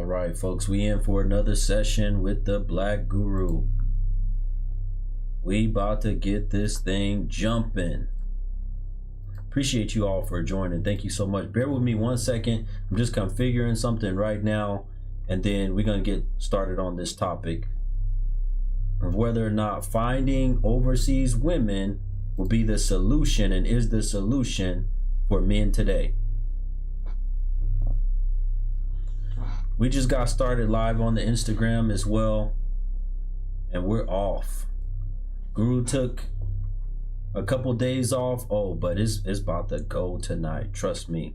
right, folks, we in for another session with the Black Guru. We about to get this thing jumping. Appreciate you all for joining. Thank you so much. Bear with me 1 second. I'm just configuring something right now, and then we're going to get started on this topic of whether or not finding overseas women will be the solution and is the solution for men today. We just got started live on the Instagram as well, and we're off. Guru took a couple days off. Oh, but it's about to go tonight. Trust me.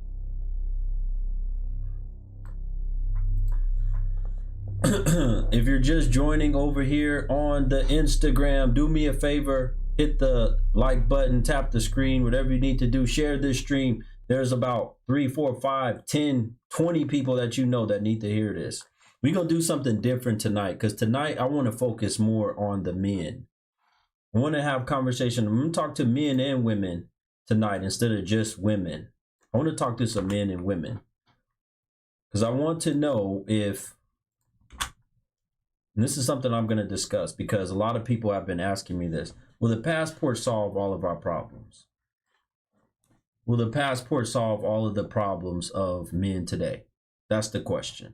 If you're just joining over here on the Instagram, do me a favor, hit the like button, tap the screen, whatever you need to do. Share this stream. There's about 3, 4, 5, 10, 20 people that you know that need to hear this. We're going to do something different tonight, because tonight I want to focus more on the men. I want to have conversation. I'm going to talk to men and women tonight instead of just women. I want to talk to some men and women, because I want to know if, and this is something I'm going to discuss because a lot of people have been asking me this. Will the passport solve all of our problems? Will the passport solve all of the problems of men today? That's the question.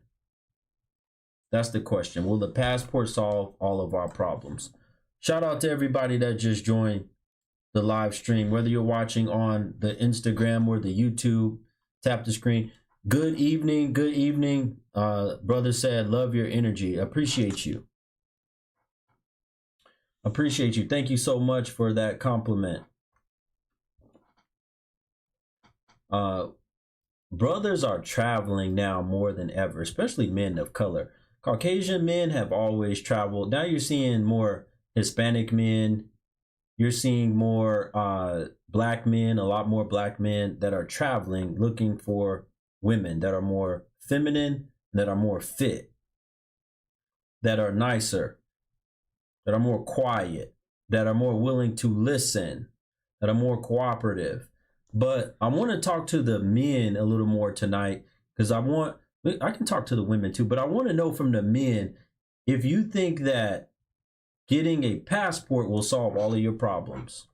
That's the question. Will the passport solve all of our problems? Shout out to everybody that just joined the live stream, whether you're watching on the Instagram or the YouTube. Tap the screen. Good evening. Good evening. Brother said, love your energy. Appreciate you. Appreciate you. Thank you so much for that compliment. Brothers are traveling now more than ever, especially men of color. Caucasian men have always traveled. Now you're seeing more Hispanic men. You're seeing more black men, a lot more black men that are traveling, looking for women that are more feminine, that are more fit, that are nicer, that are more quiet, that are more willing to listen, that are more cooperative. But I want to talk to the men a little more tonight, because I can talk to the women too, but I want to know from the men if you think that getting a passport will solve all of your problems.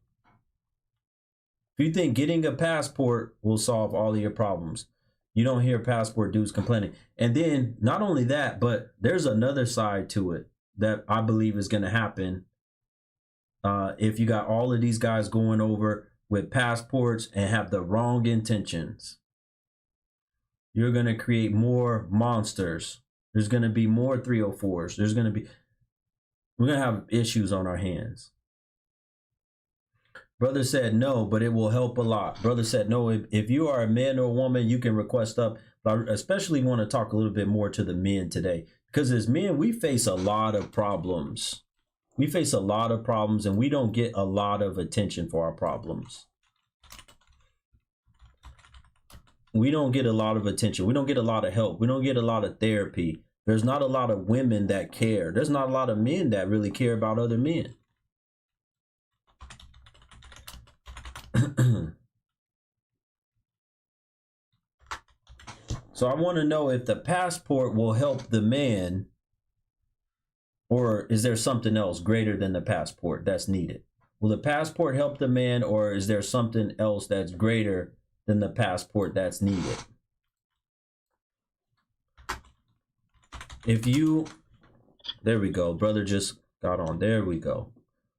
If you think getting a passport will solve all of your problems. You don't hear passport dudes complaining. And then not only that, but there's another side to it that I believe is going to happen. If you got all of these guys going over with passports and have the wrong intentions, you're going to create more monsters. There's going to be more 304s. We're going to have issues on our hands. Brother said no, but it will help a lot. Brother said no, if you are a man or a woman, you can request up. But I especially want to talk a little bit more to the men today, because as men, we face a lot of problems. We face a lot of problems, and we don't get a lot of attention for our problems. We don't get a lot of attention. We don't get a lot of help. We don't get a lot of therapy. There's not a lot of women that care. There's not a lot of men that really care about other men. So I want to know if the passport will help the man, or is there something else greater than the passport that's needed? Will the passport help the man, or is there something else that's greater than the passport that's needed? If you, there we go. Brother just got on. There we go.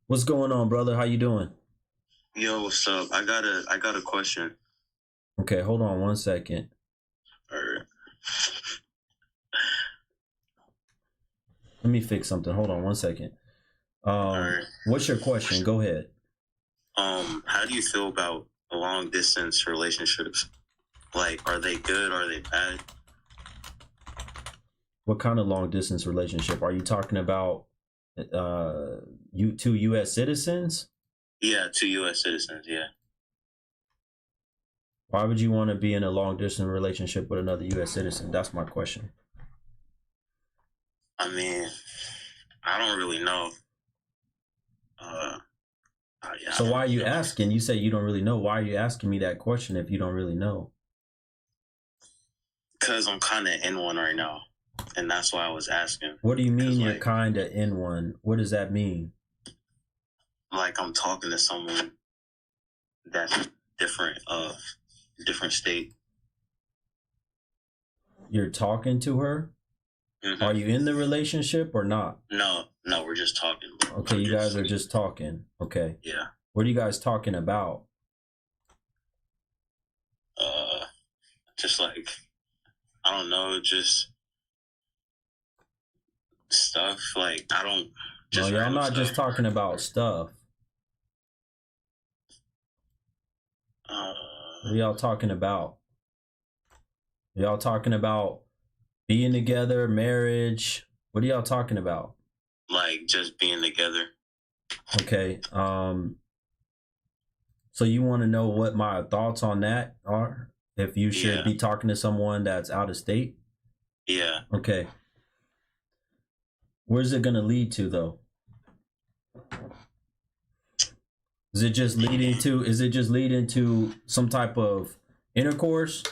What's going on, brother? How you doing? Yo, what's up? I got a question. Okay, hold on 1 second. All right. Let me fix something. Hold on 1 second. All right. What's your question? Go ahead. How do you feel about long distance relationships? Like, are they good? Are they bad? What kind of long distance relationship? Are you talking about two U.S. citizens? Yeah, 2 U.S. citizens, yeah. Why would you want to be in a long distance relationship with another U.S. citizen? That's my question. I mean, I don't really know. Yeah, so why are you asking? You say you don't really know. Why are you asking me that question if you don't really know? Because I'm kind of in one right now. And that's why I was asking. What do you mean you're like, kind of in one? What does that mean? Like I'm talking to someone that's different state. You're talking to her? Mm-hmm. Are you in the relationship or not? No, we're just talking. Okay, you guys are just talking. Okay. Yeah. What are you guys talking about? Just like, I don't know, just stuff. Like, I don't. No, y'all not stuff. Just talking about stuff. What are y'all talking about? Y'all talking about being together, marriage? What are y'all talking about? Like just being together. Okay. So you want to know what my thoughts on that are? If you should be talking to someone that's out of state? Yeah. Okay. Where's it going to lead to though? Is it just leading to some type of intercourse?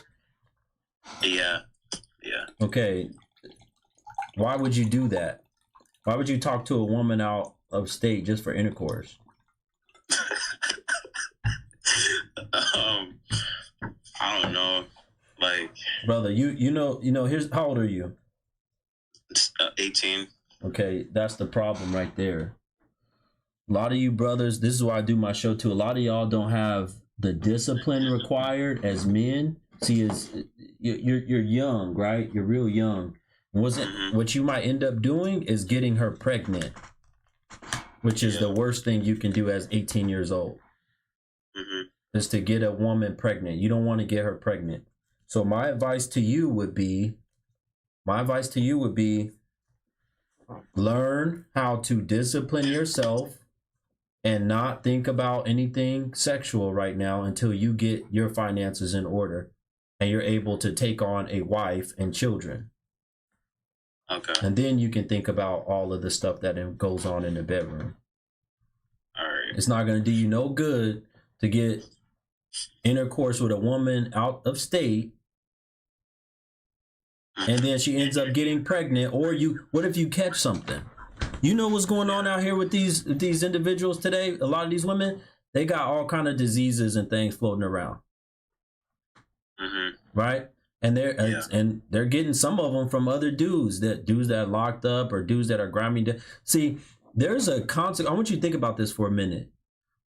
Yeah. Okay. Why would you do that? Why would you talk to a woman out of state just for intercourse? I don't know. Like, brother, you know, here's, how old are you? 18. Okay, that's the problem right there. A lot of you brothers, this is why I do my show too. A lot of y'all don't have the discipline required as men. See, you're young, right? You're real young. What you might end up doing is getting her pregnant, which is the worst thing you can do as 18 years old. Is to get a woman pregnant. You don't want to get her pregnant. So my advice to you would be, learn how to discipline yourself and not think about anything sexual right now until you get your finances in order and you're able to take on a wife and children. Okay. And then you can think about all of the stuff that goes on in the bedroom. All right. It's not going to do you no good to get intercourse with a woman out of state and then she ends up getting pregnant, or what if you catch something? You know what's going on out here with these individuals today? A lot of these women, they got all kind of diseases and things floating around. Right? And they're getting some of them from other dudes that are locked up or dudes that are grimy. See, there's a concept. I want you to think about this for a minute.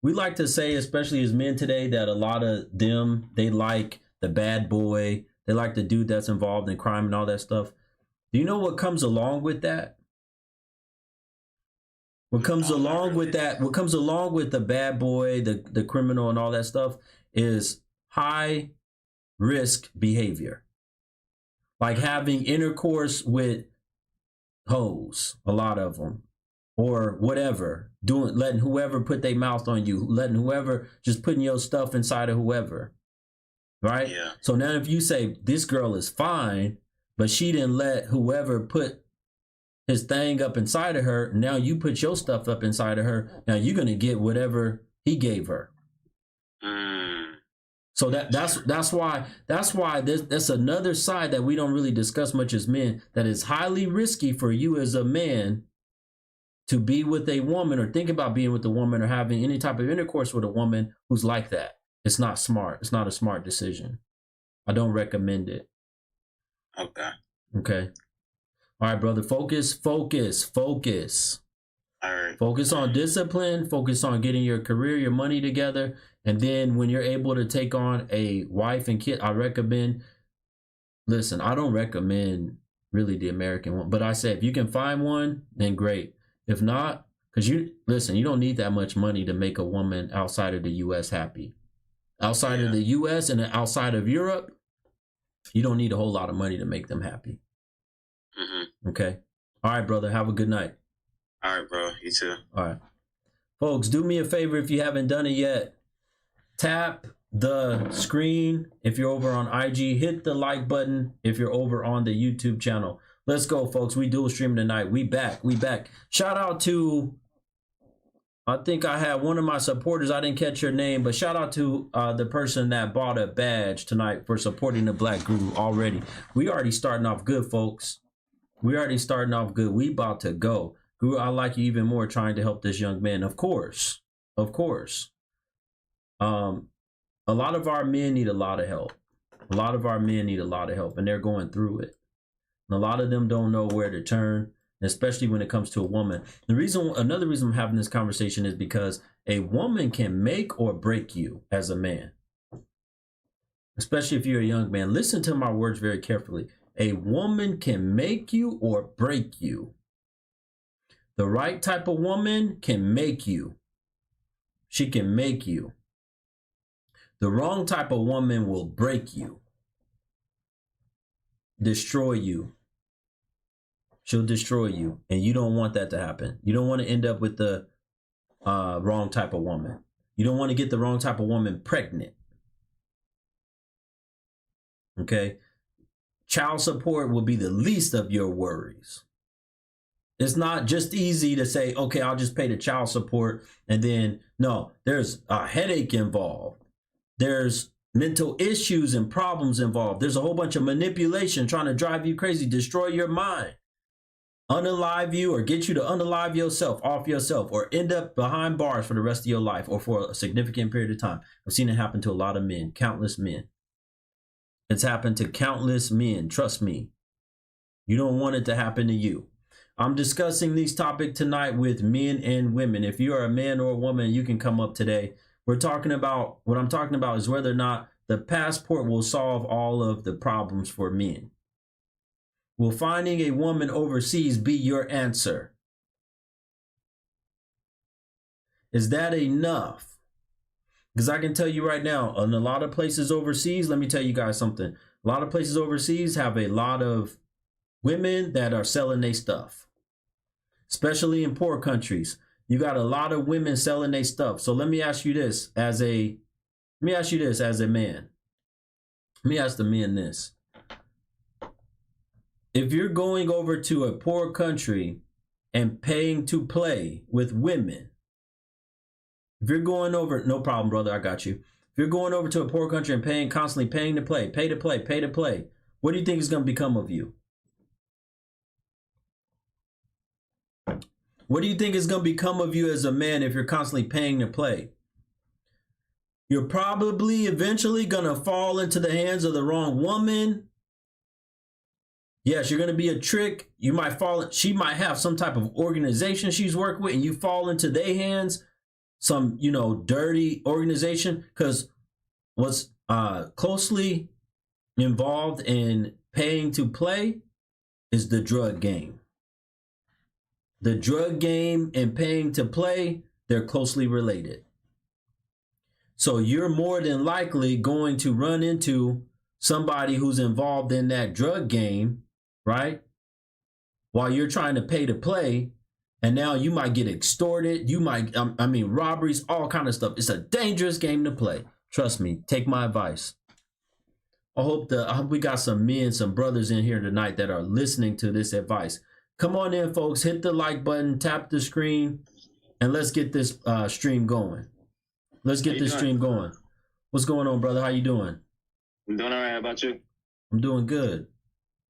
We like to say, especially as men today, that a lot of them, they like the bad boy. They like the dude that's involved in crime and all that stuff. Do you know what comes along with that? What comes along with the bad boy, the criminal and all that stuff is high risk behavior. Like having intercourse with hoes, a lot of them. Or whatever, letting whoever put their mouth on you, letting whoever, just putting your stuff inside of whoever, right? Yeah. So now if you say this girl is fine, but she didn't let whoever put his thing up inside of her, now you put your stuff up inside of her, now you're going to get whatever he gave her. So that's why that's another side that we don't really discuss much as men, that is highly risky for you as a man to be with a woman or think about being with a woman or having any type of intercourse with a woman who's like that. It's not smart. It's not a smart decision. I don't recommend it. Okay. All right, brother. Focus. All right. Focus on discipline. Focus on getting your career, your money together. And then when you're able to take on a wife and kid, I don't recommend really the American one, but I say if you can find one, then great. If not, because you don't need that much money to make a woman outside of the U.S. happy. Outside of the U.S. and outside of Europe, you don't need a whole lot of money to make them happy. Okay. All right, brother. Have a good night. All right, bro. You too. All right. Folks, do me a favor if you haven't done it yet. Tap the screen if you're over on IG. Hit the like button if you're over on the YouTube channel. Let's go, folks. We dual stream tonight. We back. Shout out to, I think I had one of my supporters. I didn't catch your name, but shout out to the person that bought a badge tonight for supporting the Black Guru already. We already starting off good, folks. We already starting off good. We about to go. Guru, I like you even more trying to help this young man. Of course. Of course. A lot of our men need a lot of help. A lot of our men need a lot of help, and they're going through it. And a lot of them don't know where to turn, especially when it comes to a woman. Another reason I'm having this conversation is because a woman can make or break you as a man. Especially if you're a young man. Listen to my words very carefully. A woman can make you or break you. The right type of woman can make you. She can make you. The wrong type of woman will break you. Destroy you. She'll destroy you. And you don't want that to happen. You don't want to end up with the wrong type of woman. You don't want to get the wrong type of woman pregnant. Okay? Child support will be the least of your worries. It's not just easy to say, okay, I'll just pay the child support. And then, no, there's a headache involved. There's mental issues and problems involved. There's a whole bunch of manipulation trying to drive you crazy, destroy your mind, unalive you, or get you to unalive yourself, off yourself, or end up behind bars for the rest of your life or for a significant period of time. I've seen it happen to a lot of men, countless men. It's happened to countless men. Trust me. You don't want it to happen to you. I'm discussing these topics tonight with men and women. If you are a man or a woman, you can come up today. What I'm talking about is whether or not the passport will solve all of the problems for men. Will finding a woman overseas be your answer? Is that enough? Because I can tell you right now, in a lot of places overseas, let me tell you guys something. A lot of places overseas have a lot of women that are selling their stuff, especially in poor countries. You got a lot of women selling their stuff. So let me ask you this as a man. Let me ask the men this. If you're going over to a poor country and paying to play with women, if you're going over, no problem, brother, I got you. If you're going over to a poor country and constantly paying to play, pay to play, what do you think is going to become of you? What do you think is going to become of you as a man if you're constantly paying to play? You're probably eventually going to fall into the hands of the wrong woman. Yes, you're going to be a trick. You might fall. She might have some type of organization she's worked with and you fall into their hands. Some, dirty organization, because what's closely involved in paying to play is the drug game. The drug game and paying to play, they're closely related. So you're more than likely going to run into somebody who's involved in that drug game, right? While you're trying to pay to play. And now you might get extorted. You might, robberies, all kind of stuff. It's a dangerous game to play. Trust me. Take my advice. I hope we got some men, some brothers in here tonight that are listening to this advice. Come on in, folks. Hit the like button, tap the screen, and let's get this stream going. Let's get this stream going. What's going on, brother? How you doing? I'm doing all right. How about you? I'm doing good.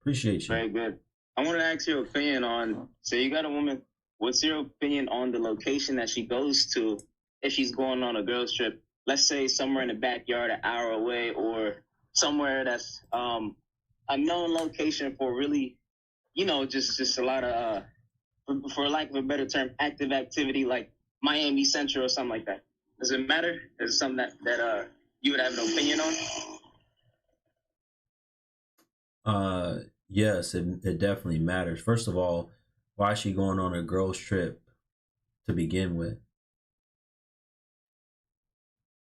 Appreciate you. Very good. I want to ask your opinion on, say you got a woman. What's your opinion on the location that she goes to if she's going on a girls trip? Let's say somewhere in the backyard, an hour away, or somewhere that's a known location for really, just a lot of, for lack of a better term, active activity like Miami Central or something like that. Does it matter? Is it something that you would have an opinion on? Yes, it definitely matters. First of all, why is she going on a girls trip to begin with?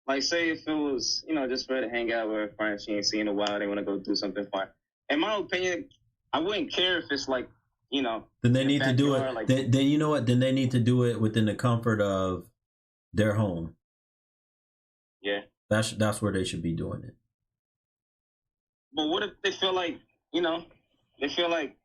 Like, say if it was, just for her to hang out with her friends, she ain't seen in a while, they want to go do something fun. In my opinion, I wouldn't care if it's like, Then they need to do it. Like, then you know what? Then they need to do it within the comfort of their home. Yeah. That's where they should be doing it. But what if they feel like, they feel like,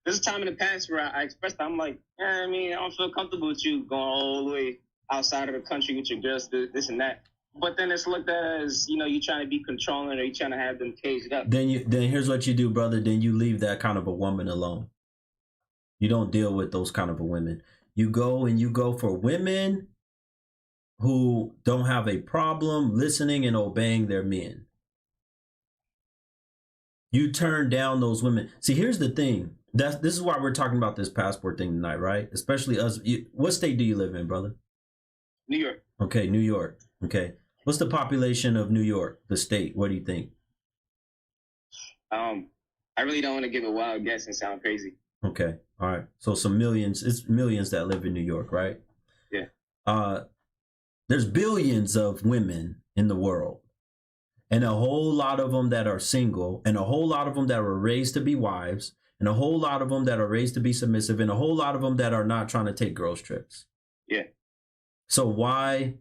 there's a time in the past where I expressed that I'm like, I don't feel comfortable with you going all the way outside of the country with your girls, this and that. But then it's looked at as, you trying to be controlling or you trying to have them caged up. Then here's what you do, brother. Then you leave that kind of a woman alone. You don't deal with those kind of women. You go for women who don't have a problem listening and obeying their men. You turn down those women. See, here's the thing. This is why we're talking about this passport thing tonight, right? Especially us. What state do you live in, brother? New York. Okay, New York. Okay. What's the population of New York, the state? What do you think? I really don't want to give a wild guess and sound crazy. Okay. All right. So some millions, it's millions that live in New York, right? Yeah. There's billions of women in the world, and a whole lot of them that are single, and a whole lot of them that were raised to be wives, and a whole lot of them that are raised to be submissive, and a whole lot of them that are not trying to take girls trips. Yeah. So why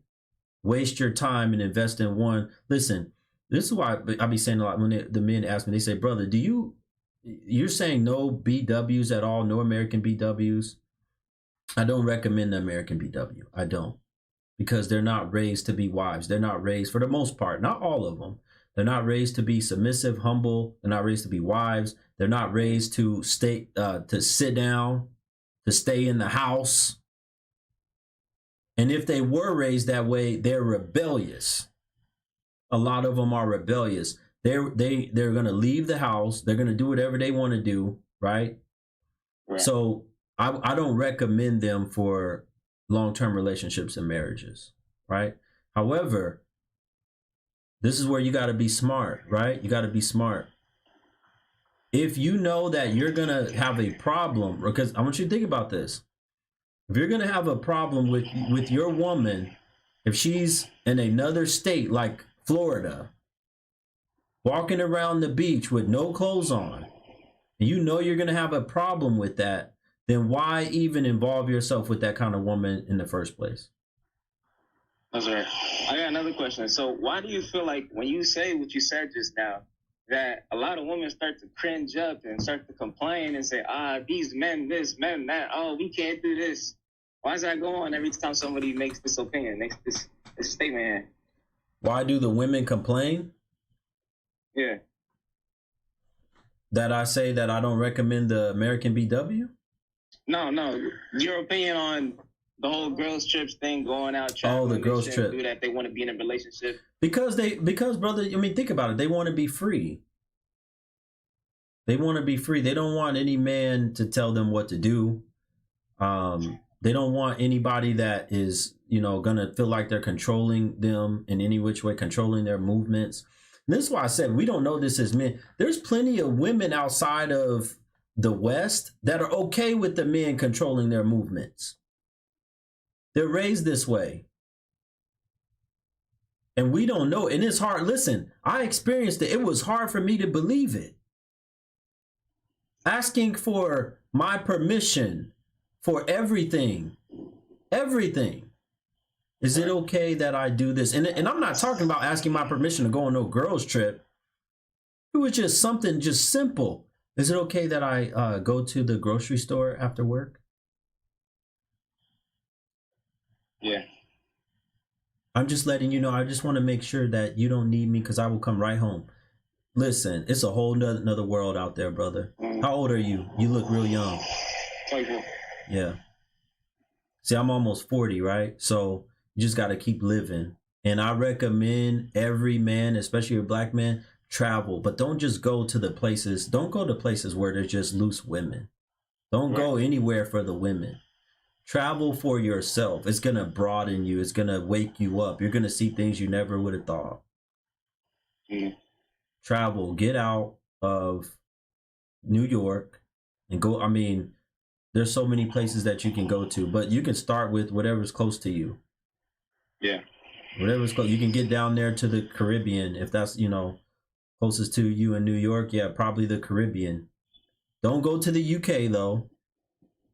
waste your time and invest in one? Listen, this is why I be saying a lot when the men ask me, they say, brother, you're saying no BWs at all, no American BWs? I don't recommend the American BW. I don't. Because they're not raised to be wives. They're not raised, for the most part, not all of them. They're not raised to be submissive, humble. They're not raised to be wives. They're not raised to sit down, to stay in the house. And if they were raised that way, they're rebellious. A lot of them are rebellious. They're going to leave the house. They're going to do whatever they want to do, right? So I don't recommend them for long-term relationships and marriages, right? However, this is where you got to be smart, right? You got to be smart. If you know that you're going to have a problem, because I want you to think about this. If you're going to have a problem with your woman, if she's in another state like Florida, walking around the beach with no clothes on, and you know you're going to have a problem with that, then why even involve yourself with that kind of woman in the first place? That's right. I got another question. So why do you feel like when you say what you said just now, that a lot of women start to cringe up and start to complain and say, these men this, men that, oh, we can't do this. Why does that go on every time somebody makes this opinion, makes this statement? Why do the women complain? Yeah. That I say that I don't recommend the American BW? No. Your opinion on the whole girls trips thing, going out traveling. Oh, the girls trip. Do that. They want to be in a relationship. Because brother, I mean, think about it. They want to be free. They want to be free. They don't want any man to tell them what to do. They don't want anybody that is, going to feel like they're controlling them in any which way, controlling their movements. And this is why I said we don't know this as men. There's plenty of women outside of the West that are okay with the men controlling their movements. They're raised this way. And we don't know. And it's hard. Listen, I experienced it. It was hard for me to believe it. Asking for my permission for everything. Is it okay that I do this? And I'm not talking about asking my permission to go on no girls trip. It was just something just simple. Is it okay that I go to the grocery store after work? Yeah. I'm just letting you know. I just want to make sure that you don't need me because I will come right home. Listen, it's a whole another world out there, brother. How old are you? You look real young. 24. Yeah. See, I'm almost 40, right? So you just got to keep living. And I recommend every man, especially a black man, travel. But don't just go to the places. Don't go to places where there's just loose women. Don't go anywhere for the women. Travel for yourself. It's going to broaden you. It's going to wake you up. You're going to see things you never would have thought. Travel. Get out of New York and go. I mean, there's so many places that you can go to, but you can start with whatever's close to you. Yeah. Whatever's close. You can get down there to the Caribbean if that's, closest to you in New York. Yeah, probably the Caribbean. Don't go to the UK though.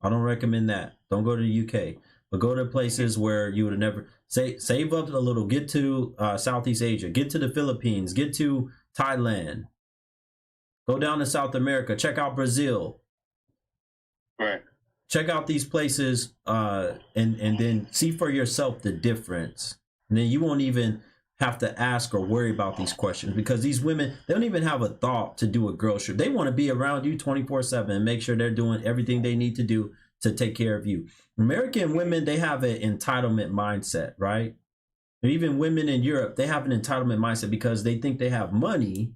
I don't recommend that. Don't go to the UK, but go to places where you would have never save up a little. Get to Southeast Asia. Get to the Philippines. Get to Thailand. Go down to South America. Check out Brazil. Right. Check out these places and then see for yourself the difference. And then you won't even have to ask or worry about these questions, because these women, they don't even have a thought to do a girl trip. They want to be around you 24/7 and make sure they're doing everything they need to do to take care of you. American women, they have an entitlement mindset, right? Or even women in Europe, they have an entitlement mindset because they think they have money.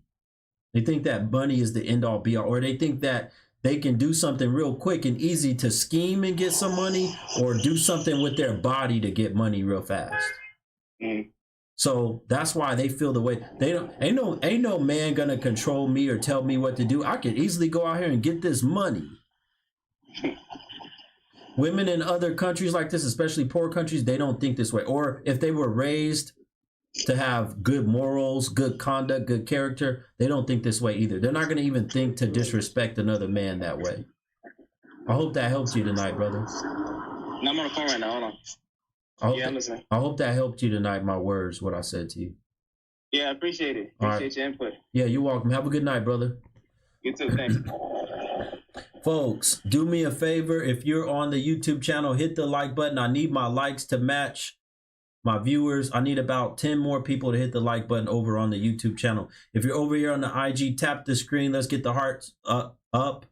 They think that money is the end all be all, or they think that they can do something real quick and easy to scheme and get some money, or do something with their body to get money real fast. So that's why they feel the way they don't. Ain't no man gonna control me or tell me what to do. I can easily go out here and get this money. Women in other countries like this, especially poor countries, they don't think this way. Or if they were raised to have good morals, good conduct, good character, they don't think this way either. They're not going to even think to disrespect another man that way. I hope that helped you tonight, brother. No, I'm on the phone right now. Hold on. I'm listening. I hope that helped you tonight, my words, what I said to you. Yeah, I appreciate it. Appreciate your input. Yeah, you're welcome. Have a good night, brother. You too. Thanks. Folks, do me a favor. If you're on the YouTube channel, hit the like button. I need my likes to match my viewers. I need about 10 more people to hit the like button over on the YouTube channel. If you're over here on the IG, tap the screen. Let's get the hearts up.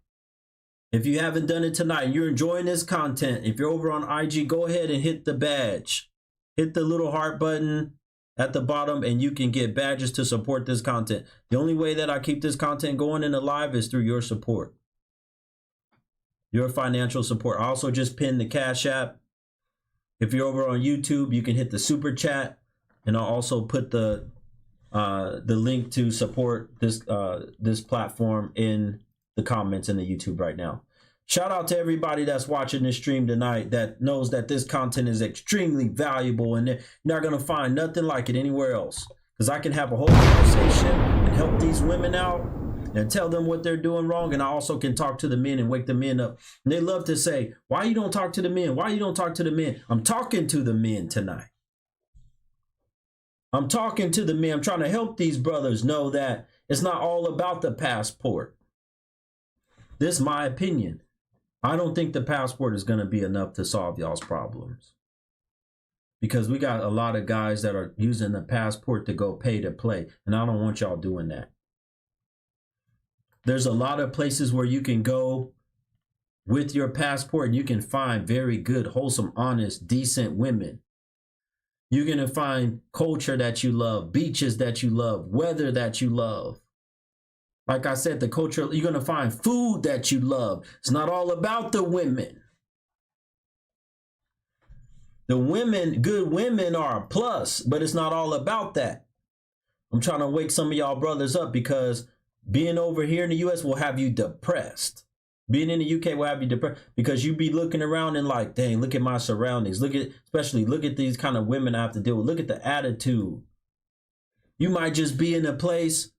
If you haven't done it tonight and you're enjoying this content, if you're over on IG, go ahead and hit the badge. Hit the little heart button at the bottom and you can get badges to support this content. The only way that I keep this content going and alive is through your support. Your financial support. I also just pinned the Cash App. If you're over on YouTube, you can hit the super chat, and I'll also put the link to support this this platform in the comments in the YouTube right now. Shout out to everybody that's watching this stream tonight that knows that this content is extremely valuable, and you're not gonna find nothing like it anywhere else. Because I can have a whole conversation and help these women out and tell them what they're doing wrong, and I also can talk to the men and wake the men up. And they love to say, why you don't talk to the men? Why you don't talk to the men? I'm talking to the men tonight. I'm talking to the men. I'm trying to help these brothers know that it's not all about the passport. This is my opinion. I don't think the passport is going to be enough to solve y'all's problems. Because we got a lot of guys that are using the passport to go pay to play, and I don't want y'all doing that. There's a lot of places where you can go with your passport and you can find very good, wholesome, honest, decent women. You're going to find culture that you love, beaches that you love, weather that you love. Like I said, the culture, you're going to find food that you love. It's not all about the women. The women, good women are a plus, but it's not all about that. I'm trying to wake some of y'all brothers up, because being over here in the US will have you depressed. Being in the UK will have you depressed, because you be looking around and like, dang, look at my surroundings. Look at these kind of women I have to deal with. Look at the attitude. You might just be in a place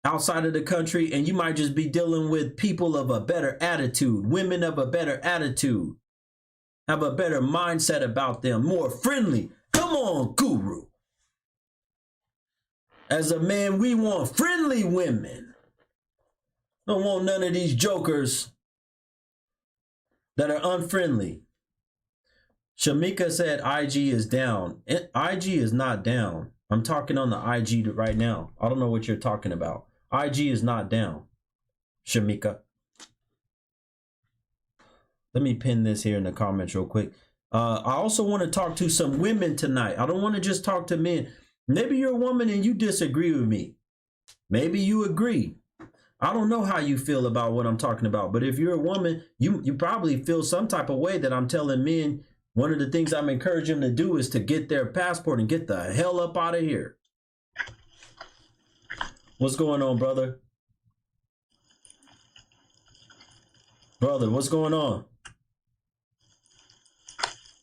outside of the country and you might just be dealing with people of a better attitude, women of a better attitude, have a better mindset about them, more friendly. Come on, Guru. As a man, we want friendly women. Don't want none of these jokers that are unfriendly. Shamika said IG is down. IG is not down. I'm talking on the IG right now. I don't know what you're talking about. IG is not down, Shamika. Let me pin this here in the comments real quick. I also want to talk to some women tonight. I don't want to just talk to men. Maybe you're a woman and you disagree with me. Maybe you agree. I don't know how you feel about what I'm talking about, but if you're a woman, you probably feel some type of way that I'm telling men. One of the things I'm encouraging them to do is to get their passport and get the hell up out of here. What's going on, brother? Brother, what's going on?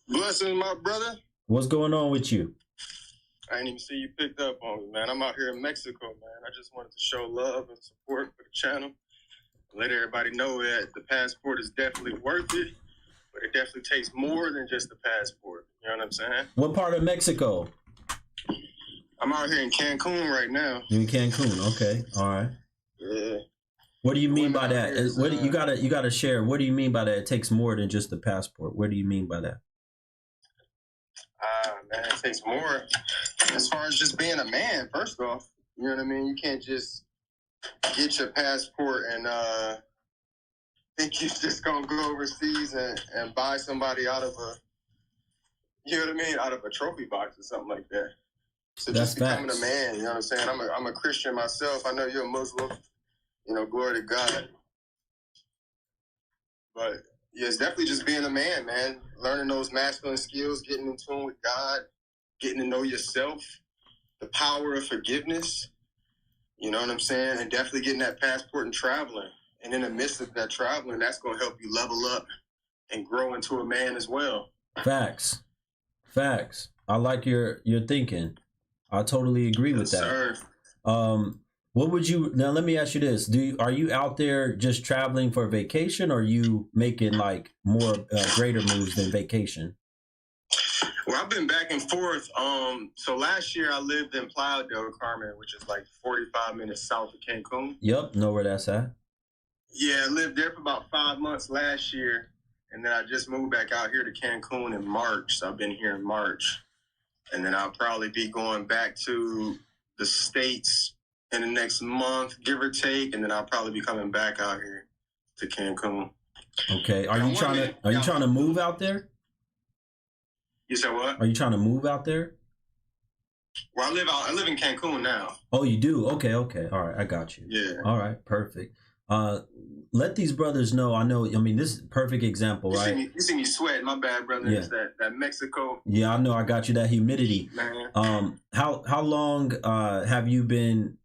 Blessings, my brother. What's going on with you? I didn't even see you picked up on me, man. I'm out here in Mexico, man. I just wanted to show love and support for the channel. Let everybody know that the passport is definitely worth it, but it definitely takes more than just the passport. You know what I'm saying? What part of Mexico? I'm out here in Cancun right now. You in Cancun? Okay, all right. Yeah. What do you mean by that? You gotta share. What do you mean by that? It takes more than just the passport. What do you mean by that? man. It takes more as far as just being a man, first off. You know what I mean? You can't just get your passport and think you're just gonna go overseas and buy somebody out of a, you know what I mean, out of a trophy box or something like that. So That's just becoming facts. a man, you know what I'm saying? I'm a Christian myself. I know you're a Muslim. You know, glory to God. But yeah, it's definitely just being a man, man. Learning those masculine skills, getting in tune with God, getting to know yourself, the power of forgiveness. You know what I'm saying? And definitely getting that passport and traveling. And in the midst of that traveling, that's going to help you level up and grow into a man as well. Facts. Facts. I like your thinking. I totally agree with that. Sir. What would you, now let me ask you this. Are you out there just traveling for vacation, or are you making like more greater moves than vacation? Well, I've been back and forth. So last year I lived in Playa del Carmen, which is like 45 minutes south of Cancun. Yep, know where that's at. Yeah, I lived there for about 5 months last year. And then I just moved back out here to Cancun in March. So I've been here in March. And then I'll probably be going back to the States in the next month, give or take. And then I'll probably be coming back out here to Cancun. Okay. Are you trying to move out there? You said what? Are you trying to move out there? Well, I live in Cancun now. Oh, you do? Okay. All right, I got you. Yeah. All right, perfect. Let these brothers know. I mean, this is a perfect example, right? You see me sweat. My bad, brother. Yeah. It's that Mexico. Yeah, I know. I got you that humidity. Man. How long have you been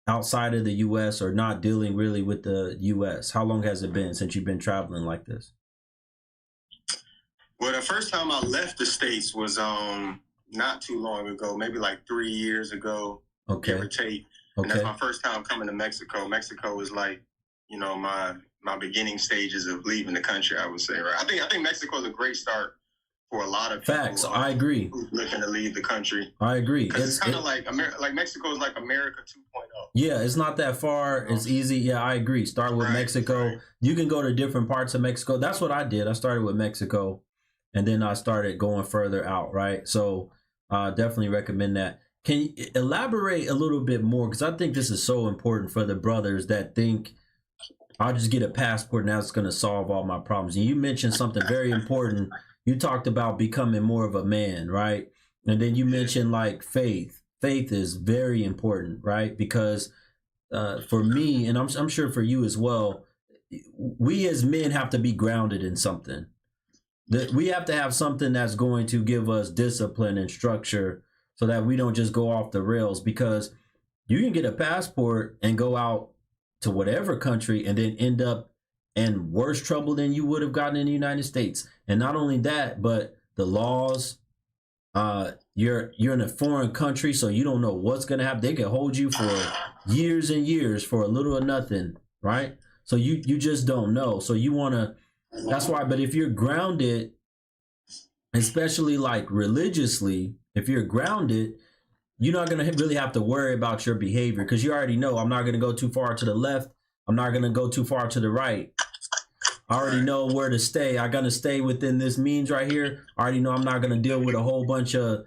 outside of the U.S. or not dealing really with the U.S.? How long has it been since you've been traveling like this? Well, the first time I left the States was not too long ago, maybe like 3 years ago, give or take. And that's my first time coming to Mexico. Mexico was like, you know, my beginning stages of leaving the country, I would say, right? I think Mexico is a great start for a lot of people. Facts. I agree. Who's looking to leave the country. I agree. It's kind of like Mexico is like America 2.0. Yeah, it's not that far. It's easy. Yeah, I agree. Start with Mexico. Right. You can go to different parts of Mexico. That's what I did. I started with Mexico, and then I started going further out, right? So definitely recommend that. Can you elaborate a little bit more? Because I think this is so important for the brothers that think, I'll just get a passport and that's going to solve all my problems. And you mentioned something very important. You talked about becoming more of a man, right? And then you mentioned like faith. Faith is very important, right? Because for me, and I'm sure for you as well, we as men have to be grounded in something. We have to have something that's going to give us discipline and structure so that we don't just go off the rails, because you can get a passport and go out to whatever country and then end up in worse trouble than you would have gotten in the United States. And not only that, but the laws, you're in a foreign country, so you don't know what's going to happen. They can hold you for years and years for a little or nothing, right? So you just don't know. So you want to, that's why, but if you're grounded, especially like religiously, if you're grounded, you're not going to really have to worry about your behavior, because you already know I'm not going to go too far to the left. I'm not going to go too far to the right. I already know where to stay. I'm going to stay within this means right here. I already know I'm not going to deal with a whole bunch of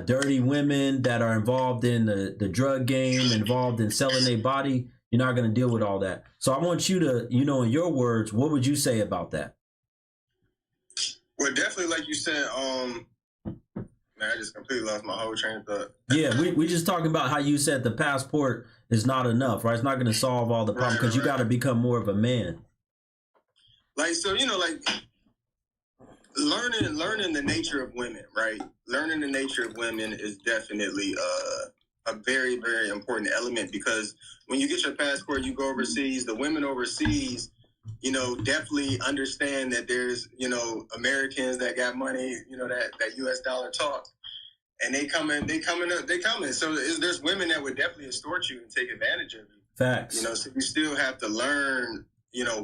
dirty women that are involved in the drug game, involved in selling their body. You're not going to deal with all that. So I want you to, in your words, what would you say about that? Well, definitely, like you said, man, I just completely lost my whole train of thought. Yeah, we just talking about how you said the passport is not enough, right? It's not going to solve all the problems, because you got to become more of a man. Like, so, like learning the nature of women, right? Learning the nature of women is definitely a very, very important element, because when you get your passport, you go overseas, the women overseas, definitely understand that there's, Americans that got money, that US dollar talk, and they coming. So there's women that would definitely extort you and take advantage of you. Facts. So you still have to learn,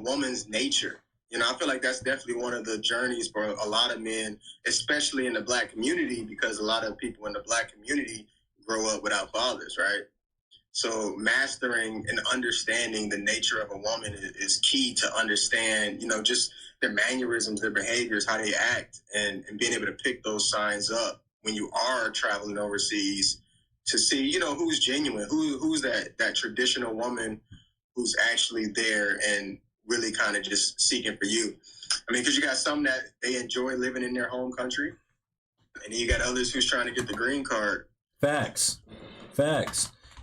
woman's nature. I feel like that's definitely one of the journeys for a lot of men, especially in the Black community, because a lot of people in the Black community grow up without fathers, right? So mastering and understanding the nature of a woman is key to understand, just their mannerisms, their behaviors, how they act, and being able to pick those signs up when you are traveling overseas to see, you know, who's genuine, who's that traditional woman who's actually there and really kind of just seeking for you. I mean, because you got some that they enjoy living in their home country, and then you got others who's trying to get the green card. Facts.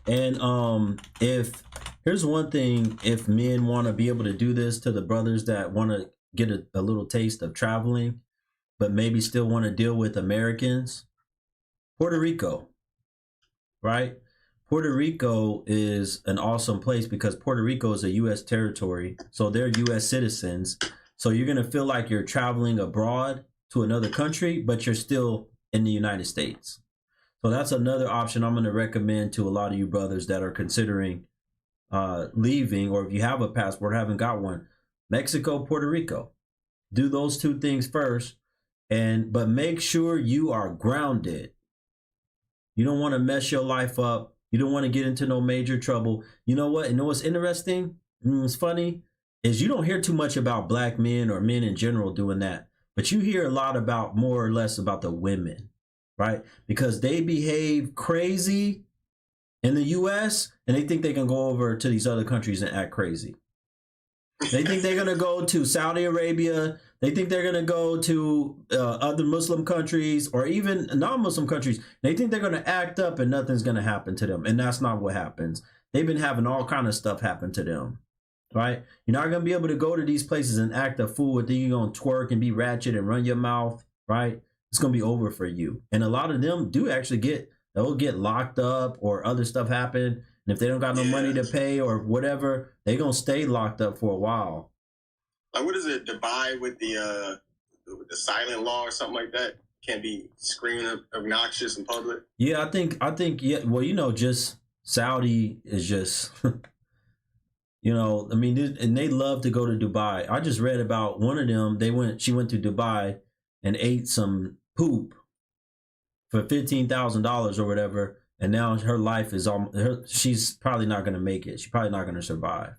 And if here's one thing, if men want to be able to do this to the brothers that want to get a little taste of traveling, but maybe still want to deal with Americans, Puerto Rico, right? Puerto Rico is an awesome place because Puerto Rico is a U.S. territory, so they're U.S. citizens. So you're going to feel like you're traveling abroad to another country, but you're still in the United States. So that's another option I'm going to recommend to a lot of you brothers that are considering leaving, or if you have a passport, haven't got one. Mexico, Puerto Rico. Do those two things first, but make sure you are grounded. You don't want to mess your life up. You don't want to get into no major trouble. You know what? You know what's interesting? What's funny is you don't hear too much about black men or men in general doing that, but you hear a lot about, more or less, about the women, right? Because they behave crazy in the U.S. and they think they can go over to these other countries and act crazy. They think they're going to go to Saudi Arabia. They think they're going to go to other Muslim countries or even non-Muslim countries. They think they're going to act up and nothing's going to happen to them. And that's not what happens. They've been having all kind of stuff happen to them, right? You're not going to be able to go to these places and act a fool and think you're going to twerk and be ratchet and run your mouth, right? It's going to be over for you. And a lot of them do actually they'll get locked up or other stuff happen. And if they don't got no money to pay or whatever, they're going to stay locked up for a while. Like, what is it, Dubai with the silent law or something like that? Can't be screaming obnoxious in public. Yeah, I think, yeah. Well, you know, just Saudi is just, you know, I mean, and they love to go to Dubai. I just read about one of them. She went to Dubai and ate some poop for $15,000 or whatever. And now her life is she's probably not going to make it. She's probably not going to survive.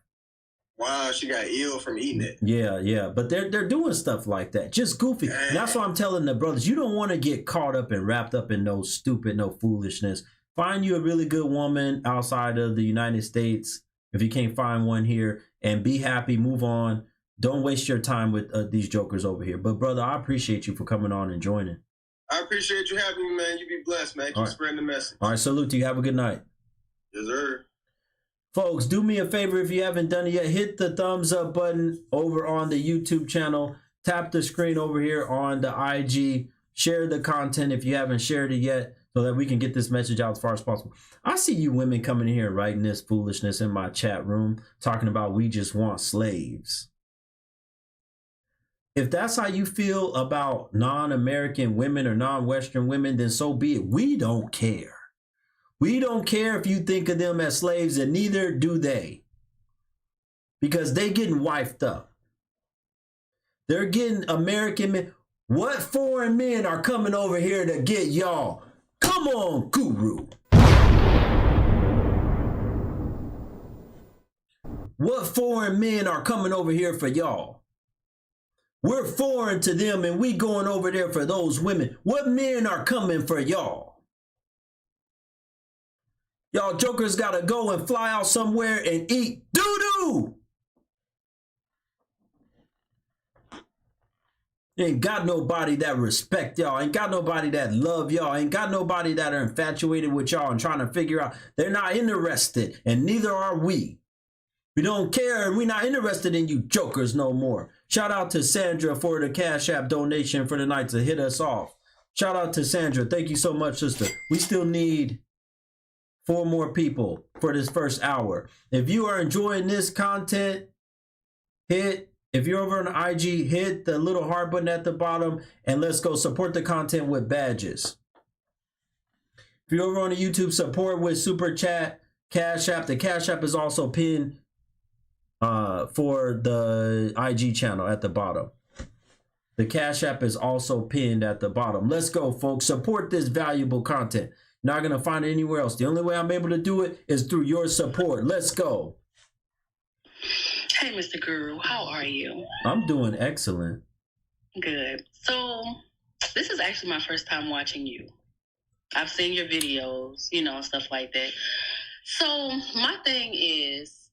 Wow, she got ill from eating it. Yeah. But they're doing stuff like that. Just goofy. And that's why I'm telling the brothers, you don't want to get caught up and wrapped up in no foolishness. Find you a really good woman outside of the United States, if you can't find one here, and be happy, move on. Don't waste your time with these jokers over here. But brother, I appreciate you for coming on and joining. I appreciate you having me, man. You be blessed, man. Keep spreading the message. All right, salute to you. Have a good night. Yes, sir. Folks, do me a favor if you haven't done it yet. Hit the thumbs up button over on the YouTube channel. Tap the screen over here on the IG. Share the content if you haven't shared it yet so that we can get this message out as far as possible. I see you women coming in here writing this foolishness in my chat room, talking about we just want slaves. If that's how you feel about non-American women or non-Western women, then so be it. We don't care. We don't care if you think of them as slaves, and neither do they. Because they getting wifed up. They're getting American men. What foreign men are coming over here to get y'all? Come on, Guru. What foreign men are coming over here for y'all? We're foreign to them and we going over there for those women. What men are coming for y'all? Y'all jokers gotta go and fly out somewhere and eat doo-doo. Ain't got nobody that respect y'all. Ain't got nobody that love y'all. Ain't got nobody that are infatuated with y'all and trying to figure out. They're not interested, and neither are we. We don't care, and we're not interested in you jokers no more. Shout out to Sandra for the Cash App donation for the night to hit us off. Shout out to Sandra. Thank you so much, sister. We still need 4 more people for this first hour. If you are enjoying this content, if you're over on IG, hit the little heart button at the bottom and let's go support the content with badges. If you're over on the YouTube, support with Super Chat, Cash App. The Cash App is also pinned for the IG channel at the bottom. The Cash App is also pinned at the bottom. Let's go, folks. Support this valuable content. Not going to find it anywhere else. The only way I'm able to do it is through your support. Let's go. Hey, Mr. Guru, how are you? I'm doing excellent. Good. So, this is actually my first time watching you. I've seen your videos, you know, stuff like that. So my thing is,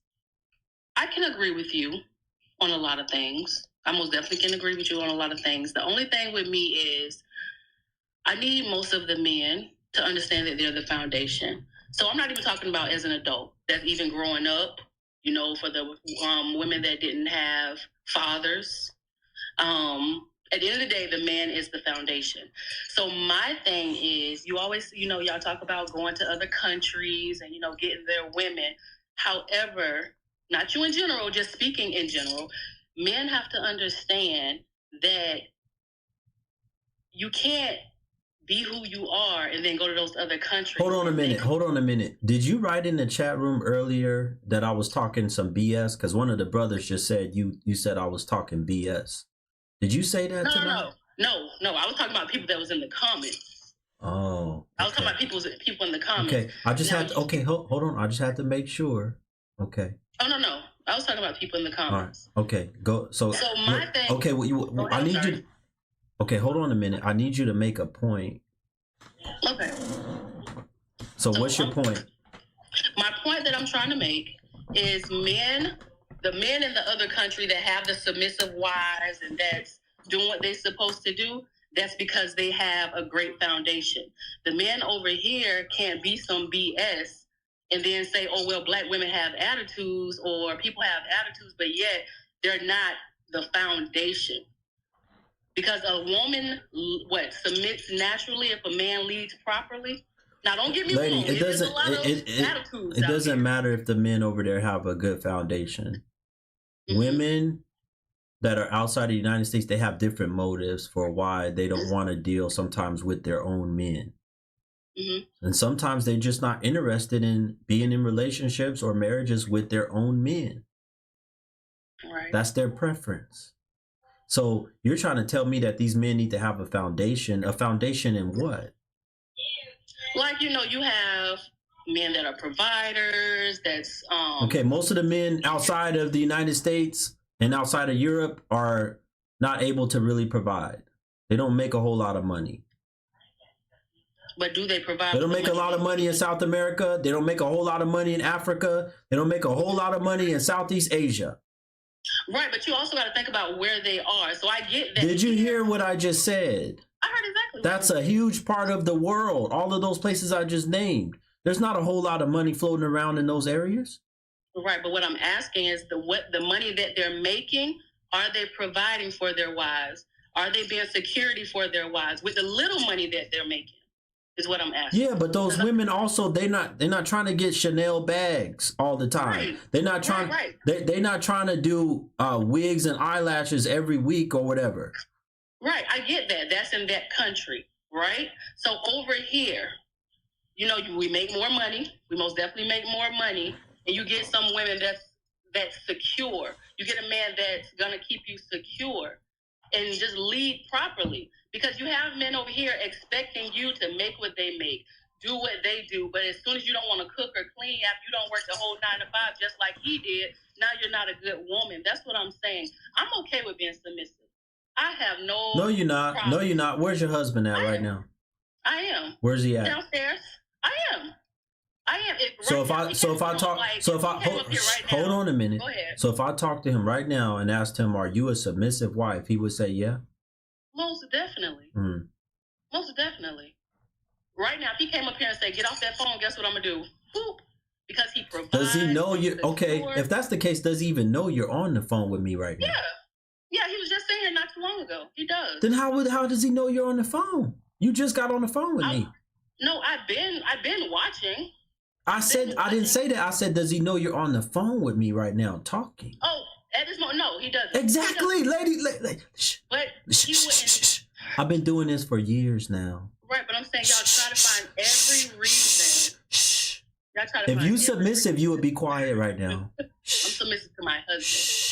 I can agree with you on a lot of things. I most definitely can agree with you on a lot of things. The only thing with me is I need most of the men to understand that they're the foundation. So I'm not even talking about as an adult, that's even growing up, you know, for the women that didn't have fathers. At the end of the day, the man is the foundation. So my thing is, you always, you know, y'all talk about going to other countries and, you know, getting their women. However, not you in general, just speaking in general, men have to understand that you can't be who you are and then go to those other countries. Hold on a minute. Did you write in the chat room earlier that I was talking some BS? Because one of the brothers just said you said I was talking BS. Did you say that tonight? No. I was talking about people that was in the comments. Oh. Okay. I was talking about people in the comments. Okay. I just had to, okay, hold on. I just had to make sure. Okay. Oh no. I was talking about people in the comments. All right. Okay. Go. So my thing. Okay. Well, I need you. Okay. Hold on a minute. I need you to make a point. Okay. So what's your point? My point that I'm trying to make is the men in the other country that have the submissive wives and that's doing what they're supposed to do, that's because they have a great foundation. The men over here can't be some BS and then say, oh, well, black women have attitudes or people have attitudes, but yet they're not the foundation. Because a woman, submits naturally if a man leads properly? Now, don't get me wrong. It doesn't matter if the men over there have a good foundation. Mm-hmm. Women that are outside of the United States, they have different motives for why they don't want to deal sometimes with their own men. Mm-hmm. And sometimes they're just not interested in being in relationships or marriages with their own men. Right. That's their preference. So you're trying to tell me that these men need to have a foundation in what? Like, you know, you have men that are providers, that's okay, most of the men outside of the United States and outside of Europe are not able to really provide. They don't make a whole lot of money. But do they provide? They don't make a lot of money in South America. They don't make a whole lot of money in Africa. They don't make a whole lot of money in Southeast Asia. Right, but you also got to think about where they are. So I get that. Did you hear what I just said? I heard exactly. That's a huge part of the world. All of those places I just named. There's not a whole lot of money floating around in those areas. Right, but what I'm asking is the money that they're making, are they providing for their wives? Are they being security for their wives with the little money that they're making? Is what I'm asking. Yeah, but those women also they're not trying to get Chanel bags all the time. Right. They're not trying. Right. They're not trying to do wigs and eyelashes every week or whatever. Right, I get that. That's in that country, right? So over here, you know, we make more money. We most definitely make more money, and you get some women that's secure. You get a man that's gonna keep you secure and just lead properly. Because you have men over here expecting you to make what they make, do what they do. But as soon as you don't want to cook or clean, after you don't work the whole 9 to 5 just like he did, now you're not a good woman. That's what I'm saying. I'm okay with being submissive. I have No, you're not. Problem. No, you're not. Where's your husband at right now? I am. Where's he at? Downstairs. I am. Hold on a minute. Go ahead. So if I talk to him right now and asked him, "Are you a submissive wife?" he would say, "Yeah." Most definitely. Mm. Most definitely. Right now, if he came up here and said, "Get off that phone," guess what I'm gonna do? Boop. Because he provides. Does he know you? Okay, if that's the case, does he even know you're on the phone with me right now? Yeah, he was just saying here not too long ago. He does. Then how does he know you're on the phone? You just got on the phone with me. No, I've been watching. I didn't say that. I said, does he know you're on the phone with me right now talking? Oh, at this moment, no, he doesn't. Exactly, he doesn't. lady. Shh. But he wouldn't. I've been doing this for years now. Right, but I'm saying y'all try to find every reason. Y'all try to if you submissive, you would be quiet right now. I'm submissive to my husband.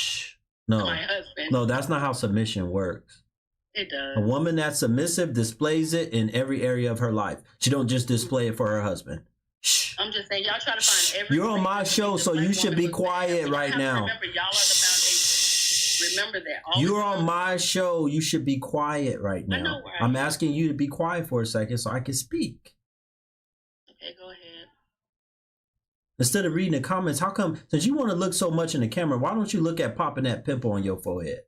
No, to my husband. No, that's not how submission works. It does. A woman that's submissive displays it in every area of her life. She don't just display it for her husband. Shh. I'm just saying, y'all try to find every. You're on my show, so you should be quiet right now. Remember, y'all are the foundation. Remember that. You're on my show. You should be quiet right now. I know, right? I'm asking you to be quiet for a second so I can speak. Instead of reading the comments, how come, since you want to look so much in the camera, why don't you look at popping that pimple on your forehead?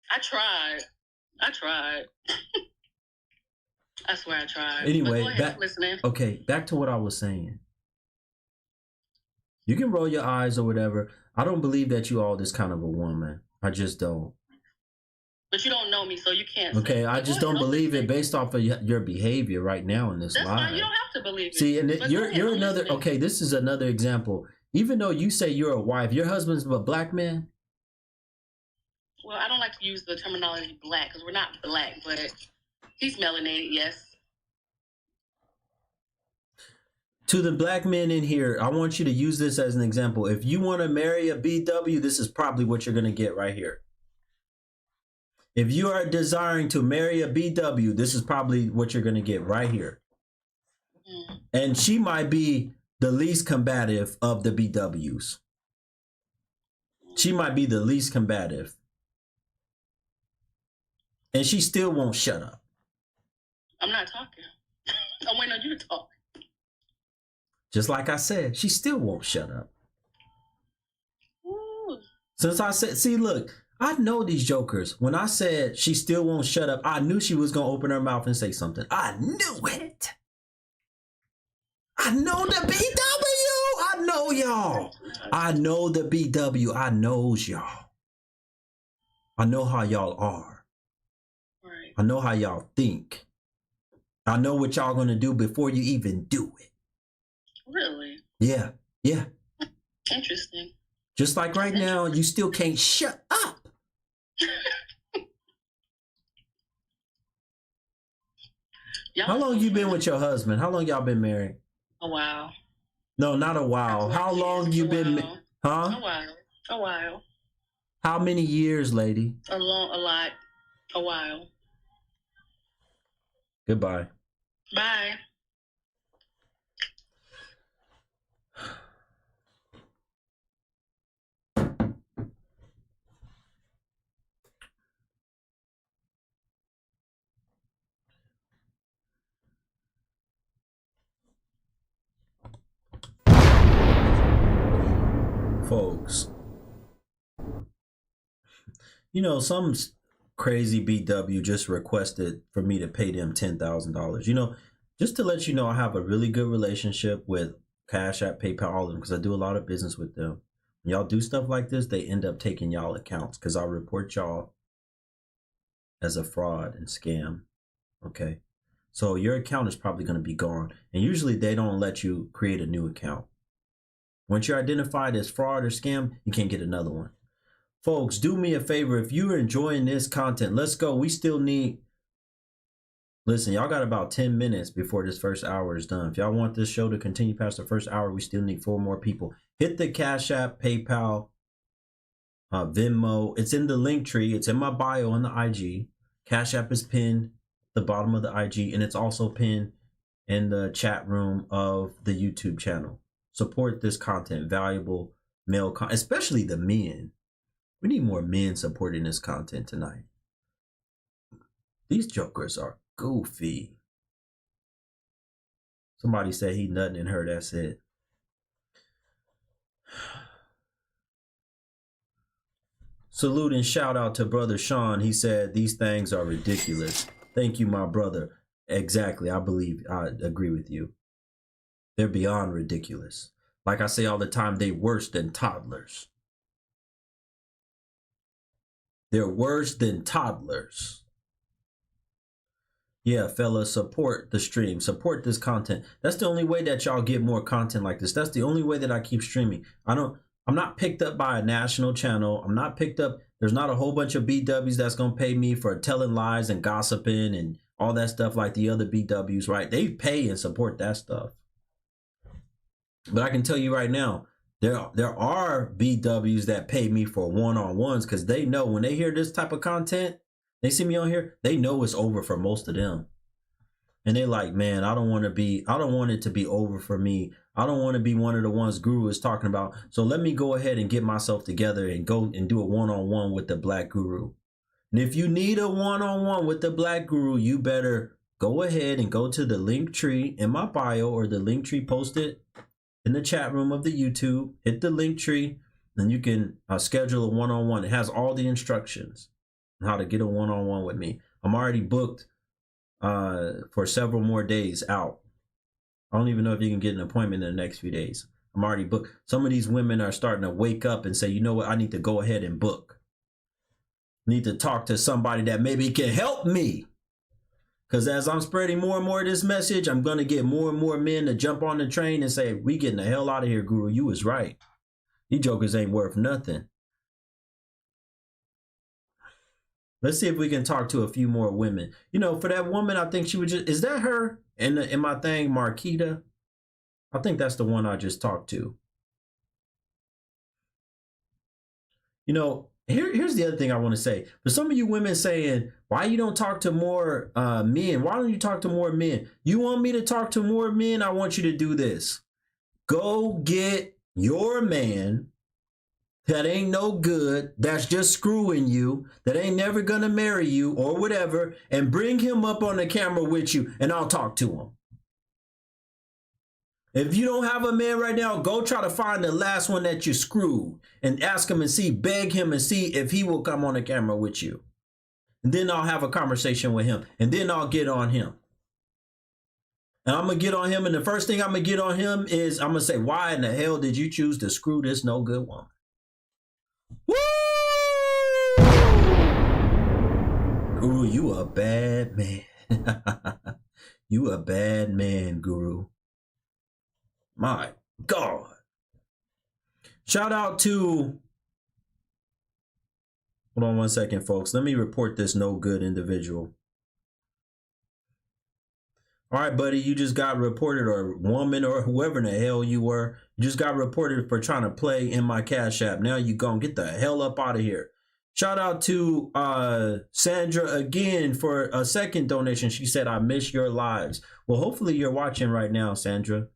I tried. I swear I tried. Anyway, go ahead, listening. Okay, back to what I was saying. You can roll your eyes or whatever. I don't believe that you all this kind of a woman. I just don't. But you don't know me, so you can't. Okay, I just don't believe it based off of your behavior right now in this live. That's fine. You don't have to believe it. See, and you're another. Okay, this is another example. Even though you say you're a wife, your husband's a black man. Well, I don't like to use the terminology black because we're not black, but he's melanated, yes. To the black men in here, I want you to use this as an example. If you want to marry a BW, this is probably what you're going to get right here. If you are desiring to marry a BW, this is probably what you're going to get right here. Mm. And she might be the least combative of the BWs. She might be the least combative. And she still won't shut up. I'm not talking. I'm waiting on you to talk. Just like I said, she still won't shut up. Ooh. Since I said, see, look, I know these jokers. When I said she still won't shut up, I knew she was going to open her mouth and say something. I knew it. I know the BW. I know y'all. I know the BW. I knows y'all. I know how y'all are. Right. I know how y'all think. I know what y'all going to do before you even do it. Really? Yeah. Yeah. Interesting. Just like right now, you still can't shut up. How long you been with your husband? How long y'all been married? A while. No, not a while. How long you been? Huh? A while. A while. How many years, lady? A lot. A while. Goodbye. Bye. Folks, you know, some crazy BW just requested for me to pay them $10,000. You know, just to let you know, I have a really good relationship with Cash App, PayPal, all of them, because I do a lot of business with them. When y'all do stuff like this, they end up taking y'all accounts because I report y'all as a fraud and scam. Okay, so your account is probably going to be gone, and usually they don't let you create a new account. Once you're identified as fraud or scam, you can't get another one. Folks, do me a favor. If you're enjoying this content, let's go. We still need, listen, y'all got about 10 minutes before this first hour is done. If y'all want this show to continue past the first hour, we still need 4 more people. Hit the Cash App, PayPal, Venmo. It's in the link tree. It's in my bio on the IG. Cash App is pinned at the bottom of the IG, and it's also pinned in the chat room of the YouTube channel. Support this content, valuable male content, especially the men. We need more men supporting this content tonight. These jokers are goofy. Somebody said he nothing in her, that's it. Salute and shout out to brother Sean. He said these things are ridiculous. Thank you, my brother. Exactly, I agree with you. They're beyond ridiculous. Like I say all the time, they're worse than toddlers. They're worse than toddlers. Yeah, fellas, support the stream. Support this content. That's the only way that y'all get more content like this. That's the only way that I keep streaming. I'm not picked up by a national channel. I'm not picked up. There's not a whole bunch of BWs that's going to pay me for telling lies and gossiping and all that stuff like the other BWs, right? They pay and support that stuff. But I can tell you right now, there are BWs that pay me for one-on-ones because they know when they hear this type of content, they see me on here, they know it's over for most of them. And they're like, man, I don't want it to be over for me. I don't want to be one of the ones Guru is talking about. So let me go ahead and get myself together and go and do a one-on-one with the Black Guru. And if you need a one-on-one with the Black Guru, you better go ahead and go to the link tree in my bio or the link tree posted in the chat room of the YouTube. Hit the link tree, and you can schedule a one-on-one. It has all the instructions on how to get a one-on-one with me. I'm already booked for several more days out. I don't even know if you can get an appointment in the next few days. I'm already booked. Some of these women are starting to wake up and say, you know what, I need to go ahead and book. Need to talk to somebody that maybe can help me. Because as I'm spreading more and more of this message, I'm going to get more and more men to jump on the train and say, we getting the hell out of here, Guru. You was right. These jokers ain't worth nothing. Let's see if we can talk to a few more women. You know, for that woman, I think she would just, is that her in my thing, Marquita? I think that's the one I just talked to. You know, here's the other thing I want to say. For some of you women saying, why you don't talk to more men? Why don't you talk to more men? You want me to talk to more men? I want you to do this. Go get your man that ain't no good, that's just screwing you, that ain't never gonna marry you or whatever, and bring him up on the camera with you, and I'll talk to him. If you don't have a man right now, go try to find the last one that you screwed and ask him and see, beg him and see if he will come on the camera with you. And then I'll have a conversation with him, and then I'll get on him. And I'm going to get on him, and the first thing I'm going to get on him is I'm going to say, why in the hell did you choose to screw this no good woman? Woo! Guru, you a bad man. You a bad man, Guru. My God. Shout out to, hold on one second, folks. Let me report this no good individual. All right, buddy, you just got reported, or woman, or whoever in the hell you were. You just got reported for trying to play in my Cash App. Now you gonna get the hell up out of here. Shout out to Sandra again for a second donation. She said, I miss your lives. Well, hopefully you're watching right now, Sandra.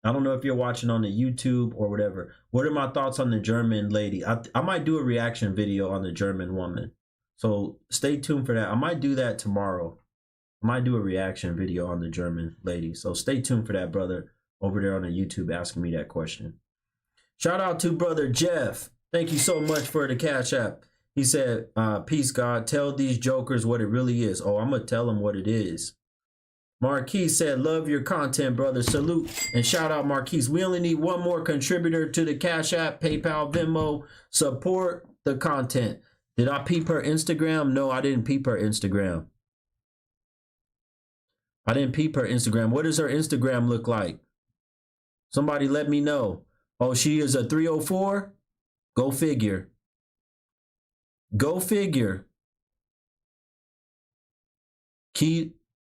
I don't know if you're watching on the YouTube or whatever. What are my thoughts on the German lady? I might do a reaction video on the German woman. So stay tuned for that. I might do that tomorrow. I might do a reaction video on the German lady. So stay tuned for that, brother, over there on the YouTube asking me that question. Shout out to brother Jeff. Thank you so much for the Cash App. He said, peace, God. Tell these jokers what it really is. Oh, I'm going to tell them what it is. Marquise said, love your content, brother. Salute and shout out, Marquise. We only need one more contributor to the Cash App, PayPal, Venmo. Support the content. Did I peep her Instagram? No, I didn't peep her Instagram. I didn't peep her Instagram. What does her Instagram look like? Somebody let me know. Oh, she is a 304? Go figure. Go figure.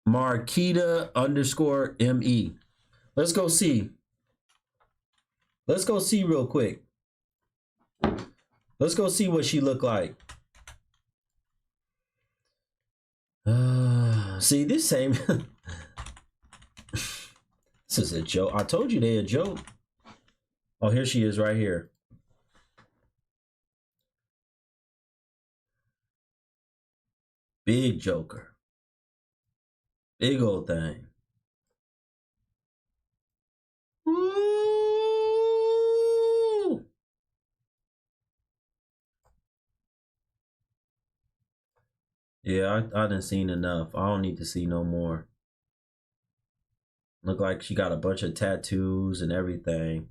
Marquita _ ME. Let's go see. Let's go see real quick. Let's go see what she looked like. See, this same. This is a joke. I told you they a joke. Oh, here she is right here. Big joker. Big old thing. Woo! Yeah, I done seen enough. I don't need to see no more. Look like she got a bunch of tattoos and everything.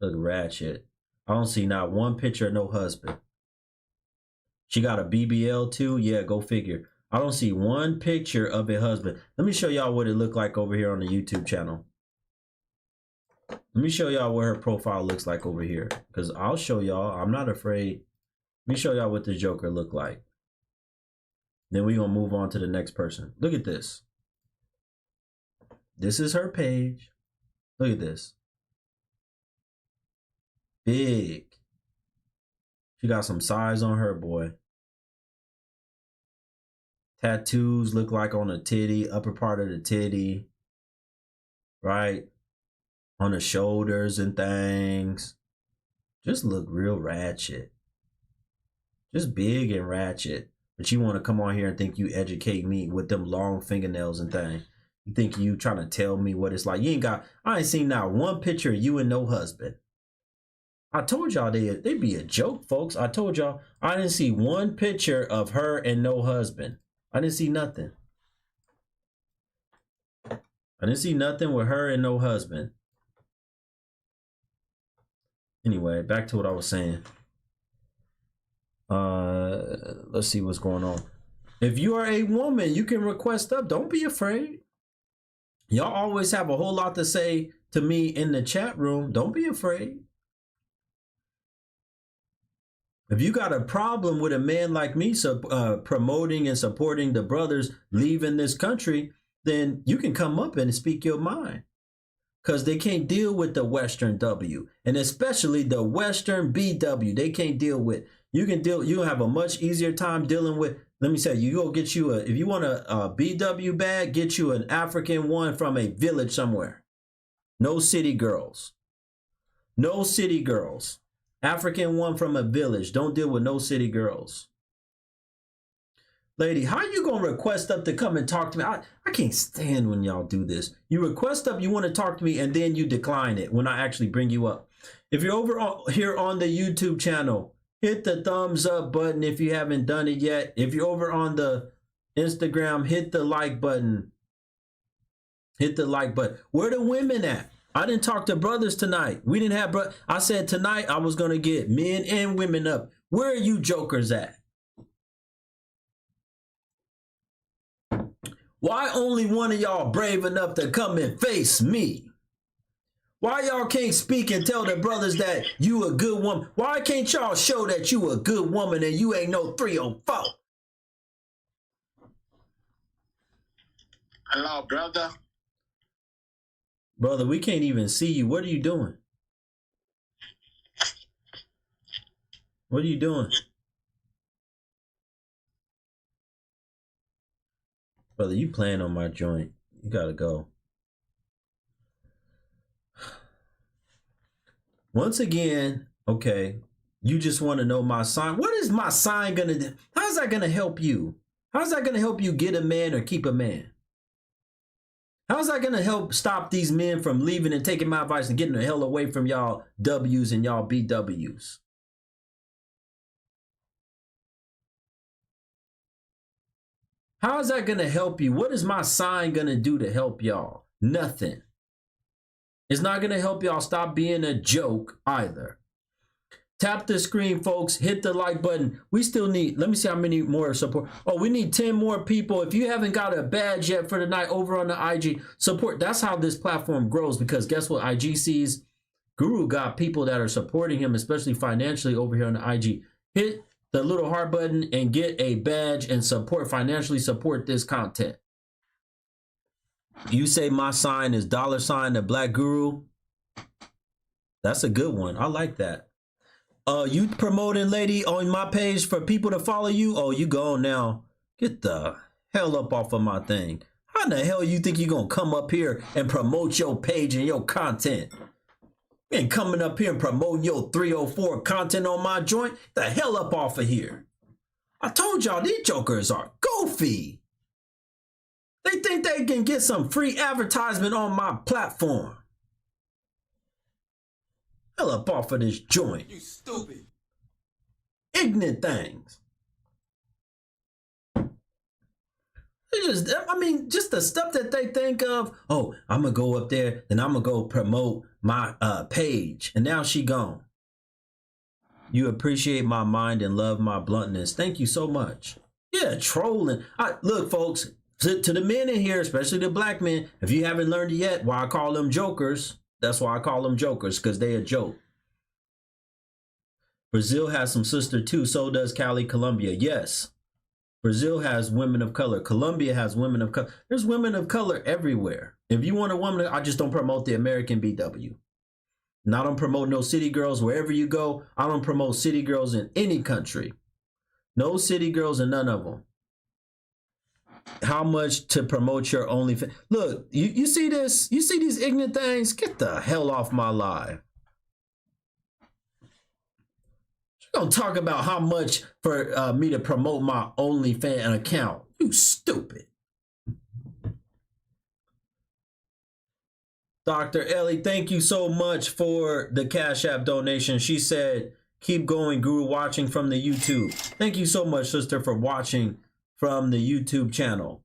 Look ratchet. I don't see not one picture of no husband. She got a BBL too? Yeah, go figure. I don't see one picture of a husband. Let me show y'all what it looked like over here on the YouTube channel. Let me show y'all what her profile looks like over here. Because I'll show y'all. I'm not afraid. Let me show y'all what the Joker looked like. Then we're going to move on to the next person. Look at this. This is her page. Look at this. Big. She got some size on her, boy. Tattoos look like on the titty, upper part of the titty. Right? On the shoulders and things. Just look real ratchet. Just big and ratchet. But you want to come on here and think you educate me with them long fingernails and things. You think you trying to tell me what it's like? I ain't seen not one picture of you and no husband. I told y'all they'd be a joke, folks. I told y'all I didn't see one picture of her and no husband. I didn't see nothing. I didn't see nothing with her and no husband. Anyway, back to what I was saying. Let's see what's going on. If you are a woman, you can request up. Don't be afraid. Y'all always have a whole lot to say to me in the chat room. Don't be afraid. If you got a problem with a man like me promoting and supporting the brothers leaving this country, then you can come up and speak your mind. Because they can't deal with the Western W. And especially the Western BW. They can't deal with. You'll have a much easier time dealing with. Let me say, you go get you if you want a BW bag, get you an African one from a village somewhere. No city girls. No city girls. African one from a village. Don't deal with no city girls. Lady, how you going to request up to come and talk to me? I can't stand when y'all do this. You request up, you want to talk to me, and then you decline it when I actually bring you up. If you're over here on the YouTube channel, hit the thumbs up button if you haven't done it yet. If you're over on the Instagram, hit the like button. Hit the like button. Where the women at? I didn't talk to brothers tonight. We didn't have I said tonight I was going to get men and women up. Where are you jokers at? Why only one of y'all brave enough to come and face me? Why y'all can't speak and tell the brothers that you a good woman? Why can't y'all show that you a good woman and you ain't no 304? Hello, brother. Brother, we can't even see you. What are you doing? What are you doing? Brother, you playing on my joint. You gotta go. Once again, okay, you just want to know my sign. What is my sign gonna do? How's that gonna help you? How's that gonna help you get a man or keep a man? How's that gonna help stop these men from leaving and taking my advice and getting the hell away from y'all W's and y'all BW's? How is that gonna help you? What is my sign gonna do to help y'all? Nothing. It's not going to help y'all stop being a joke either. Tap the screen, folks. Hit the like button. We still need, let me see how many more support. Oh, we need 10 more people. If you haven't got a badge yet for tonight over on the IG, support. That's how this platform grows, because guess what? IG sees Guru got people that are supporting him, especially financially over here on the IG. Hit the little heart button and get a badge and financially support this content. You say my sign is $, the Black Guru. That's a good one. I like that. You promoting, lady, on my page for people to follow you? Oh, you gone now. Get the hell up off of my thing. How the hell you think you're going to come up here and promote your page and your content? You ain't coming up here and promoting your 304 content on my joint. The hell up off of here. I told y'all these jokers are goofy. They think they can get some free advertisement on my platform. Hell up off of this joint. You stupid. Ignorant things. It's just, I mean, just the stuff that they think of. Oh, I'm going to go up there and I'm going to go promote my page. And now she gone. You appreciate my mind and love my bluntness. Thank you so much. Yeah, trolling. Look, folks. To the men in here, especially the black men, if you haven't learned it yet, why I call them jokers, that's why I call them jokers, because they a joke. Brazil has some sister too, so does Cali, Colombia. Yes, Brazil has women of color. Colombia has women of color. There's women of color everywhere. If you want a woman, I just don't promote the American BW. And I don't promote no city girls wherever you go. I don't promote city girls in any country. No city girls and none of them. How much to promote your OnlyFans? Look, you see this? You see these ignorant things? Get the hell off my live. You're gonna talk about how much for me to promote my OnlyFans account? You stupid. Dr. Ellie, thank you so much for the Cash App donation. She said, keep going, Guru, watching from the YouTube. Thank you so much, sister, for watching from the YouTube channel.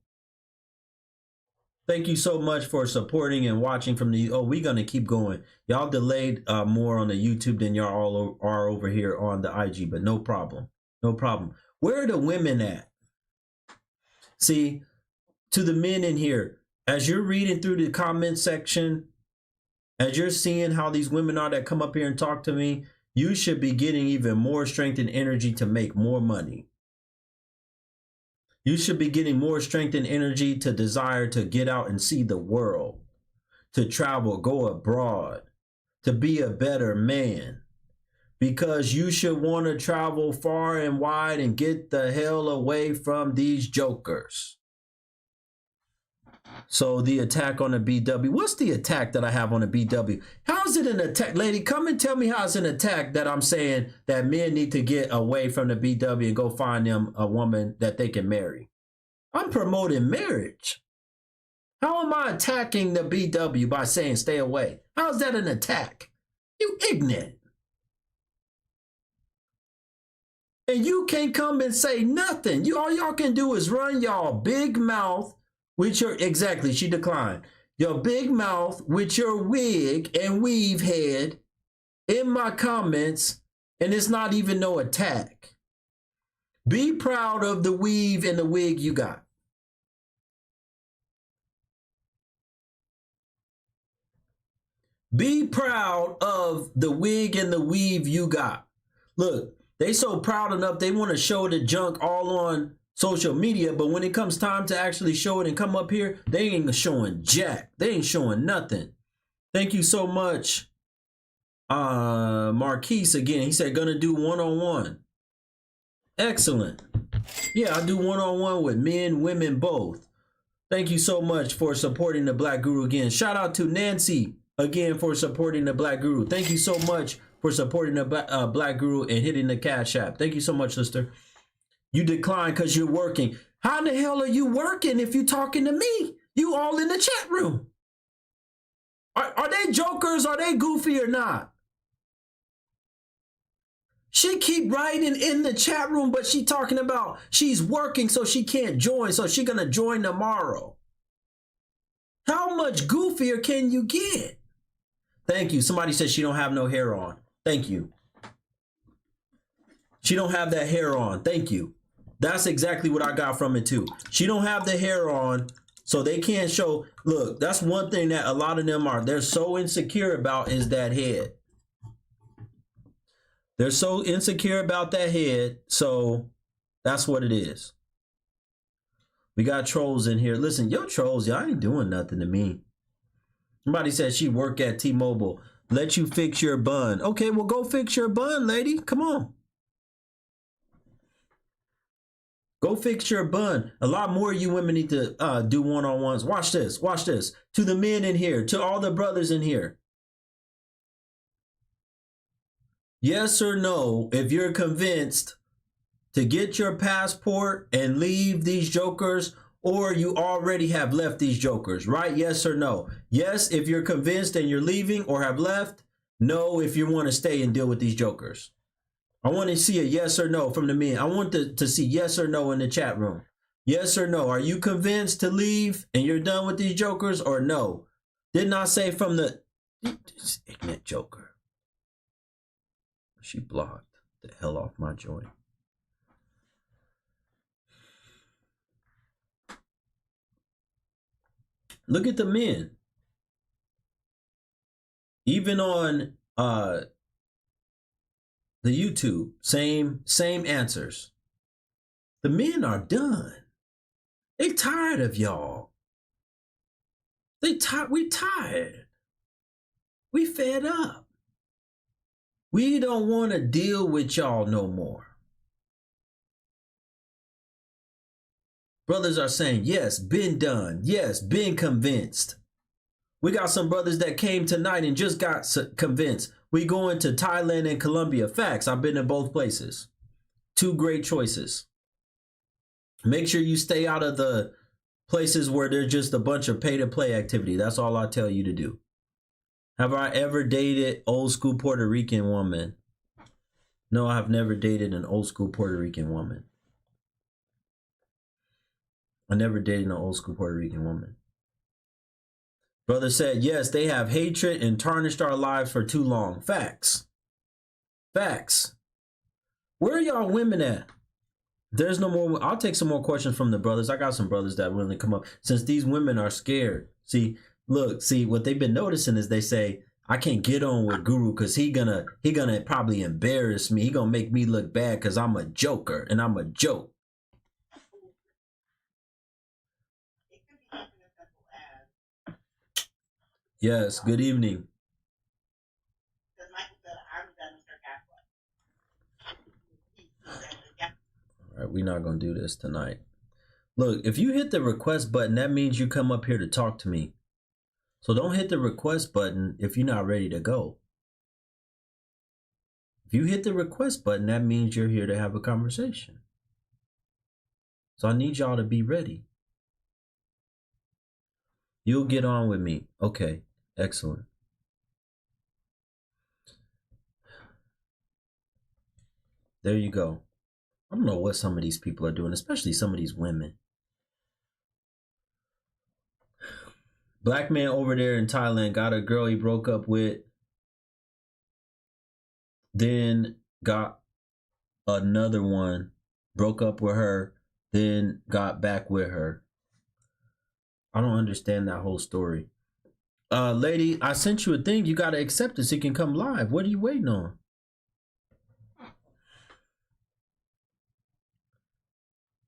Thank you so much for supporting and watching from the, oh, we're going to keep going. Y'all delayed more on the YouTube than y'all all are over here on the IG, but no problem. No problem. Where are the women at? See, to the men in here, as you're reading through the comment section, as you're seeing how these women are that come up here and talk to me, you should be getting even more strength and energy to make more money. You should be getting more strength and energy to desire to get out and see the world, to travel, go abroad, to be a better man. Because you should want to travel far and wide and get the hell away from these jokers. So the attack on the BW. What's the attack that I have on the BW? How is it an attack? Lady, come and tell me how it's an attack that I'm saying that men need to get away from the BW and go find them a woman that they can marry. I'm promoting marriage. How am I attacking the BW by saying stay away? How is that an attack? You ignorant. And you can't come and say nothing. All y'all can do is run y'all big mouth with your, exactly, she declined. Your big mouth with your wig and weave head in my comments, and it's not even no attack. Be proud of the weave and the wig you got. Be proud of the wig and the weave you got. Look, they so proud enough, they want to show the junk all on social media, but when it comes time to actually show it and come up here, they ain't showing jack. They ain't showing nothing. Thank you so much, Marquise again. He said, gonna do one-on-one. Excellent. Yeah, I do one-on-one with men, women, both. Thank you so much for supporting the Black Guru again. Shout out to Nancy again for supporting the Black Guru. Thank you so much for supporting the Black Guru and hitting the Cash App. Thank you so much, sister. You decline because you're working. How the hell are you working if you're talking to me? You all in the chat room. Are they jokers? Are they goofy or not? She keep writing in the chat room, but she talking about she's working so she can't join. So she gonna join tomorrow. How much goofier can you get? Thank you. Somebody said she don't have no hair on. Thank you. She don't have that hair on. Thank you. That's exactly what I got from it too. She don't have the hair on, so they can't show. Look, that's one thing that a lot of them are. They're so insecure about is that head. They're so insecure about that head, so that's what it is. We got trolls in here. Listen, yo trolls, y'all ain't doing nothing to me. Somebody said she work at T-Mobile. Let you fix your bun. Okay, well, go fix your bun, lady. Come on. Go fix your bun. A lot more of you women need to do one-on-ones. Watch this. Watch this. To the men in here, to all the brothers in here. Yes or no, if you're convinced to get your passport and leave these jokers, or you already have left these jokers, right? Yes or no? Yes, if you're convinced and you're leaving or have left. No, if you want to stay and deal with these jokers. I want to see a yes or no from the men. I want to see yes or no in the chat room. Yes or no? Are you convinced to leave and you're done with these jokers or no? Didn't I say from the this ignorant joker? She blocked the hell off my joint. Look at the men. Even on the YouTube, same answers. The men are done. They tired of y'all. We tired. We fed up. We don't want to deal with y'all no more. Brothers are saying, yes, been done. Yes, been convinced. We got some brothers that came tonight and just got convinced. We going to Thailand and Colombia. Facts. I've been in both places. Two great choices. Make sure you stay out of the places where there's just a bunch of pay-to-play activity. That's all I tell you to do. Have I ever dated old school Puerto Rican woman? No, I have never dated an old school Puerto Rican woman. I never dated an old school Puerto Rican woman. Brother said, yes, they have hatred and tarnished our lives for too long. Facts. Facts. Where are y'all women at? There's no more. I'll take some more questions from the brothers. I got some brothers that willing to come up since these women are scared. See, look, see what they've been noticing is they say, I can't get on with Guru because he gonna probably embarrass me. He gonna make me look bad because I'm a joker and I'm a joke. Yes, good evening. All right, we're not gonna do this tonight. Look, if you hit the request button, that means you come up here to talk to me. So don't hit the request button if you're not ready to go. If you hit the request button, that means you're here to have a conversation. So I need y'all to be ready. You'll get on with me. Okay, excellent. There you go. I don't know what some of these people are doing, especially some of these women. Black man over there in Thailand got a girl he broke up with, then got another one, broke up with her, then got back with her. I don't understand that whole story. Lady, I sent you a thing. You got to accept it so you can come live. What are you waiting on?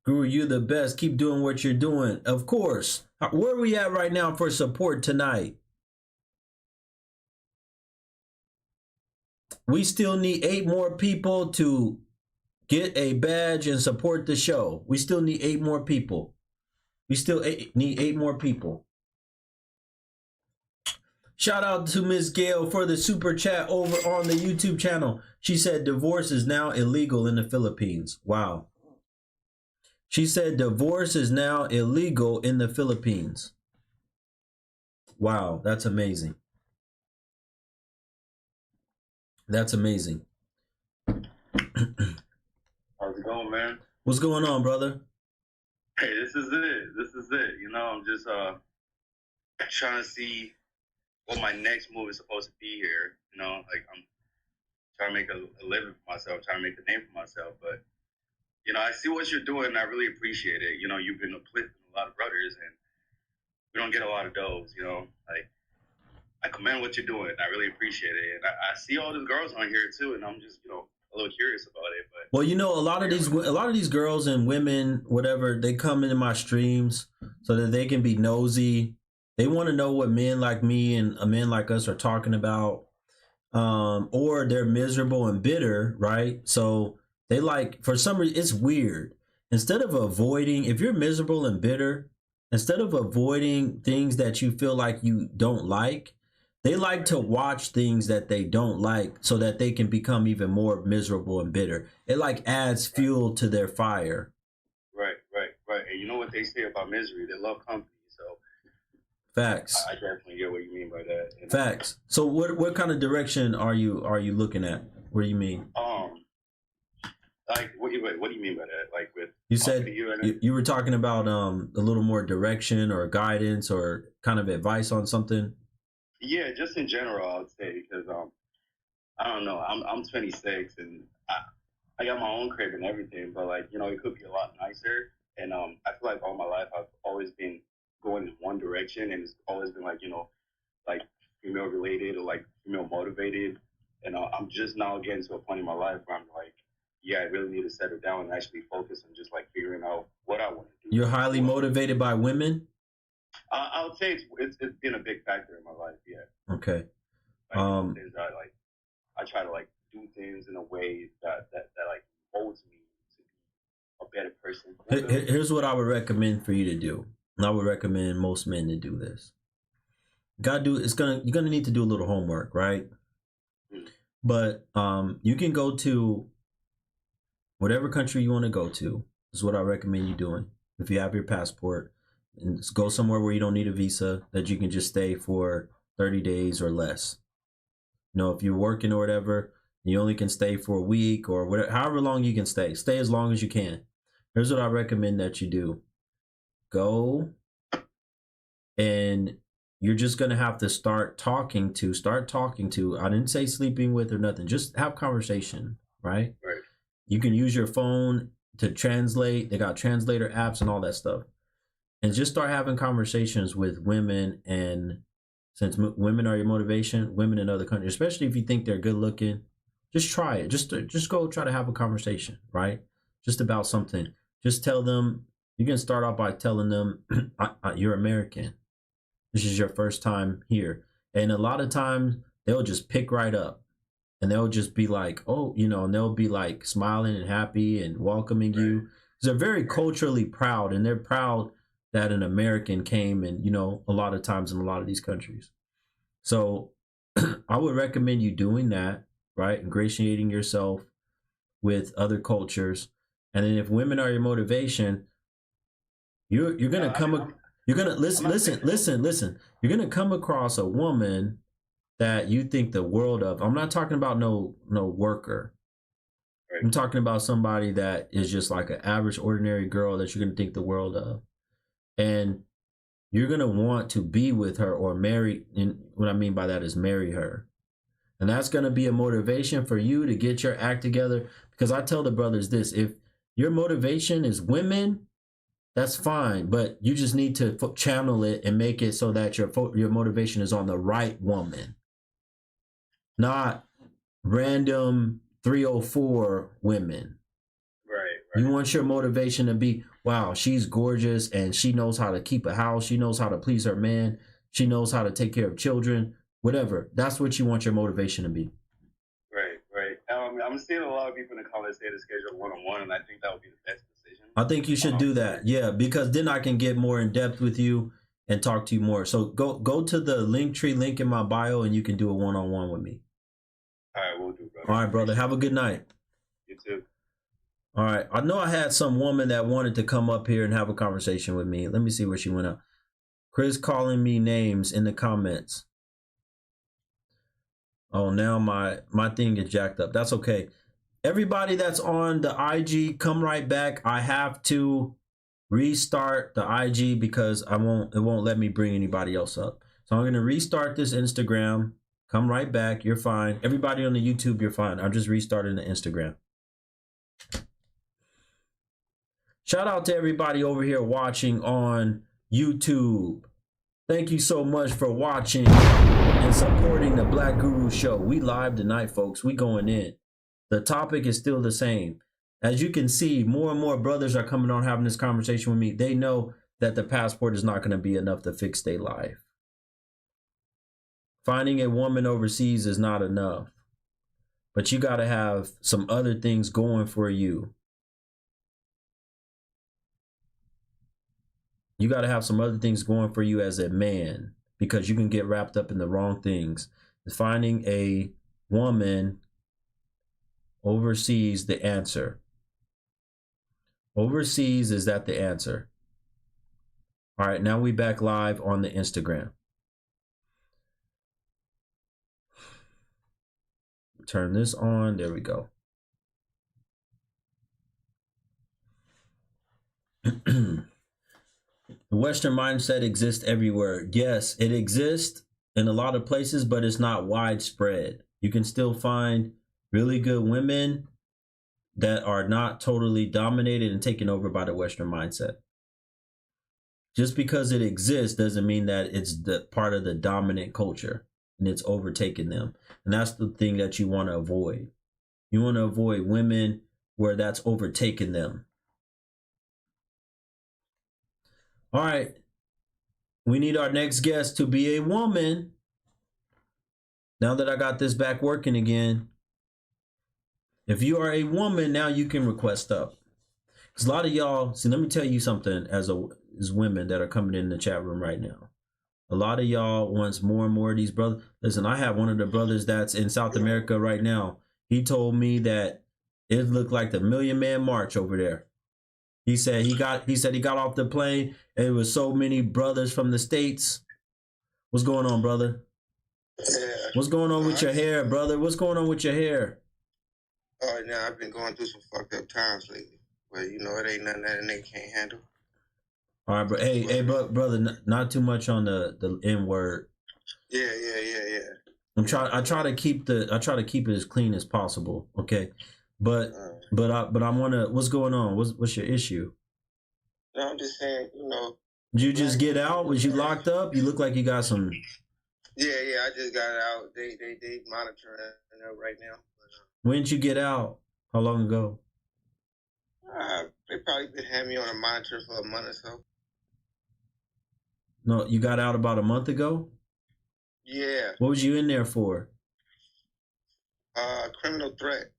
Guru, you're the best. Keep doing what you're doing. Of course. Where are we at right now for support tonight? We still need 8 more people to get a badge and support the show. We still need 8 more people. We still need 8 more people. Shout out to Miss Gail for the super chat over on the YouTube channel. She said divorce is now illegal in the Philippines. Wow. She said divorce is now illegal in the Philippines. Wow, that's amazing. That's amazing. How's it going, man? What's going on, brother? Hey, this is it. This is it. You know, I'm just trying to see what my next move is supposed to be here. You know, like I'm trying to make a living for myself, trying to make a name for myself. But, you know, I see what you're doing and I really appreciate it. You know, you've been uplifting a lot of brothers and we don't get a lot of those, you know. Like, I commend what you're doing. I really appreciate it. And I see all these girls on here too, and I'm just, you know, a little curious about it. But well, you know, a lot of these girls and women, whatever, they come into my streams so that they can be nosy. They want to know what men like me and men like us are talking about, or they're miserable and bitter, right? So they like, for some reason, it's weird. Instead of avoiding, if you're miserable and bitter, instead of avoiding things that you feel like you don't like, they like to watch things that they don't like so that they can become even more miserable and bitter. It like adds fuel to their fire. Right. And you know what they say about misery? They love company. So facts. I definitely get what you mean by that. And facts. So what kind of direction are you looking at? What do you mean? Like what do you mean by that? Like with you said you were talking about a little more direction or guidance or kind of advice on something. Yeah, just in general, I would say, because I don't know, I'm 26 and I got my own crib and everything, but like, you know, it could be a lot nicer. And I feel like all my life I've always been going in one direction, and it's always been like, you know, like female related or like female motivated. And I'm just now getting to a point in my life where I'm like, yeah, I really need to settle down and actually focus on just like figuring out what I want to do. You're highly motivated by women? I would say it's been a big factor in my life, yeah. Okay. Like, I try to like do things in a way that like molds me to be a better person. Here's what I would recommend for you to do. And I would recommend most men to do this. You're gonna need to do a little homework, right? But you can go to whatever country you want to go to. Is what I recommend you doing. If you have your passport, and go somewhere where you don't need a visa, that you can just stay for 30 days or less. You know, if you're working or whatever, you only can stay for a week or whatever, however long you can stay. Stay as long as you can. Here's what I recommend that you do. Go, and you're just going to have to start talking to, I didn't say sleeping with or nothing. Just have conversation, right? Right. You can use your phone to translate. They got translator apps and all that stuff. And just start having conversations with women. And since women are your motivation, women in other countries, especially if you think they're good looking, just try it. Just go try to have a conversation, right? Just about something. Just tell them, you can start off by telling them, you're American. This is your first time here. And a lot of times they'll just pick right up and they'll just be like, oh, you know, and they'll be like smiling and happy and welcoming you. They're very culturally proud, and they're proud that an American came, and, you know, a lot of times in a lot of these countries. So I would recommend you doing that, right? Ingratiating yourself with other cultures. And then if women are your motivation, you're going to come, you're going to listen. You're going to come across a woman that you think the world of. I'm not talking about no worker. Right. I'm talking about somebody that is just like an average, ordinary girl that you're going to think the world of. And you're going to want to be with her or marry. And what I mean by that is marry her. And that's going to be a motivation for you to get your act together. Because I tell the brothers this, if your motivation is women, that's fine. But you just need to channel it and make it so that your motivation is on the right woman. Not random 304 women. Right. You want your motivation to be, wow, she's gorgeous and she knows how to keep a house. She knows how to please her man. She knows how to take care of children, whatever. That's what you want your motivation to be. Right. I'm seeing a lot of people in the comments say to schedule one-on-one, and I think that would be the best decision. I think you should do that. Yeah, because then I can get more in depth with you and talk to you more. So go to the Linktree link in my bio and you can do a one-on-one with me. All right, we'll do, brother. All right, brother. Have a good night. You too. All right. I know I had some woman that wanted to come up here and have a conversation with me. Let me see where she went up. Chris calling me names in the comments. Oh, now my thing is jacked up. That's okay. Everybody that's on the IG, come right back. I have to restart the IG because it won't let me bring anybody else up. So I'm going to restart this Instagram. Come right back. You're fine. Everybody on the YouTube, you're fine. I'm just restarting the Instagram. Shout out to everybody over here watching on YouTube. Thank you so much for watching and supporting the Black Guru Show. We live tonight, folks. We going in. The topic is still the same. As you can see, more and more brothers are coming on having this conversation with me. They know that the passport is not going to be enough to fix their life. Finding a woman overseas is not enough. But you got to have some other things going for you. You got to have some other things going for you as a man, because you can get wrapped up in the wrong things. Finding a woman overseas, the answer. Overseas, is that the answer? All right, now we back live on the Instagram. Turn this on. There we go. The Western mindset exists everywhere. Yes, it exists in a lot of places, but it's not widespread. You can still find really good women that are not totally dominated and taken over by the Western mindset. Just because it exists doesn't mean that it's the part of the dominant culture and it's overtaken them. And that's the thing that you want to avoid. You want to avoid women where that's overtaken them. All right. We need our next guest to be a woman. Now that I got this back working again. If you are a woman, now you can request up. Because a lot of y'all, see, let me tell you something as women that are coming in the chat room right now. A lot of y'all wants more and more of these brothers. Listen, I have one of the brothers that's in South America right now. He told me that it looked like the Million Man March over there. He said he got off the plane and it was so many brothers from the States. What's going on, brother? Yeah. What's going on with your hair, brother? What's going on with your hair? Oh, now I've been going through some fucked up times lately. But, you know, it ain't nothing that a nigga can't handle. All right, but hey, brother, not too much on the N word. Yeah. I try to keep it as clean as possible. Okay, but I want to. What's going on? What's your issue? No, I'm just saying, you know. Did you just get out? Was you locked up? You look like you got some. Yeah, I just got out. They monitoring it right now. When did you get out? How long ago? They probably been having me on a monitor for a month or so. No, you got out about a month ago? Yeah. What was you in there for? Criminal threat.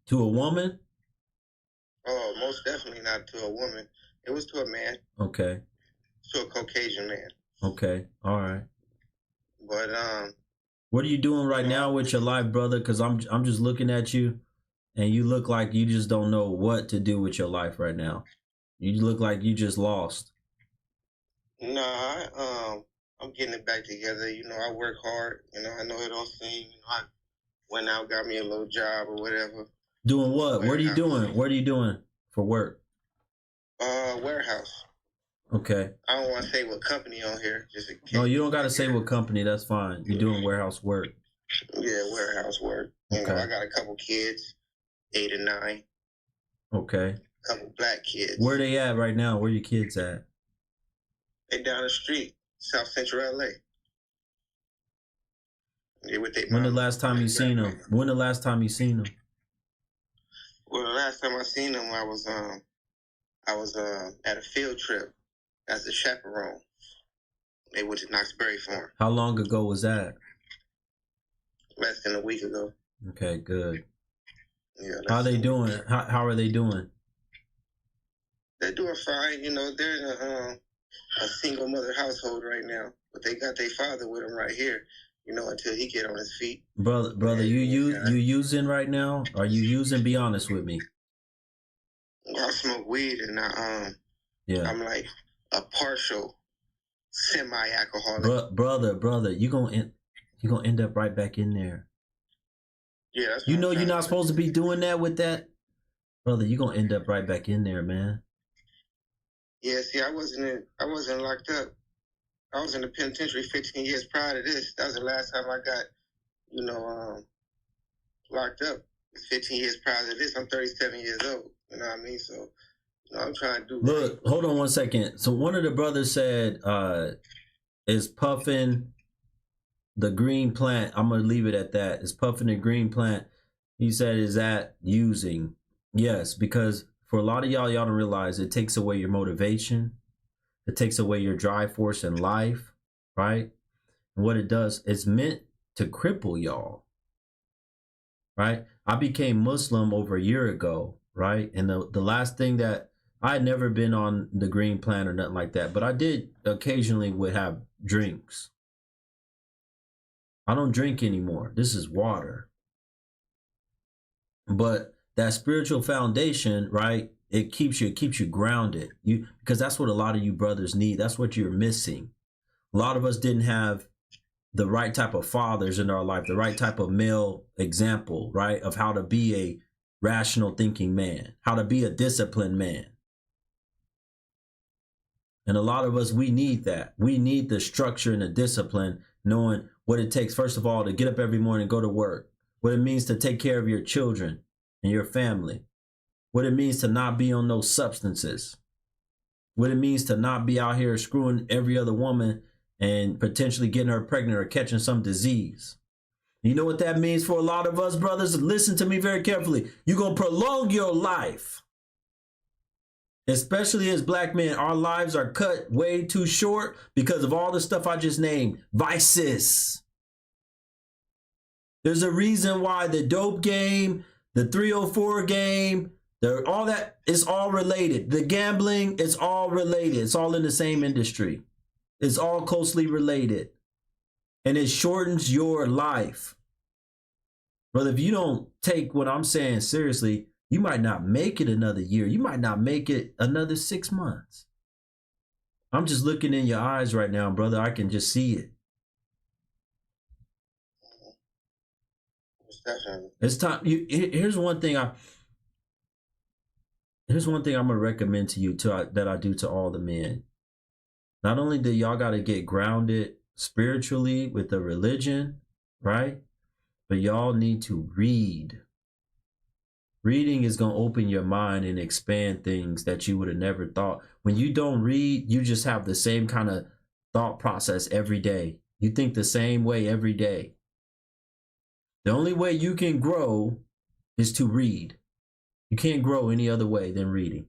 To a woman? Oh, most definitely not to a woman. It was to a man. Okay. To a Caucasian man. Okay. All right. But what are you doing right now with your life, brother? Because I'm just looking at you, and you look like you just don't know what to do with your life right now. You look like you just lost. No, I'm getting it back together. You know, I work hard. You know, I know it don't seem. You know, I went out, got me a little job or whatever. Doing what? What are you doing? What are you doing for work? Warehouse. Okay. I don't want to say what company on here. Just in case. No, you don't got to say what company. That's fine. You're doing warehouse work. Yeah, warehouse work. You know, I got a couple kids, 8 and 9. Okay. A couple black kids. Where they at right now? Where your kids at? They down the street, South Central LA. They with their When mom. the last time you seen them? When the last time you seen them? Well, the last time I seen them, I was at a field trip as a chaperone. They went to Knox Berry Farm. How long ago was that? Less than a week ago. Okay, good. Yeah. How they doing? How are they doing? They're doing fine. You know, they're in a single mother household right now, but they got their father with them right here. You know, until he get on his feet. Brother, you using right now? Are you using? Be honest with me. I smoke weed and I'm like a partial semi-alcoholic. Brother, you gonna end up right back in there. Yeah, that's you know you're not supposed to be doing that with that, brother. You gonna end up right back in there, man. Yeah, see, I wasn't locked up. I was in the penitentiary 15 years prior to this. That was the last time I got, you know, locked up. It's 15 years prior to this. I'm 37 years old. You know what I mean? So, you know, I'm trying to do. Look, hold on one second. So one of the brothers said, is puffing the green plant. I'm going to leave it at that. Is puffing the green plant. He said, is that using? Yes, because for a lot of y'all don't realize it takes away your motivation. It takes away your drive force in life, right? And what it does, it's meant to cripple y'all, right? I became Muslim over a year ago, right? And the last thing that I had never been on the green plant or nothing like that, but I did occasionally would have drinks. I don't drink anymore. This is water. But that spiritual foundation, right? It keeps you grounded. Because that's what a lot of you brothers need. That's what you're missing. A lot of us didn't have the right type of fathers in our life, the right type of male example, right? Of how to be a rational thinking man, how to be a disciplined man. And a lot of us, we need that. We need the structure and the discipline, knowing what it takes, first of all, to get up every morning and go to work, what it means to take care of your children and your family, what it means to not be on those substances, what it means to not be out here screwing every other woman and potentially getting her pregnant or catching some disease. You know what that means for a lot of us, brothers? Listen to me very carefully. You're going to prolong your life. Especially as black men, our lives are cut way too short because of all the stuff I just named. Vices. There's a reason why the dope game, the 304 game, all that is all related. The gambling, it's all related. It's all in the same industry. It's all closely related. And it shortens your life. Brother, if you don't take what I'm saying seriously, you might not make it another year. You might not make it another 6 months. I'm just looking in your eyes right now, brother. I can just see it. Definitely. It's time. Here's one thing Here's one thing I'm gonna recommend to you that I do to all the men. Not only do y'all got to get grounded spiritually with the religion, right? But y'all need to read. Reading is going to open your mind and expand things that you would have never thought. When you don't read, you just have the same kind of thought process every day. You think the same way every day. The only way you can grow is to read. You can't grow any other way than reading.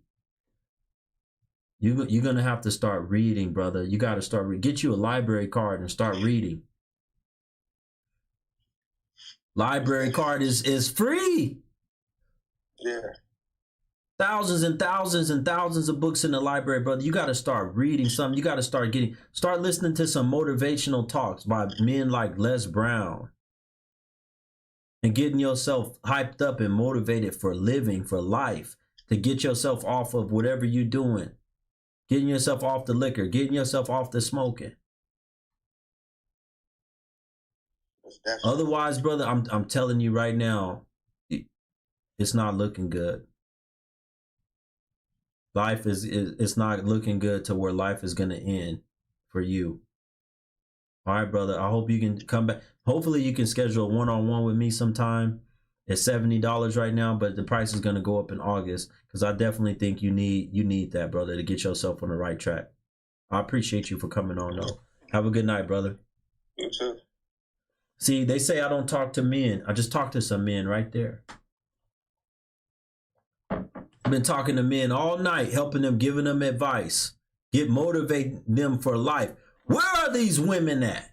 You're going to have to start reading, brother. You got to start get you a library card and start reading. Library card is free. Yeah. Thousands and thousands and thousands of books in the library, brother. You got to start reading something. You got to start listening to some motivational talks by men like Les Brown. And getting yourself hyped up and motivated for living, for life, to get yourself off of whatever you're doing. Getting yourself off the liquor, getting yourself off the smoking. Otherwise, brother, I'm telling you right now, it's not looking good. Life it's not looking good to where life is gonna end for you. All right, brother. I hope you can come back. Hopefully, you can schedule a one-on-one with me sometime. It's $70 right now, but the price is going to go up in August because I definitely think you need that, brother, to get yourself on the right track. I appreciate you for coming on, though. Have a good night, brother. You too. See, they say I don't talk to men. I just talk to some men right there. I've been talking to men all night, helping them, giving them advice, motivating them for life. Where are these women at?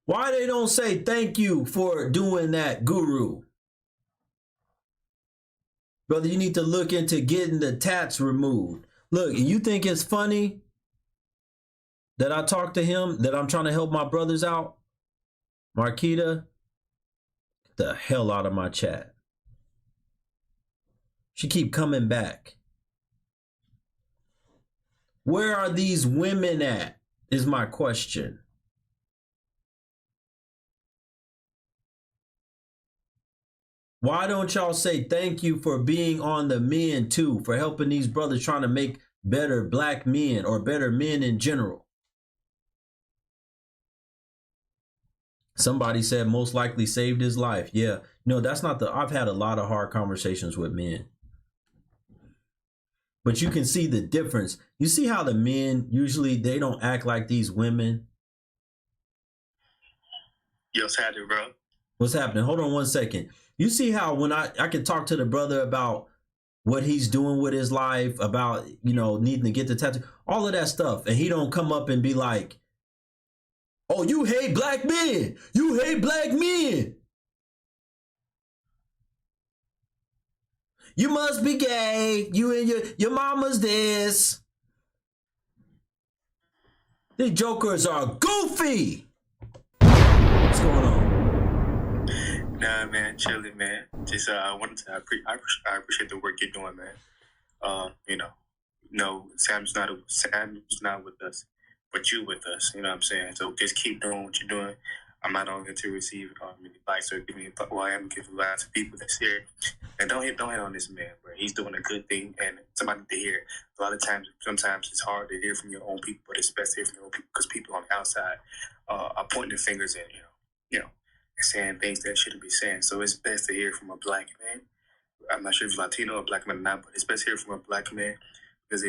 Why they don't say thank you for doing that, guru? Brother, you need to look into getting the tats removed. Look, you think it's funny that I talk to him, that I'm trying to help my brothers out? Marquita, get the hell out of my chat. She keep coming back. Where are these women at, is my question. Why don't y'all say thank you for being on the men too, for helping these brothers trying to make better black men or better men in general? Somebody said most likely saved his life. Yeah, no, that's not I've had a lot of hard conversations with men. But you can see the difference. You see how the men, usually they don't act like these women. Yo, what's happening, bro? What's happening? Hold on one second. You see how when I can talk to the brother about what he's doing with his life, about, needing to get the tattoo, all of that stuff. And he don't come up and be like, oh, you hate black men. You hate black men. You must be gay. You and your mama's this. These jokers are goofy. What's going on? Nah, man, chilling, man. Just I wanted to. I appreciate the work you're doing, man. Sam's not with us, but you with us. You know what I'm saying? So just keep doing what you're doing. I'm not only to receive advice or give me advice. Well, I am giving advice to people that's here. And don't hit on this man, bro. He's doing a good thing, and somebody to hear. A lot of times, sometimes it's hard to hear from your own people, but it's best to hear from your own people because people on the outside are pointing their fingers and saying things that shouldn't be saying. So it's best to hear from a black man. I'm not sure if he's Latino or black man or not, but it's best to hear from a black man because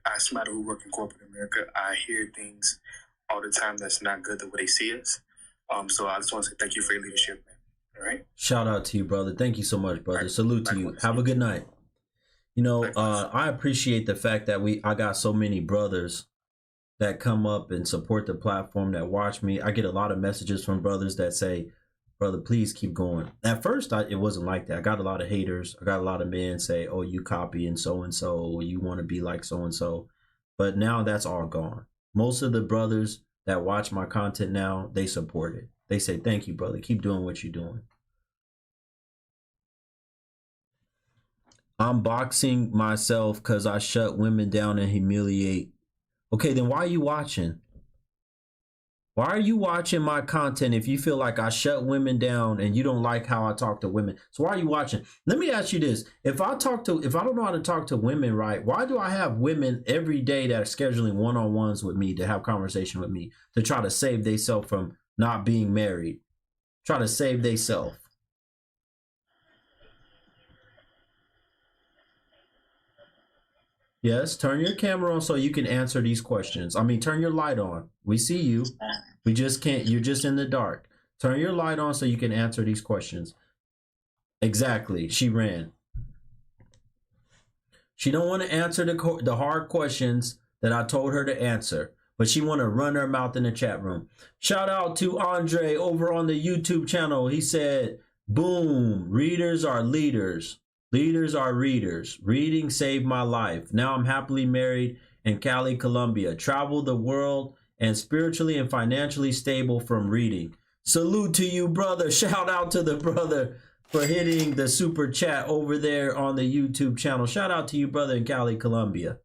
as somebody who work in corporate America, I hear things all the time that's not good the way they see us. So I just want to say thank you for your leadership, man. All right. Shout out to you, brother. Thank you so much, brother. Right. Salute to you. Have a good night. I appreciate the fact that I got so many brothers that come up and support the platform, that watch me. I get a lot of messages from brothers that say, brother, please keep going. At first, it wasn't like that. I got a lot of haters. I got a lot of men say, oh, you copying so-and-so, or you want to be like so-and-so. But now that's all gone. Most of the brothers that watch my content now, they support it. They say, thank you, brother. Keep doing what you're doing. I'm boxing myself because I shut women down and humiliate. Okay, then why are you watching? Why are you watching my content if you feel like I shut women down and you don't like how I talk to women? So why are you watching? Let me ask you this. If I don't know how to talk to women right, why do I have women every day that are scheduling one-on-ones with me to have conversation with me to try to save themselves from not being married? Try to save themselves. Yes, turn your camera on so you can answer these questions. I mean, turn your light on. We see you. We just can't. You're just in the dark. Turn your light on so you can answer these questions. Exactly. She ran. She don't want to answer the hard questions that I told her to answer, but she want to run her mouth in the chat room. Shout out to Andre over on the YouTube channel. He said, boom, readers are leaders. Leaders are readers. Reading saved my life. Now I'm happily married in Cali, Colombia. Travel the world and spiritually and financially stable from reading. Salute to you, brother. Shout out to the brother for hitting the super chat over there on the YouTube channel. Shout out to you, brother in Cali, Colombia.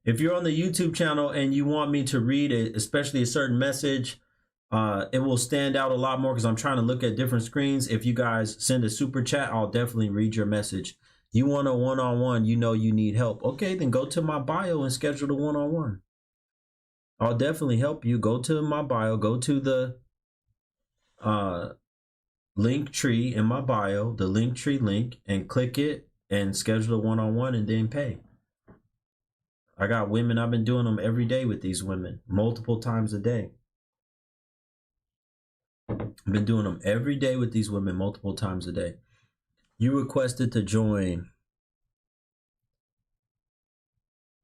If you're on the YouTube channel and you want me to read it, especially a certain message, it will stand out a lot more because I'm trying to look at different screens. If you guys send a super chat, I'll definitely read your message. You want a one-on-one, you know you need help. Okay, then go to my bio and schedule the one-on-one. I'll definitely help you. Go to my bio, go to the link tree in my bio, the link tree link, and click it and schedule a one-on-one and then pay. I got women, I've been doing them every day with these women, multiple times a day. I've been doing them every day with these women, multiple times a day. You requested to join.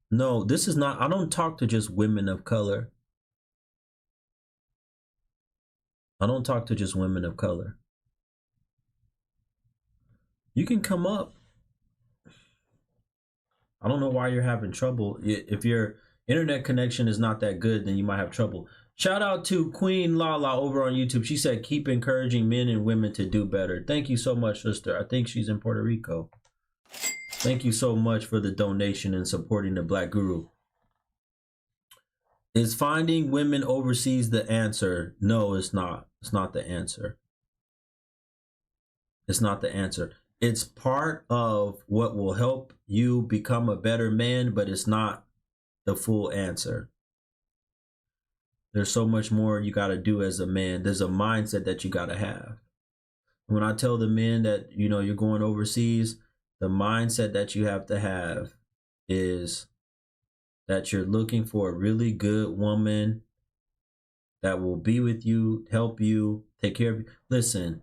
No, this is not, I don't talk to just women of color. I don't talk to just women of color. You can come up. I don't know why you're having trouble. If your internet connection is not that good, then you might have trouble. Shout out to Queen Lala over on YouTube. She said, keep encouraging men and women to do better. Thank you so much, sister. I think she's in Puerto Rico. Thank you so much for the donation and supporting the Black Guru. Is finding women overseas the answer? No, it's not. It's not the answer. It's not the answer. It's part of what will help you become a better man, but it's not the full answer. There's so much more you got to do as a man. There's a mindset that you got to have. When I tell the men that, you know, you're going overseas, the mindset that you have to have is that you're looking for a really good woman that will be with you, help you, take care of you. Listen,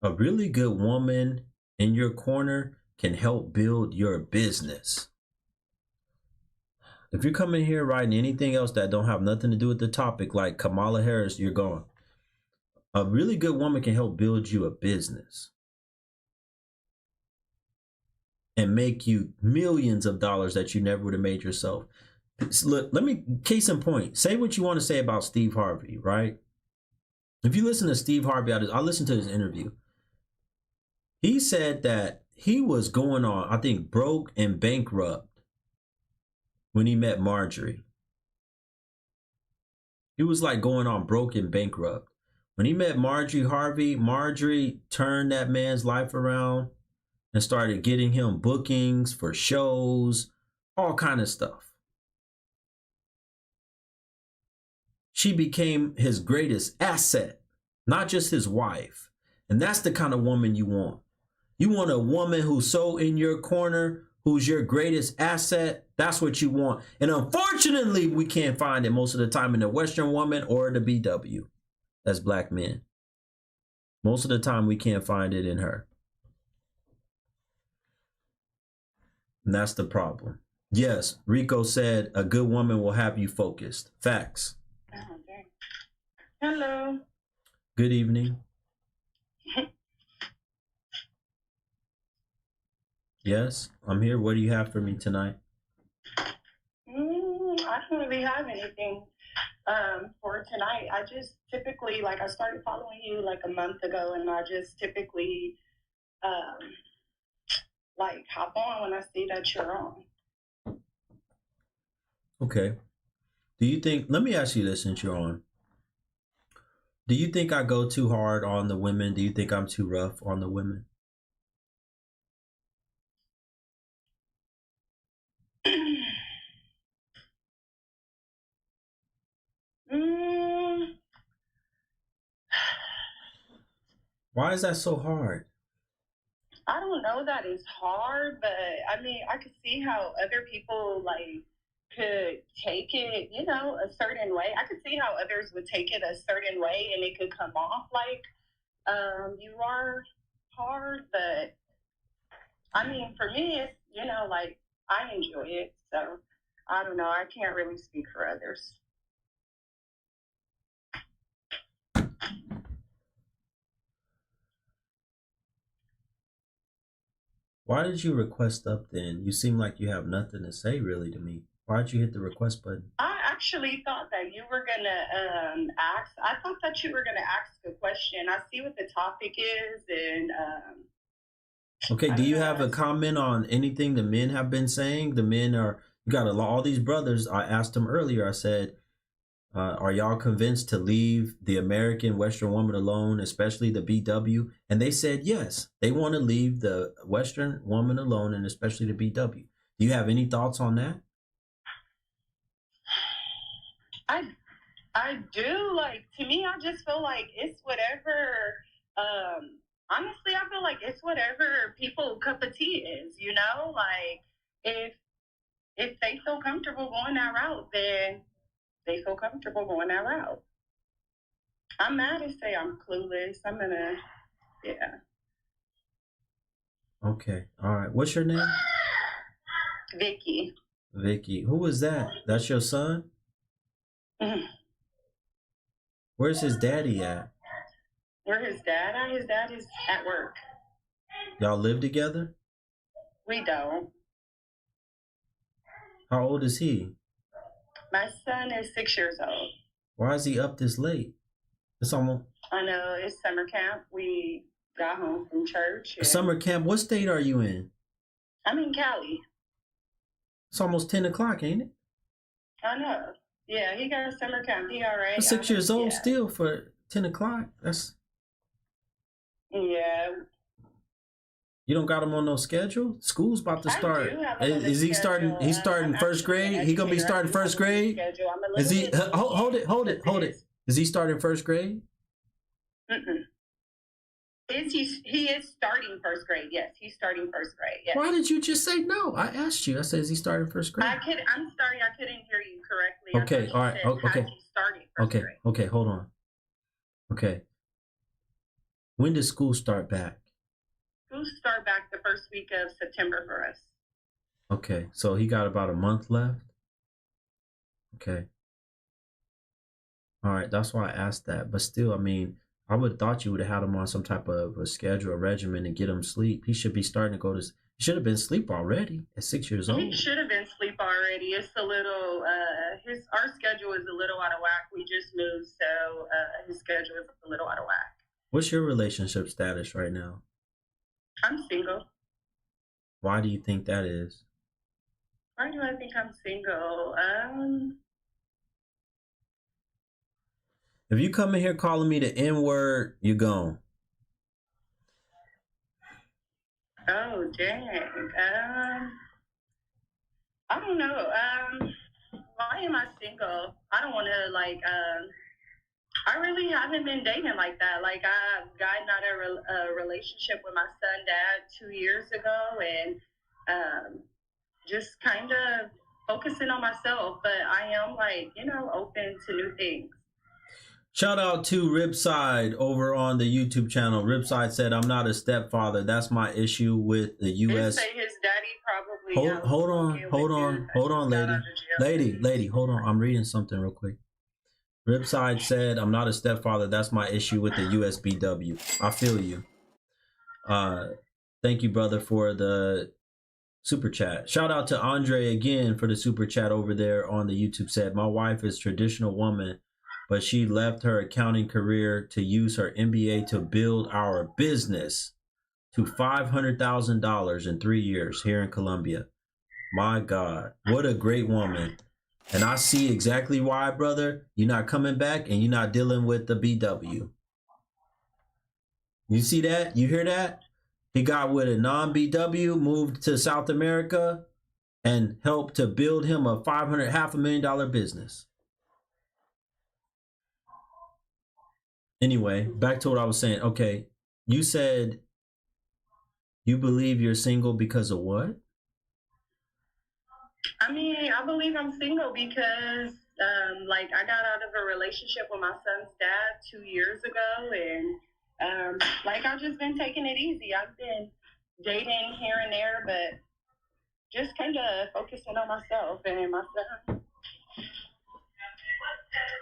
a really good woman in your corner can help build your business. If you're coming here writing anything else that don't have nothing to do with the topic, like Kamala Harris, you're gone. A really good woman can help build you a business and make you millions of dollars that you never would have made yourself. Look, let me, case in point, say what you want to say about Steve Harvey, right? If you listen to Steve Harvey, I listened to his interview. He said that he was going on, I think, broke and bankrupt when he met Marjorie. He was like going on broke and bankrupt. When he met Marjorie Harvey, Marjorie turned that man's life around and started getting him bookings for shows, all kind of stuff. She became his greatest asset, not just his wife. And that's the kind of woman you want. You want a woman who's so in your corner, who's your greatest asset. That's what you want. And unfortunately, we can't find it most of the time in the Western woman or the BW. That's black men. Most of the time, we can't find it in her. And that's the problem. Yes, Rico said a good woman will have you focused. Facts. Oh, dang. Hello. Good evening. Yes, I'm here. What do you have for me tonight? I don't really have anything for tonight. I just typically, like, I started following you like a month ago, and I just typically like hop on when I see that you're on. Okay. Do you think, let me ask you this since you're on. Do you think I go too hard on the women? Do you think I'm too rough on the women? Why is that so hard? I don't know that it's hard, but I mean, I could see how other people like could take it, you know, a certain way. I could see how others would take it a certain way and it could come off like you are hard, but I mean, for me, it's, you know, like I enjoy it. So I don't know. I can't really speak for others. Why did you request up then? You seem like you have nothing to say really to me. Why'd you hit the request button? I actually thought that you were gonna ask. I thought that you were gonna ask a question. I see what the topic is, and okay. Do you have a comment on anything the men have been saying? The men are. You got all these brothers. I asked them earlier. I said, "Are y'all convinced to leave the American Western woman alone, especially the BW?" And they said yes. They want to leave the Western woman alone, and especially the BW. Do you have any thoughts on that? I do. Like, to me, I just feel like it's whatever. Honestly, I feel like it's whatever people's cup of tea is. You know, like if they feel comfortable going that route, then they feel comfortable going that route. I'm mad to say I'm clueless. I'm gonna, yeah. Okay. All right. What's your name? Vicky. Vicky. Who is that? That's your son? Mm-hmm. Where's his daddy at? Where his dad at? His dad is at work. Y'all live together? We don't. How old is he? My son is 6 years old. Why is he up this late? It's almost. I know, it's summer camp. We got home from church. Summer camp? What state are you in? I'm in Cali. It's almost 10 o'clock, ain't it? I know. Yeah, he got a summer camp. He all right. 6 years old still for 10 o'clock. That's. Yeah. You don't got him on no schedule? School's about to start. Is he starting? He's starting first grade. He gonna be starting first grade. Is he? Hold it. Is he starting first grade? He is starting first grade. Yes, he's starting first grade. Yes. Why did you just say no? I asked you. I said, is he starting first grade? I'm sorry, I couldn't hear you correctly. Okay, all right. Okay, okay, hold on. Okay. When does school start back? School start back the first week of September for us. Okay, so he got about a month left. Okay. All right, that's why I asked that. But still, I mean, I would have thought you would have had him on some type of a schedule, a regimen, and get him sleep. He should be starting to go to. He should have been asleep already at 6 years old. He should have been asleep already. It's a little. Our schedule is a little out of whack. We just moved, so his schedule is a little out of whack. What's your relationship status right now? I'm single. Why do you think that is? Why do I think I'm single? If you come in here calling me the N-word, you're gone. Oh, dang. I don't know. Why am I single? I don't want to, I really haven't been dating like that. Like, I've gotten out of a relationship with my son, dad 2 years ago, and just kind of focusing on myself. But I am, open to new things. Shout out to Ripside over on the YouTube channel. Ripside said, "I'm not a stepfather. That's my issue with the U.S." Say his daddy probably. Hold on, lady, hold on. I'm reading something real quick. Ripside said, "I'm not a stepfather. That's my issue with the USBW." I feel you. Thank you, brother, for the super chat. Shout out to Andre again for the super chat over there on the YouTube. Said, "My wife is a traditional woman, but she left her accounting career to use her MBA to build our business to $500,000 in 3 years here in Colombia. My God, what a great woman. And I see exactly why, brother. You're not coming back and you're not dealing with the BW. You see that? You hear that? He got with a non-BW, moved to South America, and helped to build him a $500,000 business. Anyway, back to what I was saying. Okay, you said you believe you're single because of what? I mean, I believe I'm single because, like, I got out of a relationship with my son's dad 2 years ago, and, like, I've just been taking it easy. I've been dating here and there, but just kind of focusing on myself and my son.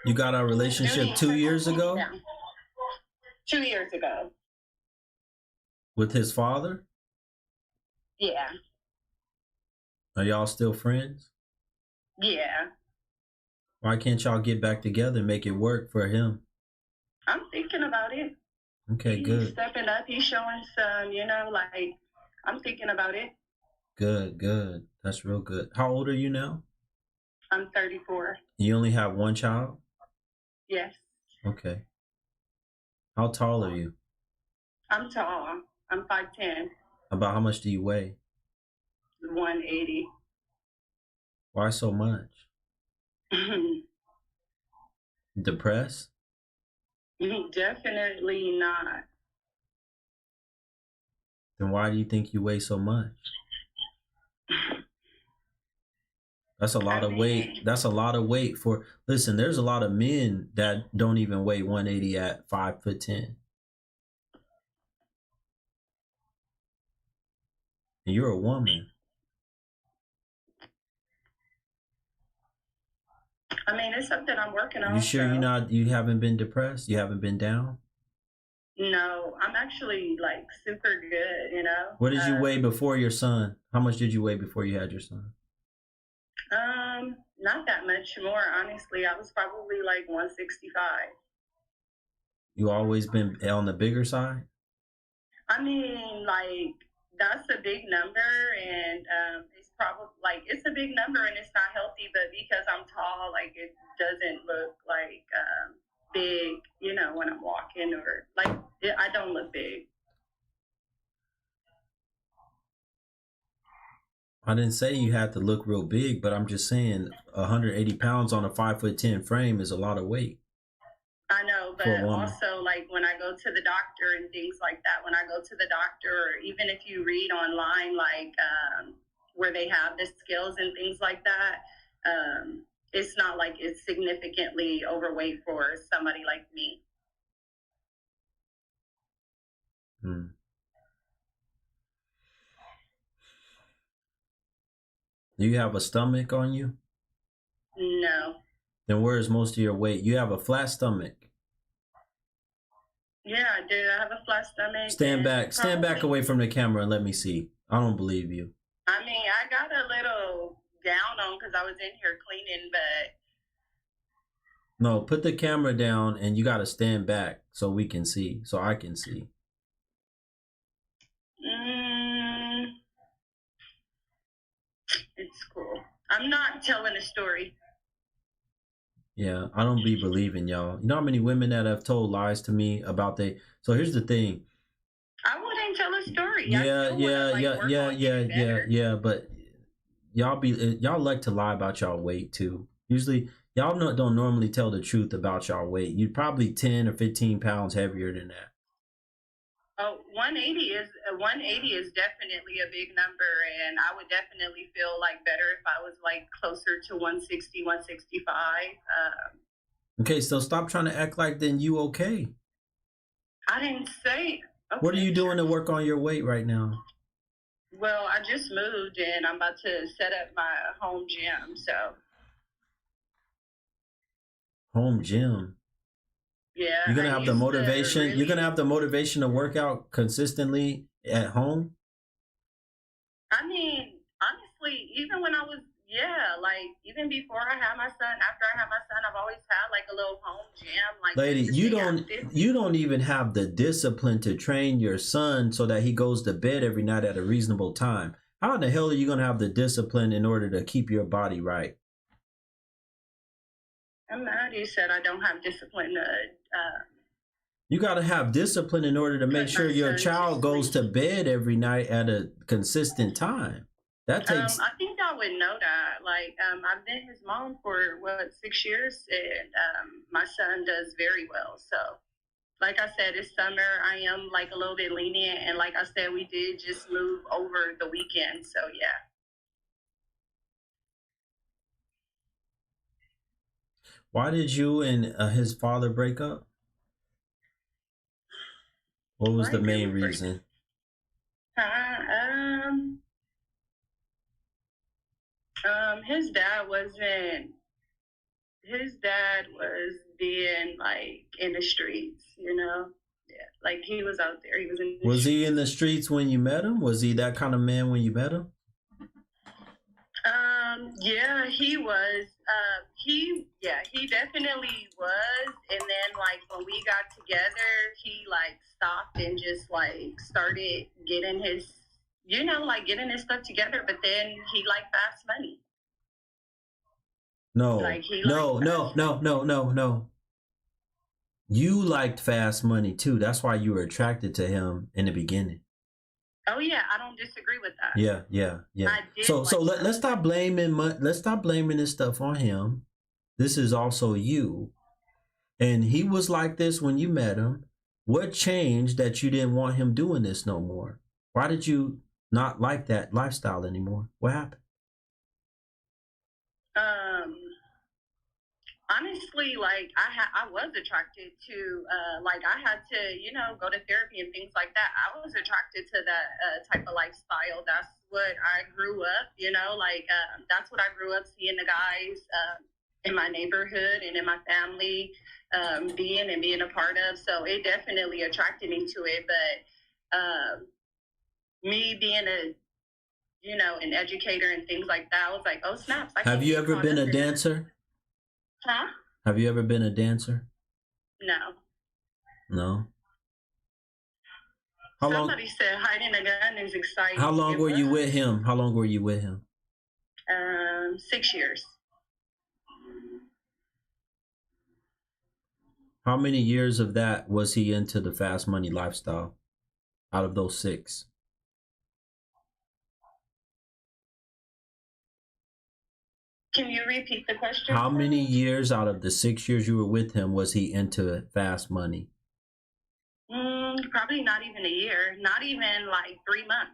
You got our relationship 2 years ago? Yeah. 2 years ago. With his father? Yeah. Are y'all still friends? Yeah. Why can't y'all get back together and make it work for him? I'm thinking about it. Okay, He's good. stepping up. He's showing some, you know, like, I'm thinking about it. Good, good. That's real good. How old are you now? I'm 34. You only have one child? Yes. Okay. How tall are you? I'm tall. I'm 5'10". About how much do you weigh? 180. Why so much? Depressed? Definitely not. Then why do you think you weigh so much? That's a lot of weight. That's a lot of weight for, listen, there's a lot of men that don't even weigh 180 at 5'10". And you're a woman. I mean, it's something I'm working on. You sure you haven't been depressed? You haven't been down? No, I'm actually like super good, you know? What did you weigh before your son? How much did you weigh before you had your son? Not that much more, honestly. I was probably like 165. You always been on the bigger side? I mean, like, that's a big number, and it's probably like it's a big number and it's not healthy, but because I'm tall, like, it doesn't look like big, you know, when I'm walking, or like I don't look big. I didn't say you had to look real big, but I'm just saying 180 pounds on a 5'10" frame is a lot of weight. I know, but also, like, when I go to the doctor and things like that, when I go to the doctor, or even if you read online, like, where they have the scales and things like that, it's not like it's significantly overweight for somebody like me. Do you have a stomach on you? No. Then where is most of your weight? You have a flat stomach. Yeah, I do. I have a flat stomach. Stand back away from the camera and let me see. I don't believe you. I mean, I got a little gown on because I was in here cleaning, but... No, put the camera down and you got to stand back so we can see, so I can see. It's cool. I'm not telling a story. Yeah, I don't be believing y'all. You know how many women that have told lies to me about they... So here's the thing. I wouldn't tell a story. Yeah, but y'all like to lie about y'all weight too. Usually y'all don't normally tell the truth about y'all weight. You're probably 10 or 15 pounds heavier than that. Oh, 180 is definitely a big number, and I would definitely feel like better if I was like closer to 160, 165. Okay, so stop trying to act like then you okay. I didn't say. Okay. What are you doing to work on your weight right now? Well, I just moved and I'm about to set up my home gym, so. Home gym? Yeah. You're gonna have the motivation. You're gonna have the motivation to work out consistently at home. I mean, honestly, even when I was, like even before I had my son, after I had my son, I've always had like a little home gym. Like, lady, you don't even have the discipline to train your son so that he goes to bed every night at a reasonable time. How in the hell are you gonna have the discipline in order to keep your body right? I'm mad you said I don't have discipline to You got to have discipline in order to make put sure my your son to child goes to sleep. bed every night at a consistent time. That takes. I think I would know that. Like, I've been his mom for 6 years, and my son does very well. So, like I said, this summer I am like a little bit lenient, and like I said, we did just move over the weekend. So yeah. Why did you and his father break up? What was Why the did main we break reason? His dad wasn't. His dad was being like in the streets, you know. Yeah, like he was out there. He was in. Was he in the streets when you met him? Was he that kind of man when you met him? Yeah, he was. He definitely was. And then like when we got together, he like stopped and just like started getting his, getting his stuff together. But then he liked fast money. No, Like no. You liked fast money too. That's why you were attracted to him in the beginning. Oh yeah, I don't disagree with that. Yeah. So like let's stop blaming. Let's stop blaming this stuff on him. This is also you. And he was like this when you met him. What changed that you didn't want him doing this no more? Why did you not like that lifestyle anymore? What happened? Honestly, like I was attracted to, like I had to, go to therapy and things like that. I was attracted to that type of lifestyle. That's what I grew up, that's what I grew up seeing the guys in my neighborhood and in my family being a part of. So it definitely attracted me to it. But me being an educator and things like that, I was like, oh snaps. Have you ever been a dancer? Huh? Have you ever been a dancer? No. Somebody said hiding a gun is exciting. How long were you with him? 6 years. How many years of that was he into the fast money lifestyle out of those 6? Can you repeat the question? How many years out of the 6 years you were with him was he into fast money? Probably not even a year. Not even like 3 months.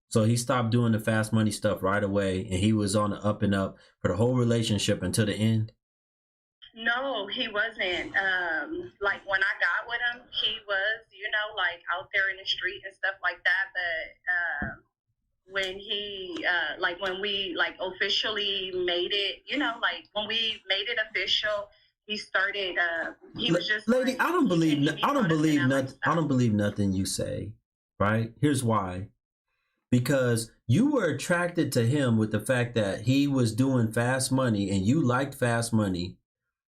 So he stopped doing the fast money stuff right away, and he was on the up and up for the whole relationship until the end? No, he wasn't. Like when I got with him, he was, like out there in the street and stuff like that. But when he when we officially made it, when we made it official, he started he was just lady, like, I don't believe nothing you say, right? Here's why. Because you were attracted to him with the fact that he was doing fast money and you liked fast money,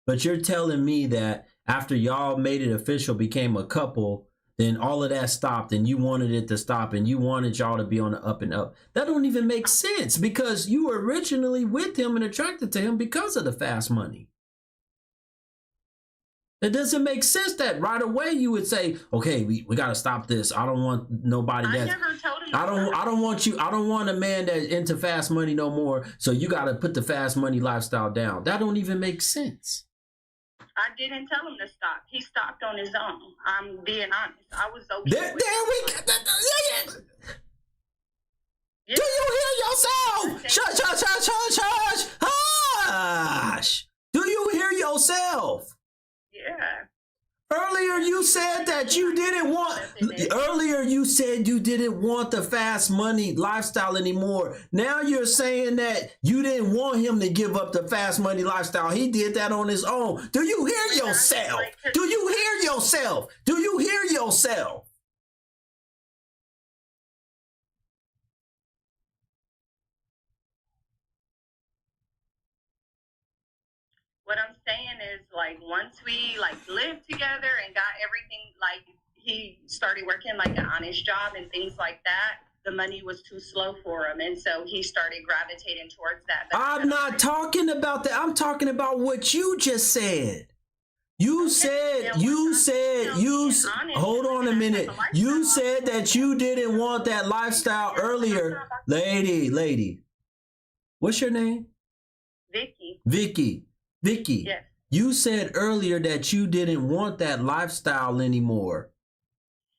but you're telling me that after y'all made it official, became a couple, then all of that stopped and you wanted it to stop and you wanted y'all to be on the up and up. That don't even make sense because you were originally with him and attracted to him because of the fast money. It doesn't make sense that right away you would say, okay, we got to stop this. I don't want nobody that's, I don't want a man that's into fast money no more. So you got to put the fast money lifestyle down. That don't even make sense. I didn't tell him to stop. He stopped on his own. I'm being honest. I was okay. There we go. Yeah. Do you hear yourself? Shush. Hush. Do you hear yourself? Yeah. Earlier you said that you didn't want. Earlier you said you didn't want the fast money lifestyle anymore. Now you're saying that you didn't want him to give up the fast money lifestyle. He did that on his own. Do you hear yourself? Do you hear yourself? Do you hear yourself? What I'm saying is, like, once we lived together and got everything, like he started working like an honest job and things like that, the money was too slow for him, and so he started gravitating towards that. I'm not talking about that. I'm talking about what you just said. You said, hold on a minute. You said that you didn't want that lifestyle earlier. Lady, what's your name? Vicky. Yes. You said earlier that you didn't want that lifestyle anymore.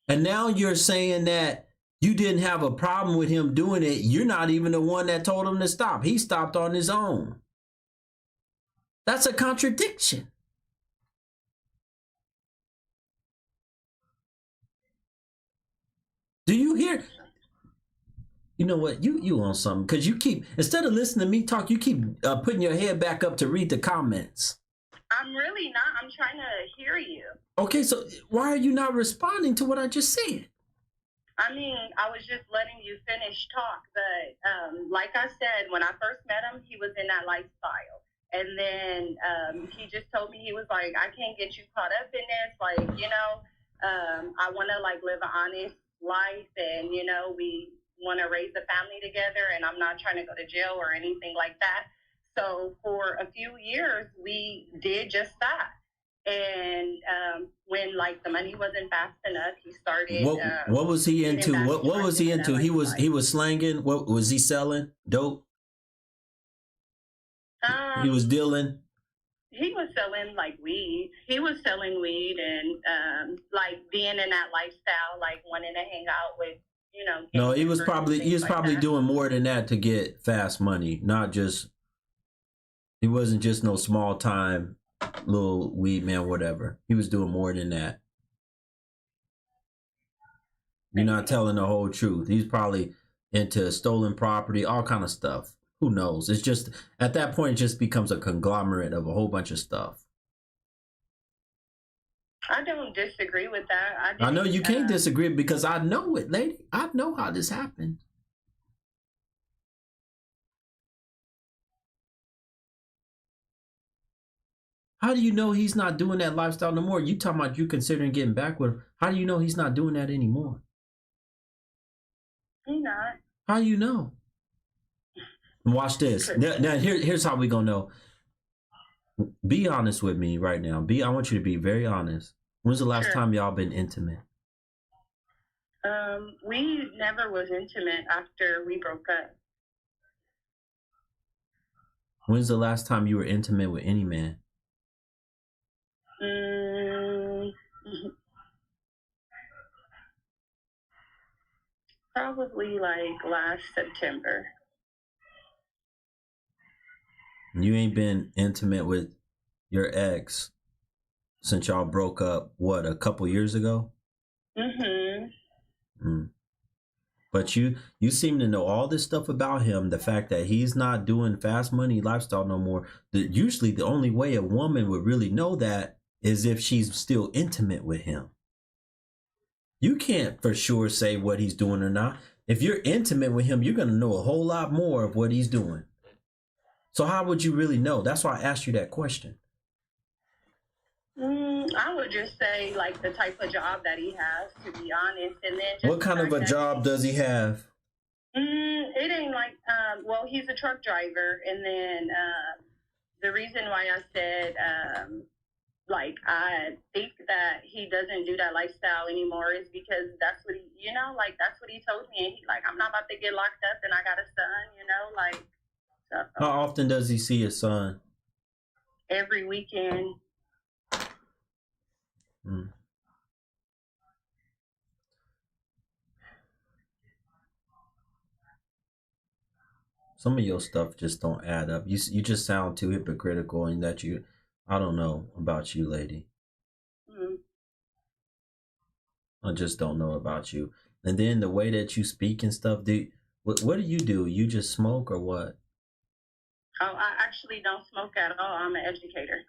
And now you're saying that you didn't have a problem with him doing it. You're not even the one that told him to stop. He stopped on his own. That's a contradiction. Do you hear? You know what? You on something, because you keep, instead of listening to me talk, you keep putting your head back up to read the comments. I'm really not. I'm trying to hear you. Okay, so why are you not responding to what I just said? I mean, I was just letting you finish talk, but like I said, when I first met him, he was in that lifestyle. And then he just told me, he was like, I can't get you caught up in this. Like, you know, I want to like live an honest life, and, you know, we want to raise a family together, and I'm not trying to go to jail or anything like that. So for a few years, we did just that. And when like the money wasn't fast enough, he started. What was he into? What was he into? He was slanging. What was he selling? Dope. He was dealing. He was selling like weed. He was selling weed and like being in that lifestyle, like wanting to hang out with, you know. No, he was probably doing more than that to get fast money. Not just. He wasn't just no small time little weed man, whatever. He was doing more than that. You're not telling the whole truth. He's probably into stolen property, all kind of stuff. Who knows? It's just, at that point, it just becomes a conglomerate of a whole bunch of stuff. I don't disagree with that. I know you can't disagree, because I know it, lady. I know how this happened. How do you know he's not doing that lifestyle no more? You talking about you considering getting back with him. How do you know he's not doing that anymore? He's not. How do you know? Watch this. Now here's how we gonna know. Be honest with me right now. I want you to be very honest. When's the last time y'all been intimate? We never was intimate after we broke up. When's the last time you were intimate with any man? Probably like last September. You ain't been intimate with your ex since y'all broke up, what, a couple years ago? But you seem to know all this stuff about him, the fact that he's not doing fast money lifestyle no more. Usually the only way a woman would really know that is if she's still intimate with him. You can't for sure say what he's doing or not. If you're intimate with him, you're going to know a whole lot more of what he's doing. So how would you really know? That's why I asked you that question. I would just say like the type of job that he has, to be honest. And then just what kind of a job does he have? It ain't like, well, he's a truck driver. And then the reason why I said, like, I think that he doesn't do that lifestyle anymore is because that's what he, you know, like, that's what he told me. And he's like, I'm not about to get locked up and I got a son, you know, like. So, how often does he see his son? Every weekend. Some of your stuff just don't add up. You just sound too hypocritical, and that I don't know about you, lady. I just don't know about you. And then the way that you speak and stuff, what do? You just smoke or what? Oh, I actually don't smoke at all. I'm an educator.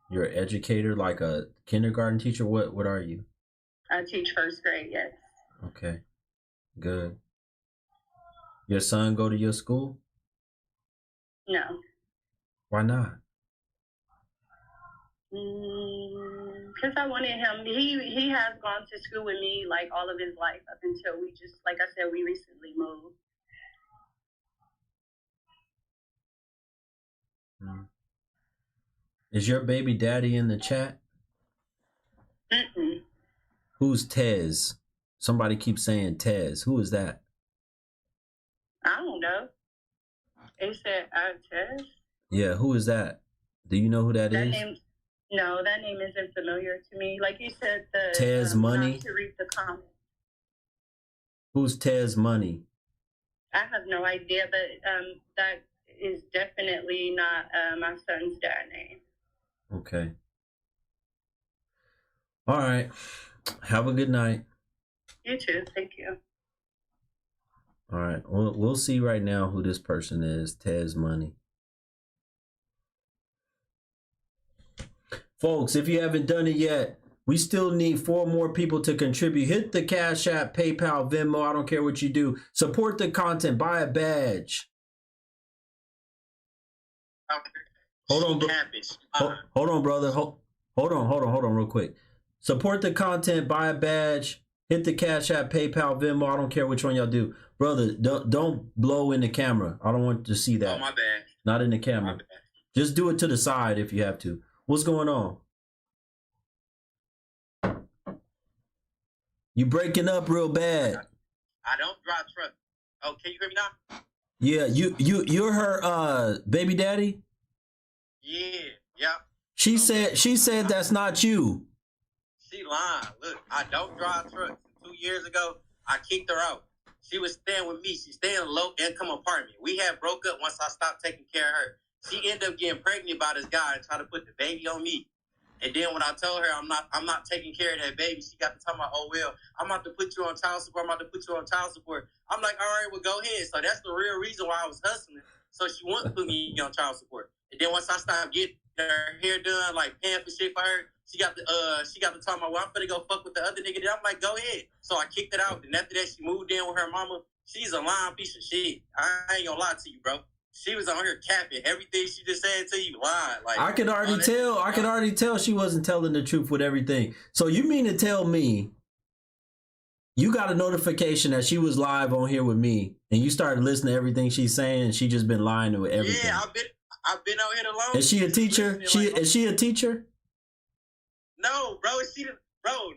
You're an educator, like a kindergarten teacher? What are you? I teach first grade, yes. Okay, good. Your son go to your school? No. Why not? Because I wanted him. He has gone to school with me like all of his life up until we just, like I said, we recently moved. Is your baby daddy in the chat? Mm-mm. Who's Tez? Somebody keeps saying Tez. Who is that? I don't know. They said Tez. Yeah, who is that? Do you know who that is? No, that name isn't familiar to me. Like you said, the Tez Money. not to read the comments. Who's Tez Money? I have no idea, but that is definitely not my son's dad name. Okay. All right. Have a good night. You too. Thank you. All right. We'll see right now who this person is. Tez Money. Folks, if you haven't done it yet, we still need 4 more people to contribute. Hit the Cash App, PayPal, Venmo. I don't care what you do. Support the content. Buy a badge. Hold on, hold on, brother. Hold on, real quick. Support the content. Buy a badge. Hit the Cash App, PayPal, Venmo. I don't care which one y'all do, brother. Don't blow in the camera. I don't want to see that. Oh, my bad. Not in the camera. Just do it to the side if you have to. What's going on? You breaking up real bad. I don't drive truck. Oh, can you hear me now? Yeah, you're her baby daddy? Yeah. She said that's not you. She lying. Look, I don't drive trucks. 2 years ago, I kicked her out. She was staying with me. She stayed in a low income apartment. We had broke up once I stopped taking care of her. She ended up getting pregnant by this guy and tried to put the baby on me. And then when I told her I'm not taking care of that baby, she got to talking about, oh well, I'm about to put you on child support. I'm about to put you on child support. I'm like, all right, well go ahead. So that's the real reason why I was hustling. So she wouldn't put me on child support. And then once I stopped getting her hair done, like paying for shit for her, she got to talking about, well, I'm gonna go fuck with the other nigga. Then I'm like, go ahead. So I kicked it out. And after that, she moved in with her mama. She's a lying piece of shit. I ain't gonna lie to you, bro. She was on here capping. Everything she just said to you, lying. Like I could already tell she wasn't telling the truth with everything. So you mean to tell me you got a notification that she was live on here with me and you started listening to everything she's saying and she just been lying with everything? Yeah, I've been out here alone. Is she a teacher? Is she a teacher? No, bro.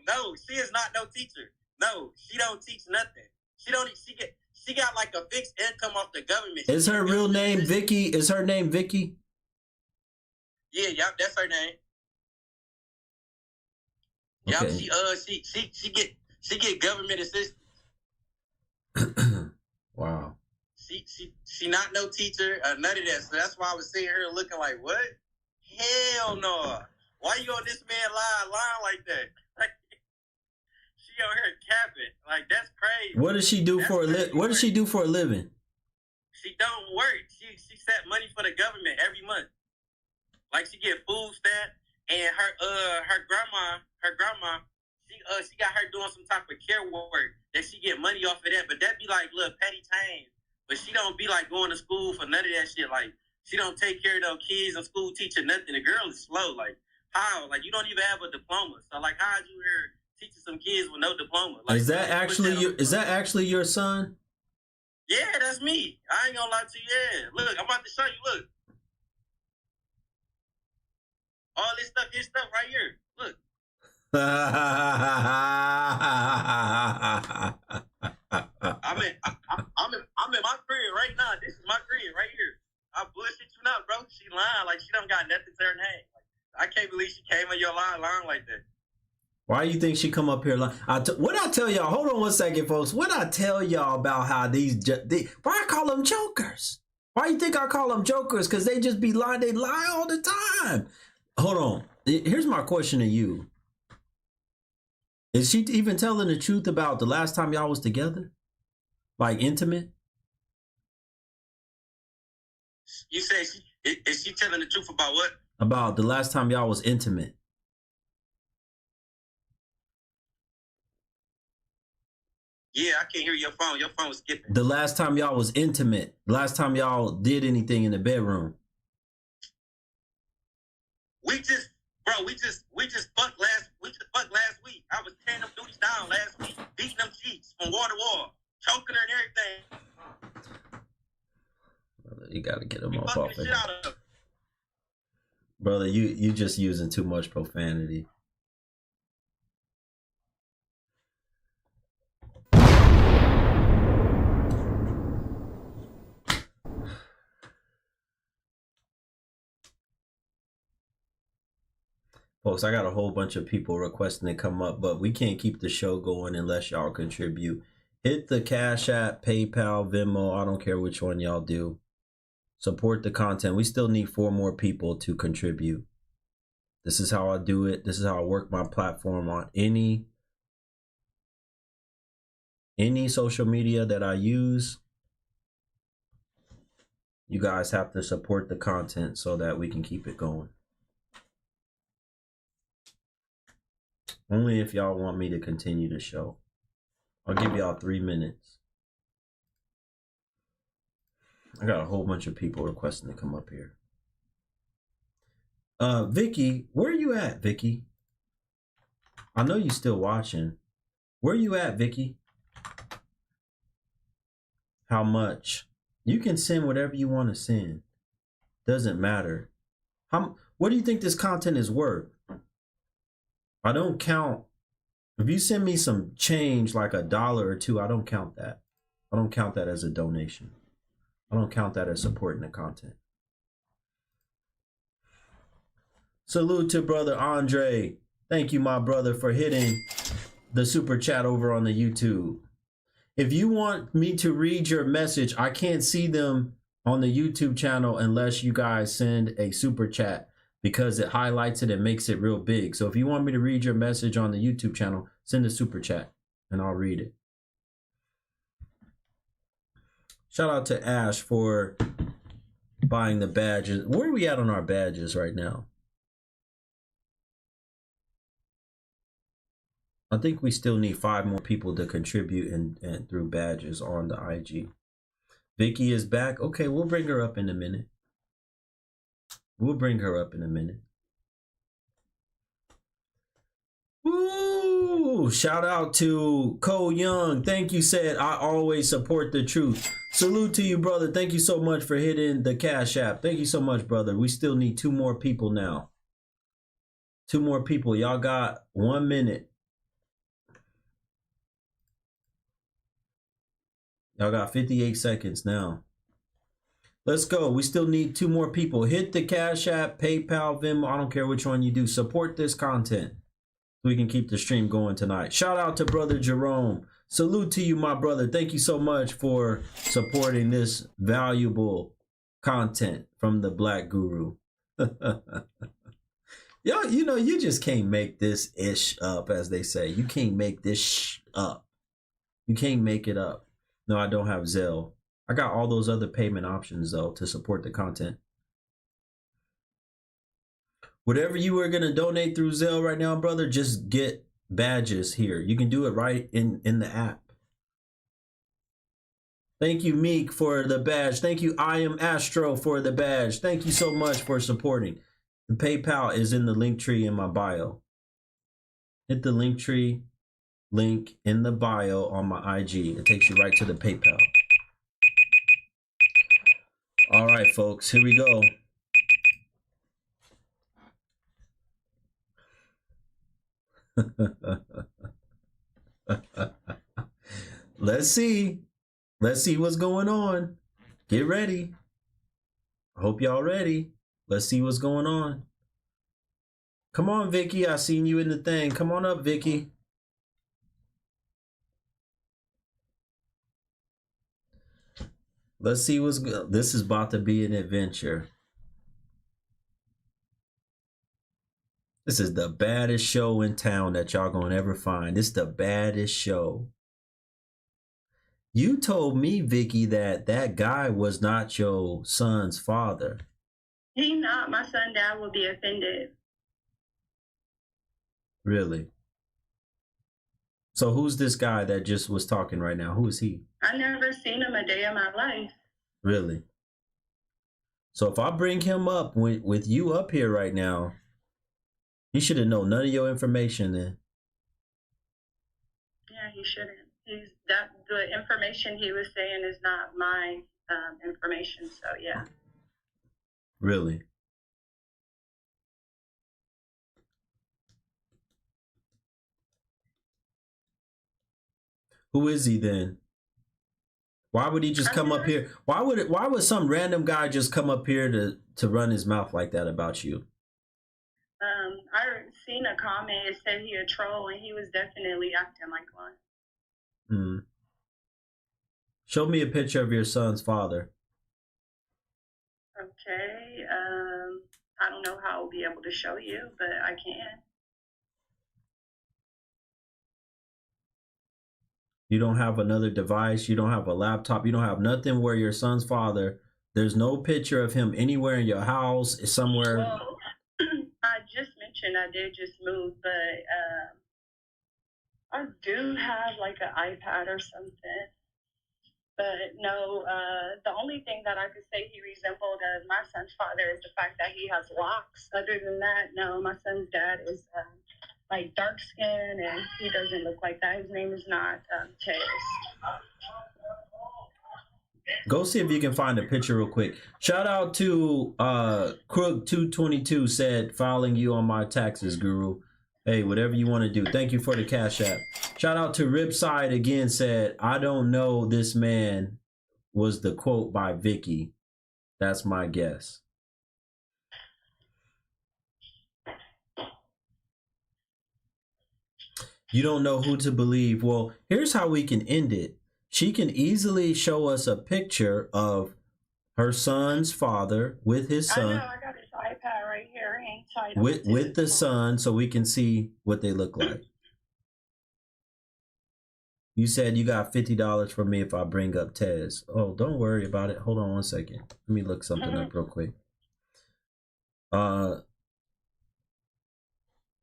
No, she is not no teacher. No, she don't teach nothing. She got like a fixed income off the government. Is her real name Vicky? Is her name Vicky? Yeah, yep, that's her name. Okay. Yep, she get government assistance. Wow. She not no teacher, none of that. So that's why I was sitting here looking like, what? Hell no. Why you on this man lying like that? Like, she on here capping. Like, that's crazy. What does she do for a living? What does she do for a living? She don't work. She set money for the government every month. Like, she get food stamp, and her grandma, she got her doing some type of care work that she get money off of that. But that be like little petty change. But she don't be like going to school for none of that shit. Like, she don't take care of those kids and school teacher nothing. The girl is slow. Like, how? Like, you don't even have a diploma. So like, how'd you here teaching some kids with no diploma? Like, is that actually your son? Yeah, that's me. I ain't gonna lie to you. Yeah, look, I'm about to show you. Look, all this stuff, his stuff right here. Look. I'm in my crib right now. This is my crib right here. I bullshit you not, bro. She lying like she don't got nothing to her name. Like, I can't believe she came in your line like that. Why do you think she come up here lying? What I tell y'all? Hold on one second, folks. What I tell y'all about how why I call them jokers? Why you think I call them jokers? Because they just be lying. They lie all the time. Hold on. Here's my question to you. Is she even telling the truth about the last time y'all was together? Like intimate? You say is she telling the truth about what? About the last time y'all was intimate. Yeah, I can't hear your phone. Your phone was skipping. The last time y'all was intimate. The last time y'all did anything in the bedroom. We just fucked We just fucked last week. I was tearing them duties down last week, beating them cheeks from wall to wall, choking her and everything. You gotta get him We up fucking off the it. shit out of her. Brother, you just using too much profanity. Folks, I got a whole bunch of people requesting to come up, but we can't keep the show going unless y'all contribute. Hit the Cash App, PayPal, Venmo, I don't care which one y'all do. Support the content. We still need 4 more people to contribute. This is how I do it. This is how I work my platform on any social media that I use. You guys have to support the content so that we can keep it going. Only if y'all want me to continue the show. I'll give y'all 3 minutes. I got a whole bunch of people requesting to come up here. Vicky, where are you at, Vicky? I know you still watching. Where are you at, Vicky? How much? You can send whatever you want to send. Doesn't matter. What do you think this content is worth? I don't count. If you send me some change like $1 or $2, I don't count that. I don't count that as a donation. I don't count that as supporting the content. Salute to brother Andre. Thank you, my brother, for hitting the super chat over on the YouTube. If you want me to read your message, I can't see them on the YouTube channel unless you guys send a super chat, because it highlights it and makes it real big. So if you want me to read your message on the YouTube channel, send a super chat and I'll read it. Shout out to Ash for buying the badges. Where are we at on our badges right now? I think we still need 5 more people to contribute and through badges on the IG. Vicky is back. Okay, we'll bring her up in a minute. We'll bring her up in a minute. Ooh, shout out to Cole Young. Thank you, said, I always support the truth. Salute to you, brother. Thank you so much for hitting the Cash App. Thank you so much, brother. We still need 2 more people now. 2 more people. Y'all got 1 minute. Y'all got 58 seconds now. Let's go. We still need 2 more people. Hit the Cash App, PayPal, Venmo. I don't care which one you do. Support this content so we can keep the stream going tonight. Shout out to brother Jerome. Salute to you, my brother. Thank you so much for supporting this valuable content from the Black Guru. Yo, you know, you just can't make this ish up, as they say. You can't make this up. You can't make it up. No, I don't have Zelle. I got all those other payment options, though, to support the content. Whatever you are going to donate through Zelle right now, brother, just get badges here. You can do it right in the app. Thank you, Meek, for the badge. Thank you, I Am Astro, for the badge. Thank you so much for supporting. The PayPal is in the link tree in my bio. Hit the link tree link in the bio on my IG. It takes you right to the PayPal. All right, folks, here we go. Let's see. Let's see what's going on. Get ready. I hope y'all ready. Let's see what's going on. Come on, Vicky. I seen you in the thing. Come on up, Vicky. Let's see what's good. This is about to be an adventure. This is the baddest show in town that y'all gonna ever find. It's the baddest show. You told me, Vicky, that that guy was not your son's father. He not. My son dad will be offended. Really? So who's this guy that just was talking right now? Who is he? I never seen him a day in my life. Really? So if I bring him up with you up here right now, He shouldn't know none of your information then. Yeah, he shouldn't. The information he was saying is not my information. So yeah. Really? Who is he then? Why would he just come up here? Why would some random guy just come up here to run his mouth like that about you? I seen a comment. It said he a troll, and he was definitely acting like one. Hmm. Show me a picture of your son's father. Okay. I don't know how I'll be able to show you, but I can. You don't have another device. You don't have a laptop. You don't have nothing where your son's father. There's no picture of him anywhere in your house, somewhere. Well, I just mentioned I did just move, but I do have like an iPad or something. But no, the only thing that I could say he resembled my son's father is the fact that he has locks. Other than that, no, my son's dad is like dark skin, and he doesn't look like that. His name is not Tez. Go see if you can find a picture real quick. Shout out to Crook222 said, filing you on my taxes, Guru. Hey, whatever you want to do. Thank you for the Cash App. Shout out to Ripside again said, I don't know this man was the quote by Vicky. That's my guess. You don't know who to believe. Well, here's how we can end it. She can easily show us a picture of her son's father with his son. I know, I got his iPad right here. With the son, so we can see what they look like. You said you got $50 from me if I bring up Tez. Oh, don't worry about it. Hold on one second. Let me look something up real quick.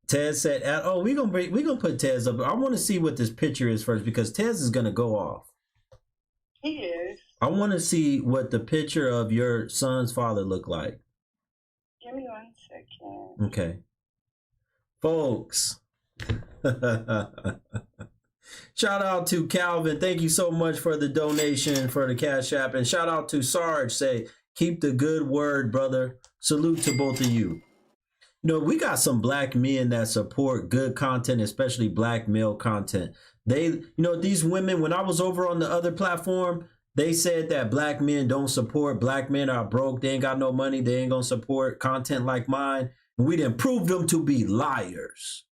Tez said, "Oh, we gonna put Tez up. I want to see what this picture is first because Tez is gonna go off. He is. I want to see what the picture of your son's father look like. Give me 1 second. Okay, folks." Shout out to Calvin. Thank you so much for the donation for the Cash App, and shout out to Sarge. Say, keep the good word, brother. Salute to both of you. You know, we got some black men that support good content, especially black male content. They, you know, these women, when I was over on the other platform, they said that black men don't support, black men are broke, they ain't got no money, they ain't gonna support content like mine. And we didn't prove them to be liars.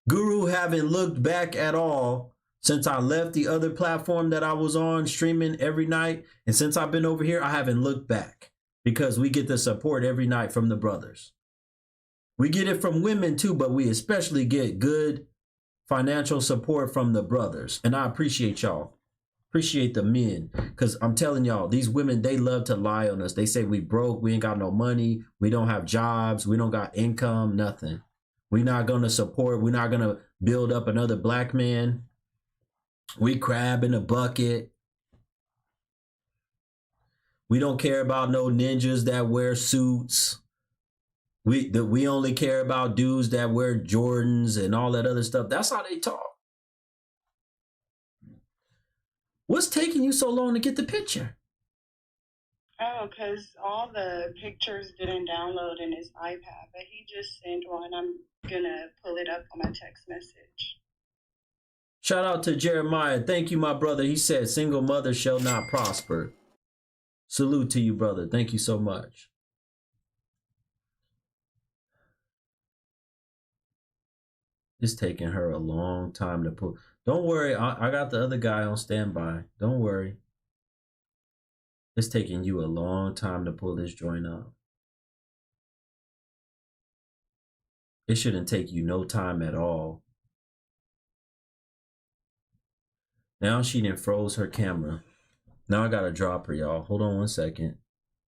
Guru haven't looked back at all since I left the other platform that I was on streaming every night. And since I've been over here, I haven't looked back because we get the support every night from the brothers. We get it from women too, but we especially get good financial support from the brothers. And I appreciate y'all. Appreciate the men. Because I'm telling y'all, these women, they love to lie on us. They say we broke, we ain't got no money, we don't have jobs, we don't got income, nothing. We're not going to support, we're not going to build up another black man. We crab in a bucket. We don't care about no ninjas that wear suits. We only care about dudes that wear Jordans and all that other stuff. That's how they talk. What's taking you so long to get the picture? Oh, because all the pictures didn't download in his iPad, but he just sent one. I'm going to pull it up on my text message. Shout out to Jeremiah. Thank you, my brother. He said, single mother shall not prosper. Salute to you, brother. Thank you so much. It's taking her a long time to pull. Don't worry. I got the other guy on standby. Don't worry. It's taking you a long time to pull this joint up. It shouldn't take you no time at all. Now she done froze her camera. Now I gotta drop her, y'all. Hold on 1 second.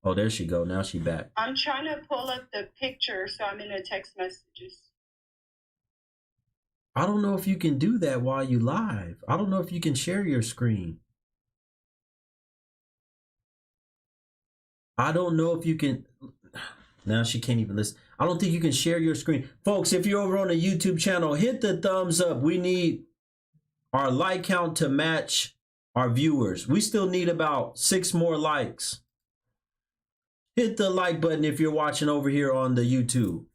Oh, there she go. Now she back. I'm trying to pull up the picture, so I'm in the text messages. I don't know if you can do that while you live. I don't know if you can share your screen. I don't know if you can. Now she can't even listen. I don't think you can share your screen. Folks, if you're over on the YouTube channel, hit the thumbs up. We need our like count to match our viewers. We still need about 6 more likes. Hit the like button if you're watching over here on the YouTube.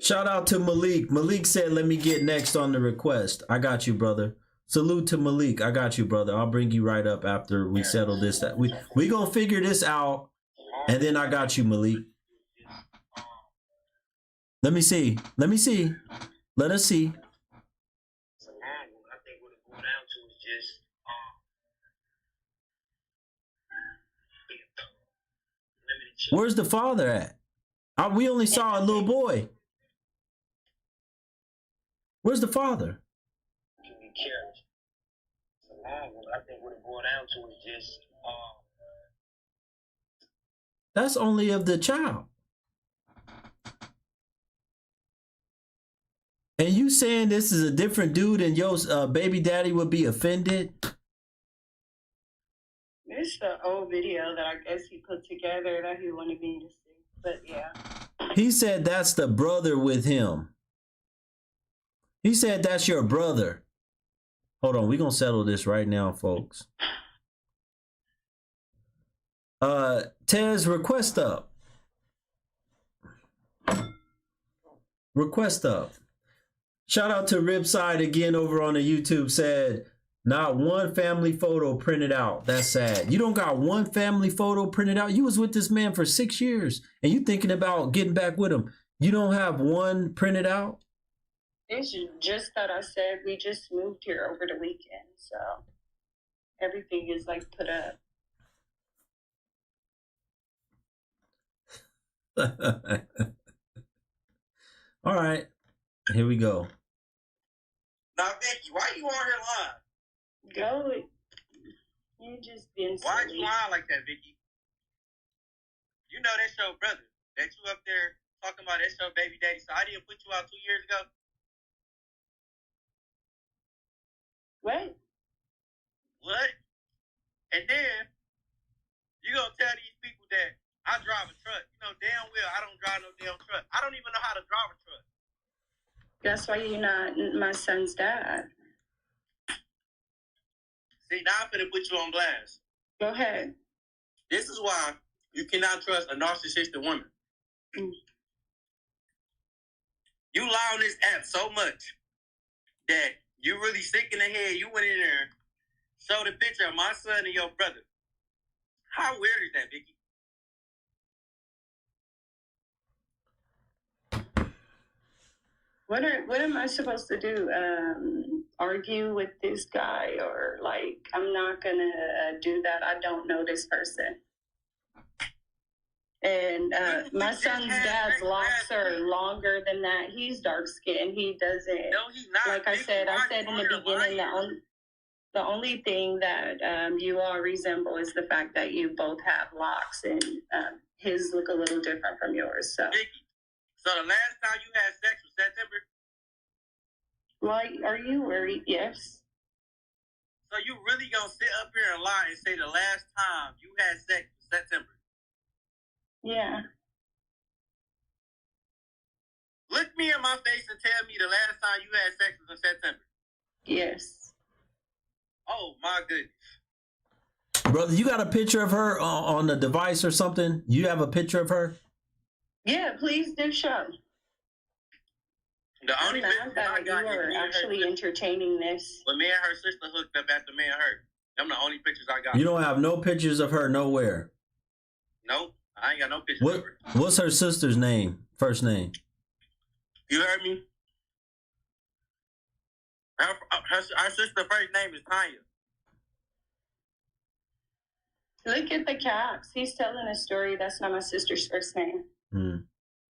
Shout out to Malik. Malik said, let me get next on the request. I got you, brother. Salute to Malik. I got you, brother. I'll bring you right up after we settle this. We gonna figure this out, and then I got you, Malik. Let me see. Let me see. Let us see. I think what it boils down to is just limited. Where's the father at? We only saw a little boy. Where's the father? Can be careless. I think what it boils down to is just That's only of the child. And you saying this is a different dude and your baby daddy would be offended? It's the old video that I guess he put together that he wanted me to see. But yeah. He said that's the brother with him. He said that's your brother. Hold on, we're gonna settle this right now, folks. Tez, request up. Request up. Shout out to Ripside again over on the YouTube, said, not one family photo printed out. That's sad. You don't got one family photo printed out? You was with this man for 6 years and you thinking about getting back with him. You don't have one printed out? It's just that I said we just moved here over the weekend, so everything is like put up. All right, here we go. now, Vicky, why you on here lying? Go. You just been Why silly. you lying like that, Vicky? You know that's your brother. That you up there talking about that's your baby daddy. So I didn't put you out 2 years ago. What? What? And then you gonna tell these people that I drive a truck. You know damn well I don't drive no damn truck. I don't even know how to drive a truck. That's why you're not my son's dad. See, now I'm gonna put you on blast. Go ahead. This is why you cannot trust a narcissistic woman. Mm. You lie on this app so much that you really sick in the head. You went in there, showed a picture of my son and your brother. How weird is that, Vicky? What am I supposed to do? Argue with this guy, or like I'm not gonna do that. I don't know this person. And my son's dad's locks are longer than that. He's dark skinned. He doesn't. No, he's not. Like I Vicky, said why in you the beginning, lying? the only thing that you all resemble is the fact that you both have locks, and his look a little different from yours. So, Vicky, so the last time you had sex was September? why are you worried? Yes. So you really gonna sit up here and lie and say the last time you had sex was September? Yeah. Look me in my face and tell me the last time you had sex was in September. Yes. Oh my goodness. Brother, you got a picture of her on the device or something? You have a picture of her? Yeah, please do show. The only I'm pictures not I that got you is are me and her actually sister. entertaining this. When me and her sister hooked up after me and her. Them the only pictures I got. You don't have no pictures of her nowhere. Nope. I ain't got no pictures of her. What's her sister's name? First name? You heard me? Her sister's first name is Tanya. Look at the caps. He's telling a story. That's not my sister's first name. Hmm.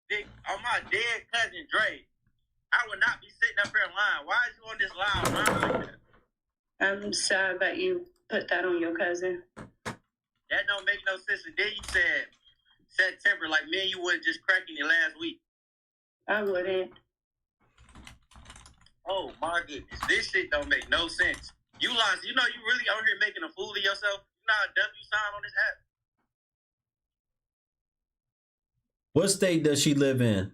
Dick, on my dead cousin Dre, I would not be sitting up here lying. Why is you on this line lying like that? I'm sad that you put that on your cousin. That don't make no sense. And then you said September, like me and you wasn't just cracking it last week. I wouldn't. Oh my goodness, this shit don't make no sense. You lost. You know you really out here making a fool of yourself. not a W sign on this app. What state does she live in?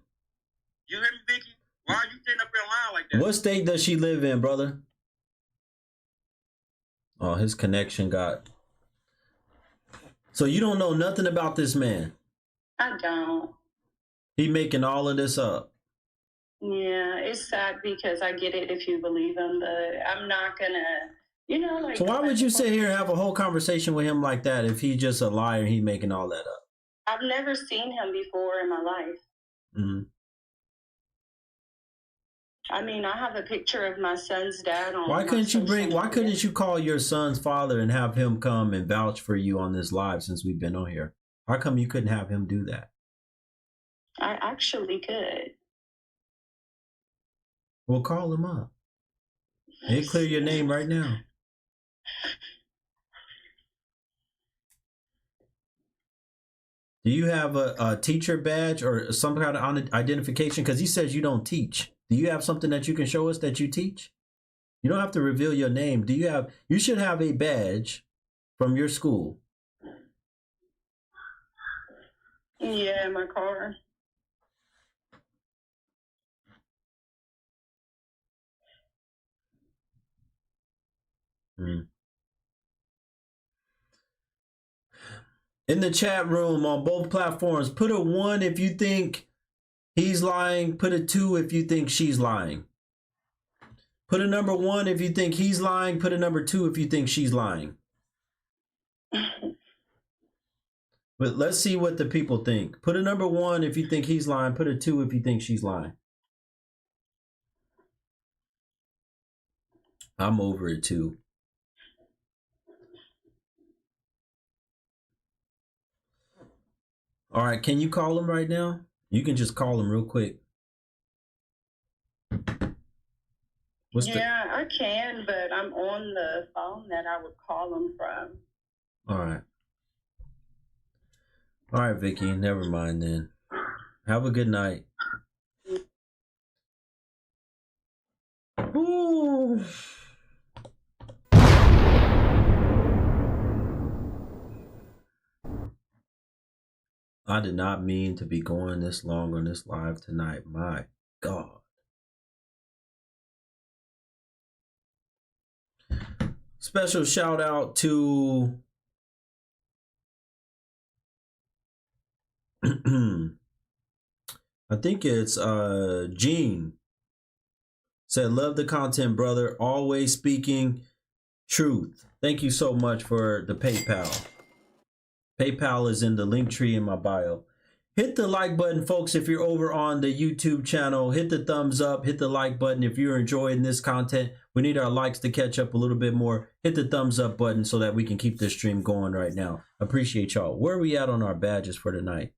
You hear me, Vicky? Why are you sitting up here lying like that? What state does she live in, brother? Oh, his connection got... So you don't know nothing about this man? I don't. He making all of this up. Yeah, it's sad because I get it if you believe him, but I'm not gonna, you know, like. So why would you sit here and have a whole conversation with him like that if he's just a liar and he making all that up? I've never seen him before in my life. Mm-hmm. I mean, I have a picture of my son's dad on. Why couldn't you call your son's father and have him come and vouch for you on this live since we've been on here? How come you couldn't have him do that? I actually could. Well, call him up. He'll clear your name right now. Do you have a teacher badge or some kind of identification? Because he says you don't teach. Do you have something that you can show us that you teach? You don't have to reveal your name. You should have a badge from your school. Yeah, my car. In the chat room on both platforms, put a 1 if you think he's lying. Put a 2 if you think she's lying. Put a number 1 if you think he's lying. Put a number 2 if you think she's lying. But let's see what the people think. Put a number 1 if you think he's lying. Put a 2 if you think she's lying. I'm over it too. All right, can you call him right now? You can just call him real quick. I can, but I'm on the phone that I would call him from. All right. All right, Vicky, never mind then. Have a good night. Ooh. I did not mean to be going this long on this live tonight. My God. Special shout out to I think it's Gene. Said, love the content, brother. Always speaking truth. Thank you so much for the PayPal. PayPal is in the link tree in my bio. Hit the like button, folks, if you're over on the YouTube channel. Hit the thumbs up. Hit the like button if you're enjoying this content. We need our likes to catch up a little bit more. Hit the thumbs up button so that we can keep this stream going right now. Appreciate y'all. Where are we at on our badges for tonight?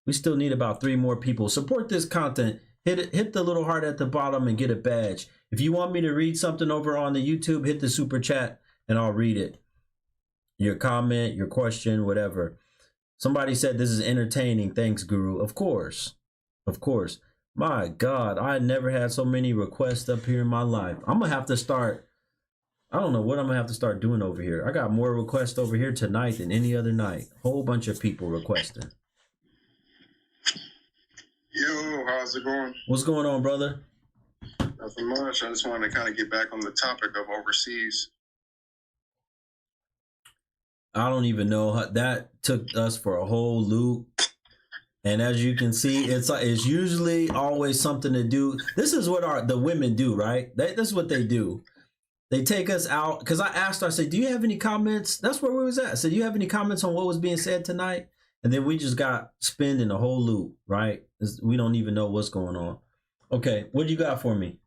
We still need about 3 more people. Support this content. Hit the little heart at the bottom and get a badge. If you want me to read something over on the YouTube, hit the super chat and I'll read it. Your comment, your question, whatever. Somebody said this is entertaining. Thanks, Guru. Of course. Of course. My God, I never had so many requests up here in my life. I'm going to have to start. I don't know what I'm going to have to start doing over here. I got more requests over here tonight than any other night. Whole bunch of people requesting. Yo, how's it going? What's going on, brother? Nothing much. I just wanted to kind of get back on the topic of overseas. I don't even know how that took us for a whole loop. And as you can see, it's usually always something to do. This is what the women do, right? This is what they do. They take us out. Because I asked her, I said, do you have any comments? That's where we was at. I said, do you have any comments on what was being said tonight? And then we just got spinned in a whole loop, right? We don't even know what's going on. Okay, what do you got for me?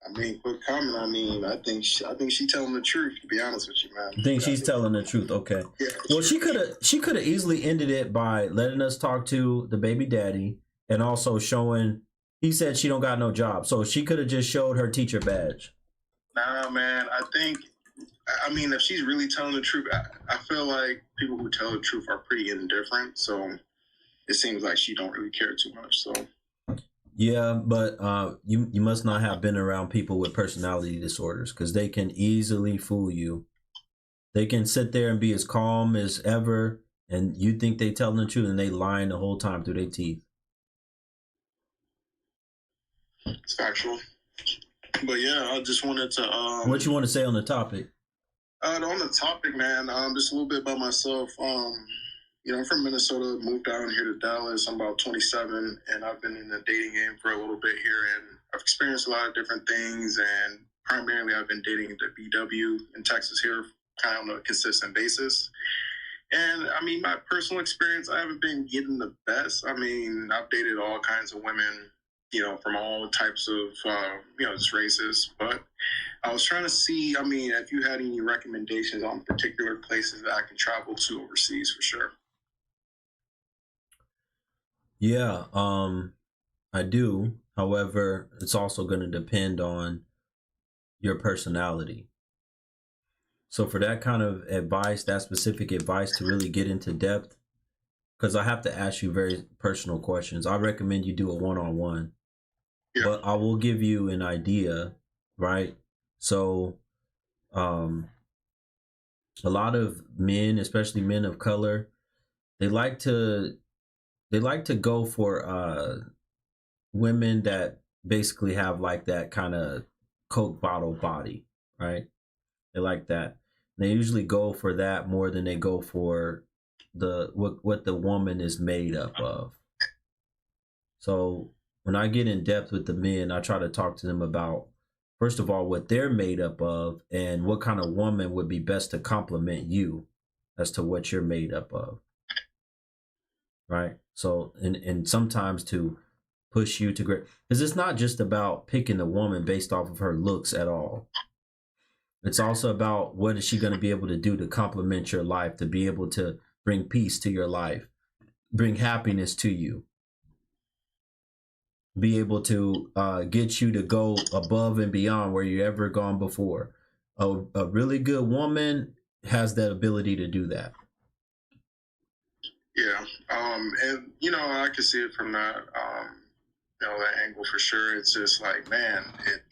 I mean, quick comment. I think she telling the truth. To be honest with you, man. You think she's telling the truth? Okay. Yeah, well, she could have easily ended it by letting us talk to the baby daddy and also showing. He said she don't got no job, so she could have just showed her teacher badge. Nah, man. I mean, if she's really telling the truth, I feel like people who tell the truth are pretty indifferent. So it seems like she don't really care too much. So. Yeah, but you must not have been around people with personality disorders because they can easily fool you. They can sit there and be as calm as ever, and you think they telling the truth, and they lying the whole time through their teeth. It's factual. But yeah, I just wanted to. What you want to say on the topic? On the topic, man, just a little bit about myself. I'm from Minnesota, moved down here to Dallas. I'm about 27, and I've been in the dating game for a little bit here, and I've experienced a lot of different things, and primarily I've been dating the BW in Texas here kind of on a consistent basis. And, I mean, my personal experience, I haven't been getting the best. I mean, I've dated all kinds of women, from all types of, just races, but I was trying to see, if you had any recommendations on particular places that I can travel to overseas for sure. Yeah, I do. However, it's also going to depend on your personality. So for that kind of advice, that specific advice to really get into depth, because I have to ask you very personal questions, I recommend you do a one-on-one. Yeah. But I will give you an idea, right? So a lot of men, especially men of color, they like to go for women that basically have like that kind of Coke bottle body, right? They like that. They usually go for that more than they go for what the woman is made up of. So when I get in depth with the men, I try to talk to them about, first of all, what they're made up of and what kind of woman would be best to complement you as to what you're made up of. Right? So, and sometimes to push you to great, because it's not just about picking a woman based off of her looks at all. It's also about what is she going to be able to do to complement your life, to be able to bring peace to your life, bring happiness to you, be able to get you to go above and beyond where you've ever gone before. A really good woman has that ability to do that. Yeah. And, I can see it from that, that angle for sure. It's just like, man,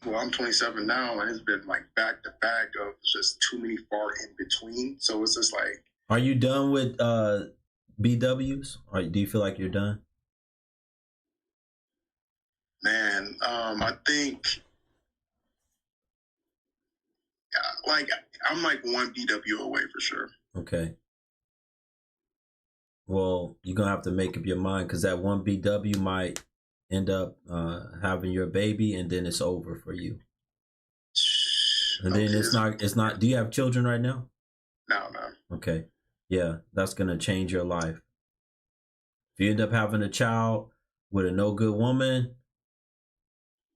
I'm 27 now, and it's been like back to back of just too many far in between. So it's just like. Are you done with BWs? Or do you feel like you're done? Man, I think, I'm like one BW away for sure. Okay. Well, you're going to have to make up your mind, because that one BW might end up having your baby, and then it's over for you. And then it's not, do you have children right now? No. Okay. Yeah, that's going to change your life. If you end up having a child with a no good woman,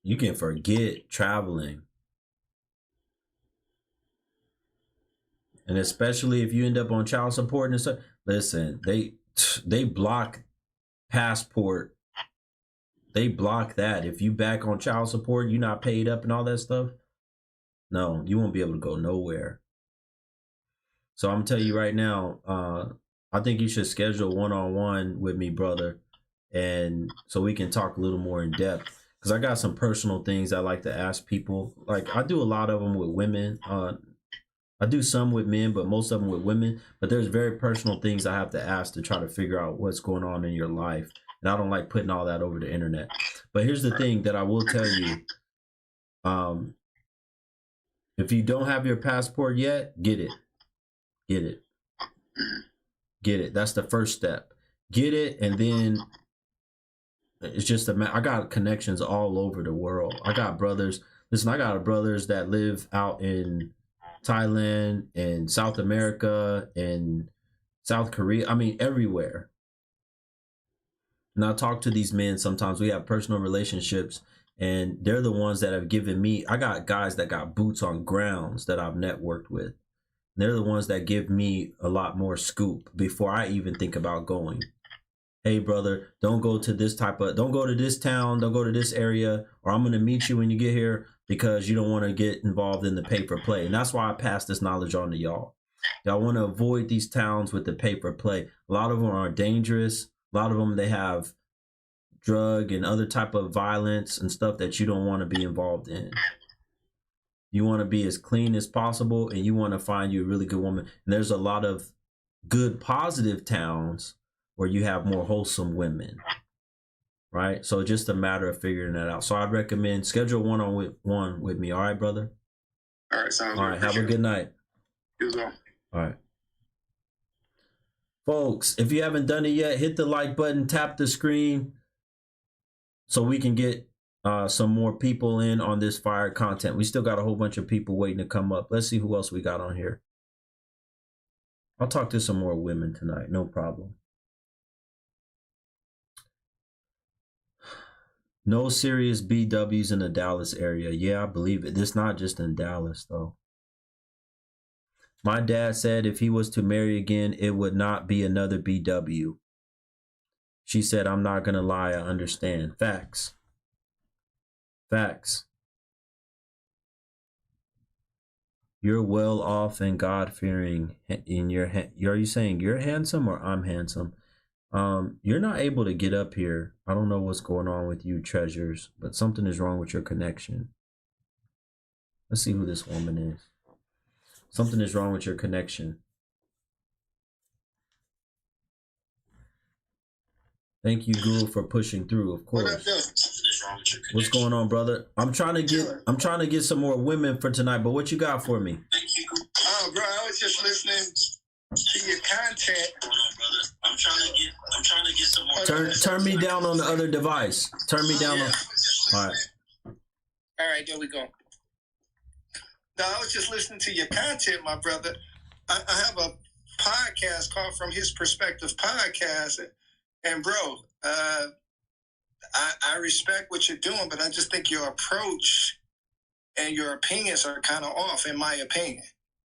you can forget traveling. And especially if you end up on child support and stuff, listen, they block passport. They block that. If you back on child support, you're not paid up and all that stuff. No, you won't be able to go nowhere. So I'm telling you right now, I think you should schedule one-on-one with me, brother. And so we can talk a little more in depth. Because I got some personal things I like to ask people. Like, I do a lot of them with women. I do some with men, but most of them with women. But there's very personal things I have to ask to try to figure out what's going on in your life. And I don't like putting all that over the internet. But here's the thing that I will tell you. If you don't have your passport yet, get it. Get it. Get it. That's the first step. Get it, and then it's just I got connections all over the world. I got brothers. Listen, I got brothers that live out in Thailand and South America and South Korea. I mean, everywhere. And I talk to these men sometimes. We have personal relationships, and they're the ones that have given me. I got guys that got boots on grounds that I've networked with. They're the ones that give me a lot more scoop before I even think about going. Hey, brother, don't go to this town, don't go to this area, or I'm going to meet you when you get here, because you don't want to get involved in the pay for play. And that's why I pass this knowledge on to y'all. Y'all want to avoid these towns with the pay for play. A lot of them are dangerous. A lot of them, they have drug and other type of violence and stuff that you don't want to be involved in. You want to be as clean as possible, and you want to find you a really good woman. And there's a lot of good, positive towns where you have more wholesome women, right? So just a matter of figuring that out. So I'd recommend schedule one-on-one with me. All right, brother? All right, sounds All good. right, have a good night. You as well. All right. Folks, if you haven't done it yet, hit the like button, tap the screen so we can get some more people in on this fire content. We still got a whole bunch of people waiting to come up. Let's see who else we got on here. I'll talk to some more women tonight, no problem. No serious BWs in the Dallas area. Yeah, I believe it. It's not just in Dallas, though. My dad said if he was to marry again, it would not be another BW. She said, I'm not going to lie. I understand. Facts. Facts. You're well off and God-fearing in your are you saying you're handsome or I'm handsome? You're not able to get up here. I don't know what's going on with you, treasures, but something is wrong with your connection. Let's see who this woman is. Something is wrong with your connection. Thank you, Guru, for pushing through, of course. What's going on, brother? I'm trying to get some more women for tonight, but what you got for me? Oh, bro, I was just listening to your content. I'm trying to get some more. Turn me down on the other device. Turn me down on. All right. All right, there we go. No, I was just listening to your content, my brother. I have a podcast called From His Perspective Podcast. And bro, I respect what you're doing, but I just think your approach and your opinions are kind of off, in my opinion.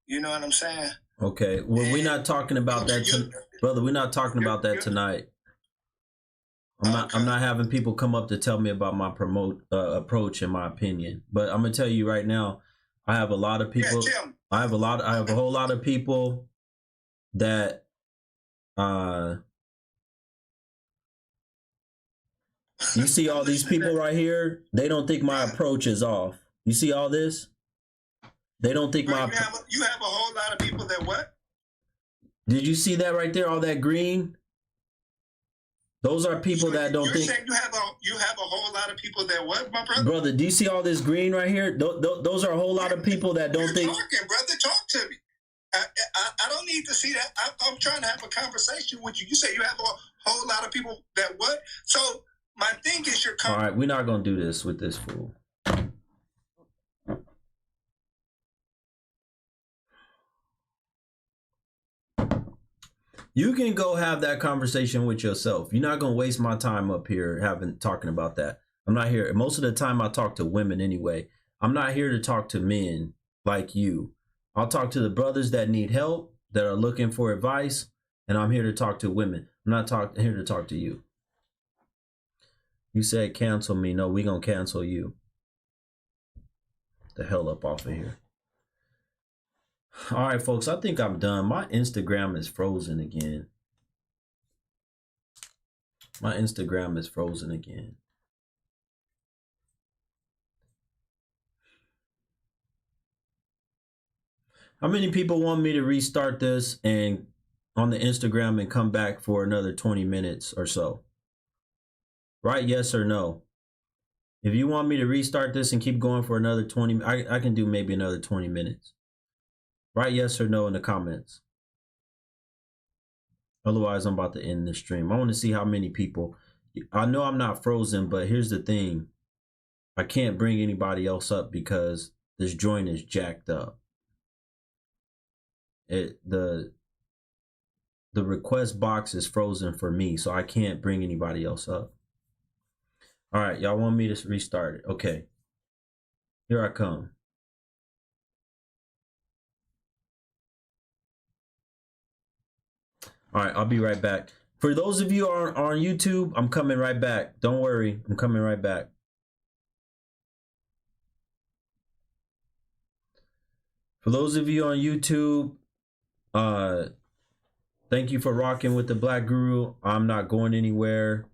You know what I'm saying? Okay. Well, we're not talking about that, brother. We're not talking about that tonight. I'm not having people come up to tell me about my approach and my opinion. But I'm gonna tell you right now, I have a lot of people. I have a whole lot of people that you see all these people right here, they don't think my approach is off. You see all this? They don't think my you have a whole lot of people that what? Did you see that right there, all that green? Those are people that don't think. Saying you have a whole lot of people that what, my brother? Brother, do you see all this green right here? Those are a whole lot of people that don't think. Talking, brother, talk to me. I don't need to see that. I'm trying to have a conversation with you. You say you have a whole lot of people that what? So my thing is you're all right, we're not gonna do this with this fool. You can go have that conversation with yourself. You're not gonna waste my time up here talking about that. I'm not here. Most of the time I talk to women anyway. I'm not here to talk to men like you. I'll talk to the brothers that need help, that are looking for advice, and I'm here to talk to women. I'm not here to talk to you. You said cancel me. No, we gonna cancel you. The hell up off of here. All right, folks, I think I'm done. My Instagram is frozen again. My Instagram is frozen again. How many people want me to restart this and on the Instagram and come back for another 20 minutes or so? Right? Yes or no? If you want me to restart this and keep going for another 20, I can do maybe another 20 minutes. Right? Yes or no in the comments. Otherwise, I'm about to end the stream. I want to see how many people. I know I'm not frozen, but here's the thing. I can't bring anybody else up because this joint is jacked up. The request box is frozen for me, so I can't bring anybody else up. All right, y'all want me to restart it? Okay. Here I come. All right, I'll be right back. For those of you on YouTube, I'm coming right back. Don't worry, I'm coming right back. For those of you on YouTube, thank you for rocking with the Black Guru. I'm not going anywhere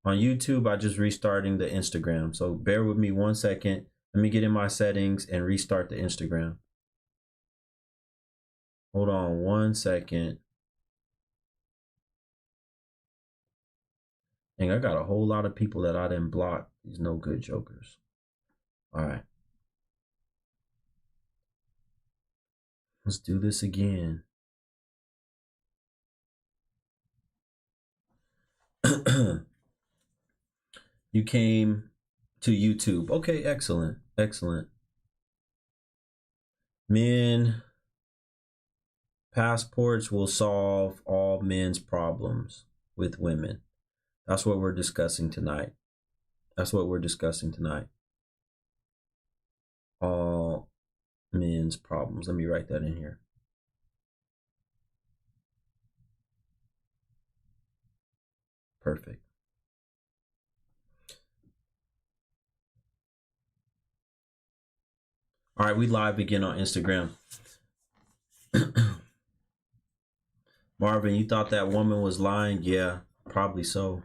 on YouTube. I just restarting the Instagram. So bear with me 1 second. Let me get in my settings and restart the Instagram. Hold on 1 second. Dang, I got a whole lot of people that I didn't block. These no good jokers. All right. Let's do this again. You came to YouTube. Okay, excellent. Excellent. Men, passports will solve all men's problems with women. That's what we're discussing tonight. That's what we're discussing tonight. All men's problems. Let me write that in here. Perfect. All right, we live again on Instagram. Marvin, you thought that woman was lying? Yeah, probably so.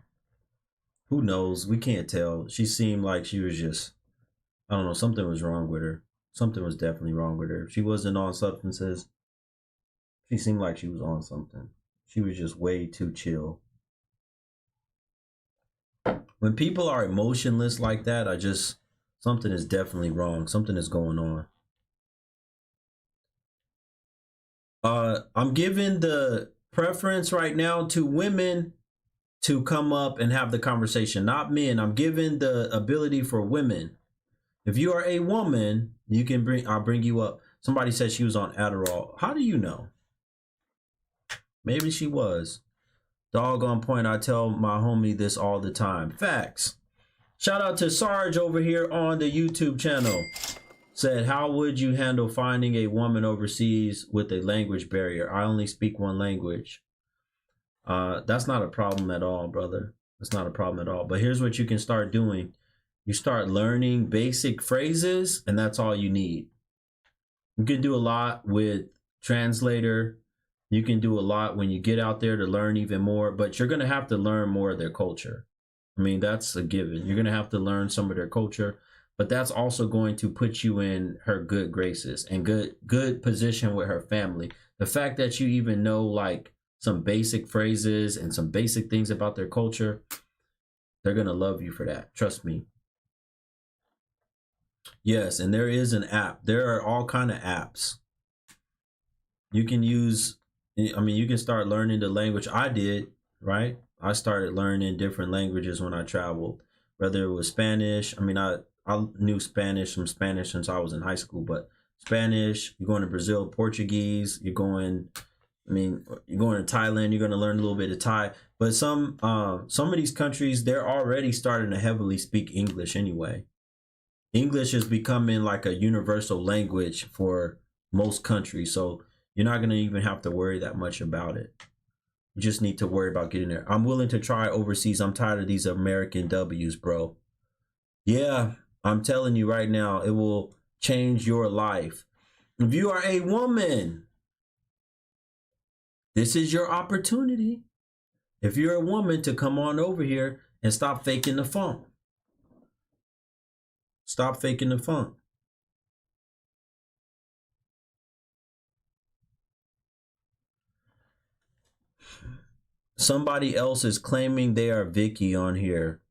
Who knows? We can't tell. She seemed like she was just, I don't know, something was wrong with her. Something was definitely wrong with her. She wasn't on substances. She seemed like she was on something. She was just way too chill. When people are emotionless like that, something is definitely wrong. Something is going on. I'm giving the preference right now to women to come up and have the conversation, not men. I'm giving the ability for women. If you are a woman, you can I'll bring you up. Somebody said she was on Adderall. How do you know? Maybe she was. Dog on point. I tell my homie this all the time. Facts. Shout out to Sarge over here on the YouTube channel. Said, how would you handle finding a woman overseas with a language barrier? I only speak one language. That's not a problem at all, brother. That's not a problem at all. But here's what you can start doing. You start learning basic phrases, and that's all you need. You can do a lot with translator. You can do a lot when you get out there to learn even more, but you're going to have to learn more of their culture. I mean, that's a given. You're going to have to learn some of their culture, but that's also going to put you in her good graces and good position with her family. The fact that you even know like some basic phrases and some basic things about their culture, they're going to love you for that. Trust me. Yes, and there is an app. There are all kind of apps you can use. I mean, you can start learning the language. I did, right? I started learning different languages when I traveled, whether it was Spanish. I mean, I knew Spanish since I was in high school, but Spanish, you're going to Brazil, Portuguese, you're going to Thailand, you're going to learn a little bit of Thai. But some of these countries, they're already starting to heavily speak English anyway. English is becoming like a universal language for most countries. So you're not going to even have to worry that much about it. You just need to worry about getting there. I'm willing to try overseas. I'm tired of these American W's, bro. Yeah, I'm telling you right now, it will change your life. If you are a woman, this is your opportunity. If you're a woman, to come on over here and stop faking the funk. Stop faking the funk. Somebody else is claiming they are Vicky on here.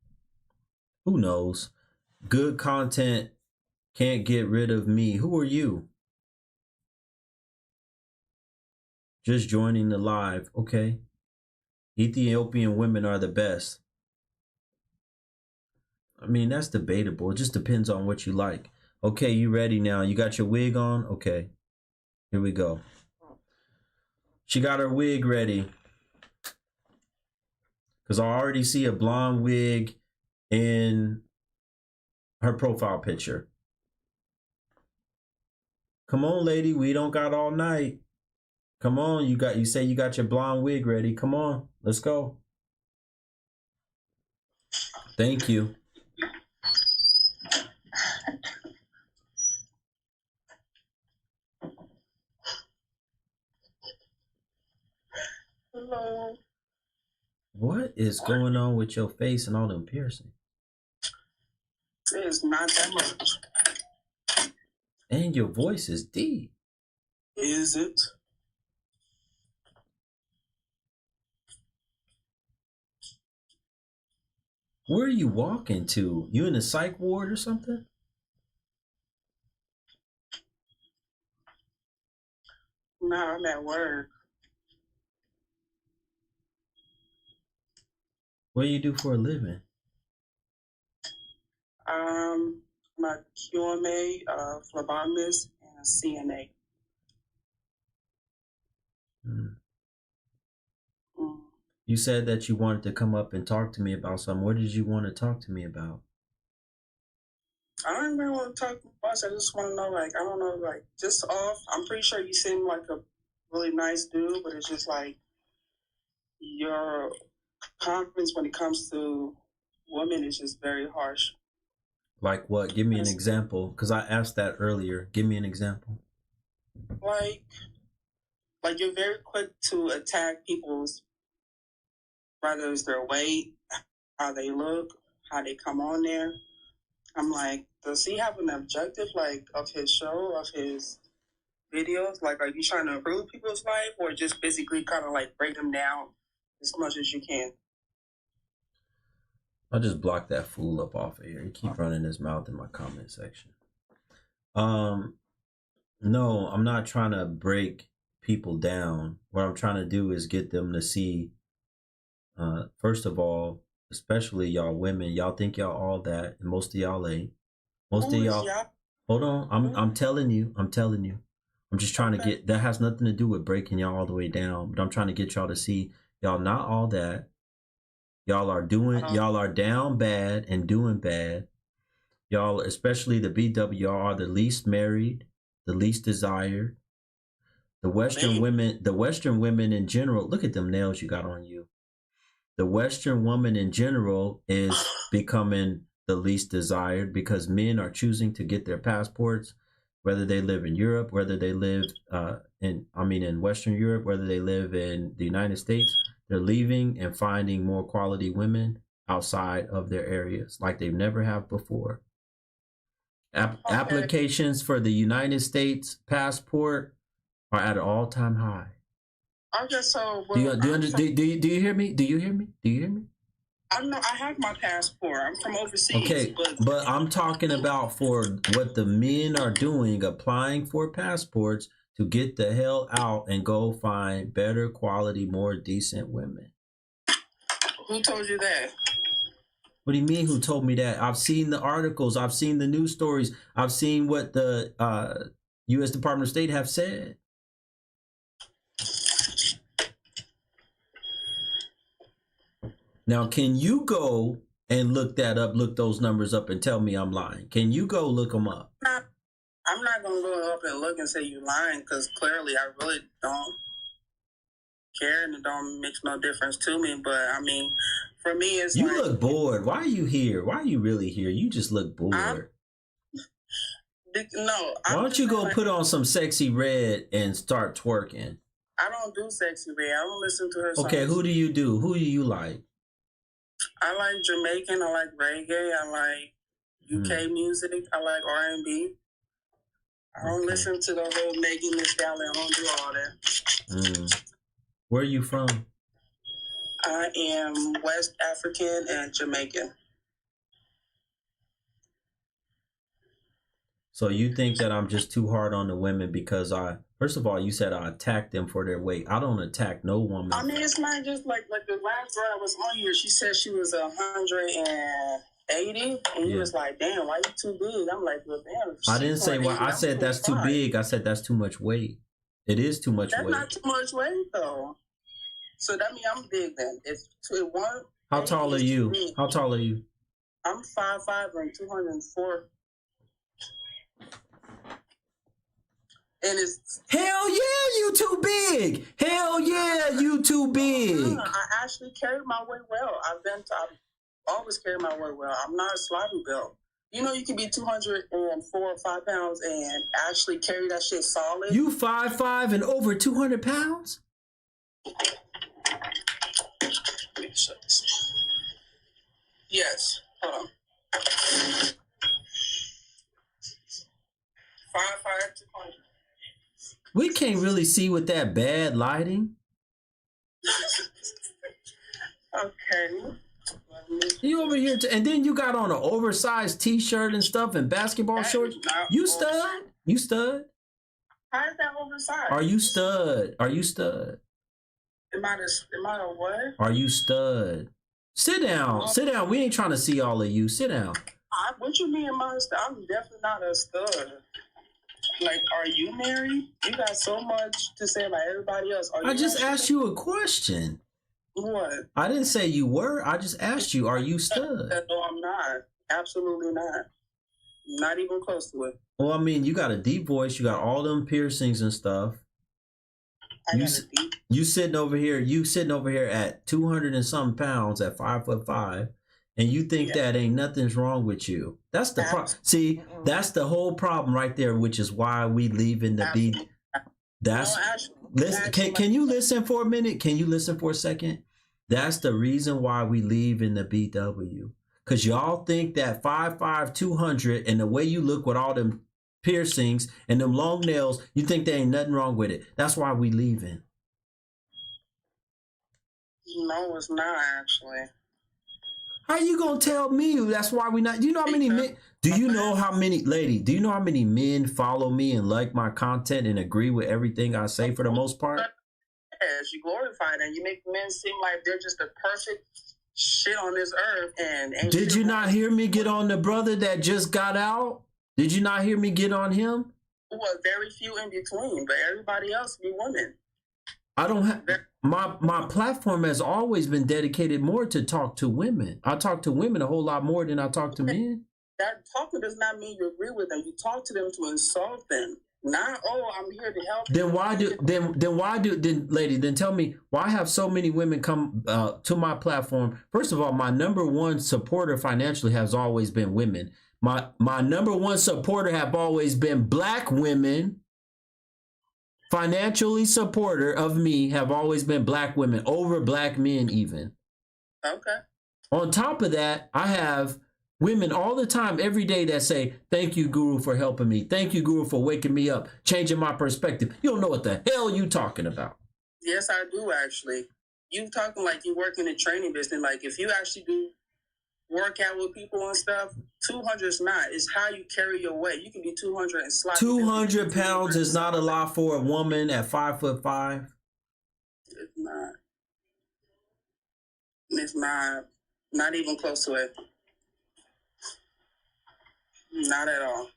Who knows? Good content can't get rid of me. Who are you? Just joining the live. Okay. Ethiopian women are the best. I mean, that's debatable. It just depends on what you like. Okay, you ready now? You got your wig on? Okay. Here we go. She got her wig ready. Because I already see a blonde wig in her profile picture. Come on, lady. We don't got all night. Come on. You say you got your blonde wig ready. Come on. Let's go. Thank you. Hello. What is going on with your face and all them piercing? It's not that much. And your voice is deep. Is it? Where are you walking to? You in a psych ward or something? No, I'm at work. What do you do for a living? I'm a QMA, phlebotomist, and a CNA. Hmm. Mm. You said that you wanted to come up and talk to me about something. What did you want to talk to me about? I don't even want to talk much. I just want to know, like, I don't know, like, just off. I'm pretty sure you seem like a really nice dude, but it's just like your confidence when it comes to women is just very harsh. Like what? Give me an example, because I asked that earlier. Give me an example. Like you're very quick to attack people's, whether it's their weight, how they look, how they come on there. I'm like, does he have an objective, like, of his show, of his videos? Like, are you trying to improve people's life, or just basically kind of like break them down as much as you can? I'll just block that fool up off of here. He keep running his mouth in my comment section. No, I'm not trying to break people down. What I'm trying to do is get them to see, first of all, especially y'all women, y'all think y'all all that, and most of y'all ain't. Most of y'all, hold on, I'm telling you. I'm just trying to get, that has nothing to do with breaking y'all all the way down, but I'm trying to get y'all to see y'all not all that. Y'all are down bad and doing bad. Y'all, especially the BW, y'all are the least married, the least desired. The Western women in general, look at them nails you got on you. The Western woman in general is becoming the least desired because men are choosing to get their passports, whether they live in Europe, whether they live in Western Europe, whether they live in the United States. They're leaving and finding more quality women outside of their areas like they've never have before. Applications for the United States passport are at an all-time high. Okay, so do you hear me? Do you hear me? I know I have my passport. I'm from overseas. Okay, but I'm talking about for what the men are doing, applying for passports to get the hell out and go find better quality, more decent women. Who told you that? What do you mean who told me that? I've seen the articles. I've seen the news stories. I've seen what the U.S. Department of State have said. Now, can you go and look that up, look those numbers up and tell me I'm lying? Can you go look them up? I'm not going to go up and look and say you're lying because clearly I really don't care and it don't make no difference to me. But, I mean, for me, it's you look bored. Why are you here? Why are you really here? You just look bored. No. Why don't you go put on some Sexy Red and start twerking? I don't do Sexy Red. I don't listen to her songs. Okay, who do you do? Who do you like? I like Jamaican. I like reggae. I like UK music. I like R&B. I don't listen to the whole Megan Thee Stallion. I don't do all that. Where are you from? I am West African and Jamaican. So you think that I'm just too hard on the women because first of all, you said I attack them for their weight. I don't attack no woman. I mean, it's not just like the last girl that was on here. She said she was 180, and you was like, "Damn, why you too big?" I'm like, "Well, damn." I didn't say why. I said that's too big. I said that's too much weight. It is too much weight. That's not too much weight though. So that means I'm big then. It's one. How tall are you? How tall are you? I'm 5'5" and 204. And it's hell yeah, you too big. Hell yeah, you too big. I actually carry my weight well. I've always carried my weight well. I'm not a sloppy belt. You know, you can be 204 or 5 pounds and actually carry that shit solid. You 5'5" and over 200 pounds? Yes. Hold on. 5'5" We can't really see with that bad lighting. Okay. You over here, and then you got on an oversized T-shirt and stuff and basketball shorts. You stud? You stud? How is that oversized? Are you stud? Are you stud? Am I a what? Are you stud? Sit down. Sit down. We ain't trying to see all of you. Sit down. What you mean, monster? I'm definitely not a stud. Like, are you married? You got so much to say about everybody else. I just asked you a question. What? I didn't say you were. I just asked you, are you stud? No, I'm not. Absolutely not. Not even close to it. Well, I mean, you got a deep voice. You got all them piercings and stuff. You sitting over here. You sitting over here at 200 and some pounds at 5'5", and you think that ain't nothing's wrong with you. That's the problem. See, that's the whole problem right there, which is why we leaving the beat. That's listen. Can you listen for a minute? Can you listen for a second? That's the reason why we leave in the BW. Because y'all think that 5'5", 200, and the way you look with all them piercings and them long nails, you think there ain't nothing wrong with it. That's why we leaving. No, it's not actually. How you gonna tell me that's why we not? Do you know how many men? Do you know how many, lady? Do you know how many men follow me and like my content and agree with everything I say for the most part? Yes, you glorify them. You make men seem like they're just the perfect shit on this earth. And did you not hear me get on the brother that just got out? Did you not hear me get on him? Well, very few in between, but everybody else be women. I don't have my platform has always been dedicated more to talk to women. I talk to women a whole lot more than I talk to men. That talking does not mean you agree with them. You talk to them to insult them. Not, oh, I'm here to help. Then tell me, why have so many women come to my platform? First of all, my number one supporter financially has always been women. My number one supporter have always been black women. Financially supporter of me have always been black women over black men even. Okay. On top of that, I have women all the time, every day that say, thank you, Guru, for helping me. Thank you, Guru, for waking me up, changing my perspective. You don't know what the hell you talking about. Yes, I do, actually. You talking like you work in the training business. Like, if you actually do work out with people and stuff, 200 is not. It's how you carry your weight. You can be 200 and slide. 200 pounds is not a lot for a woman at 5'5". It's not. It's not. Not even close to it. Not at all.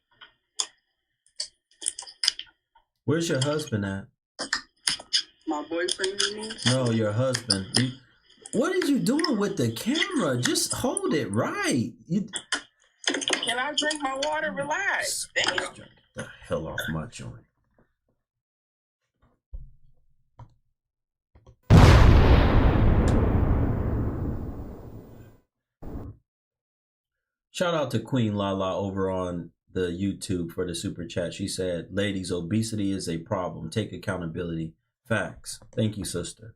Where's your husband at? My boyfriend, you mean? No, your husband. What are you doing with the camera? Just hold it right. Can I drink my water? Relax. Damn. Get the hell off my joint. Shout out to Queen Lala over on the YouTube for the super chat. She said, ladies, obesity is a problem. Take accountability. Facts. Thank you, sister.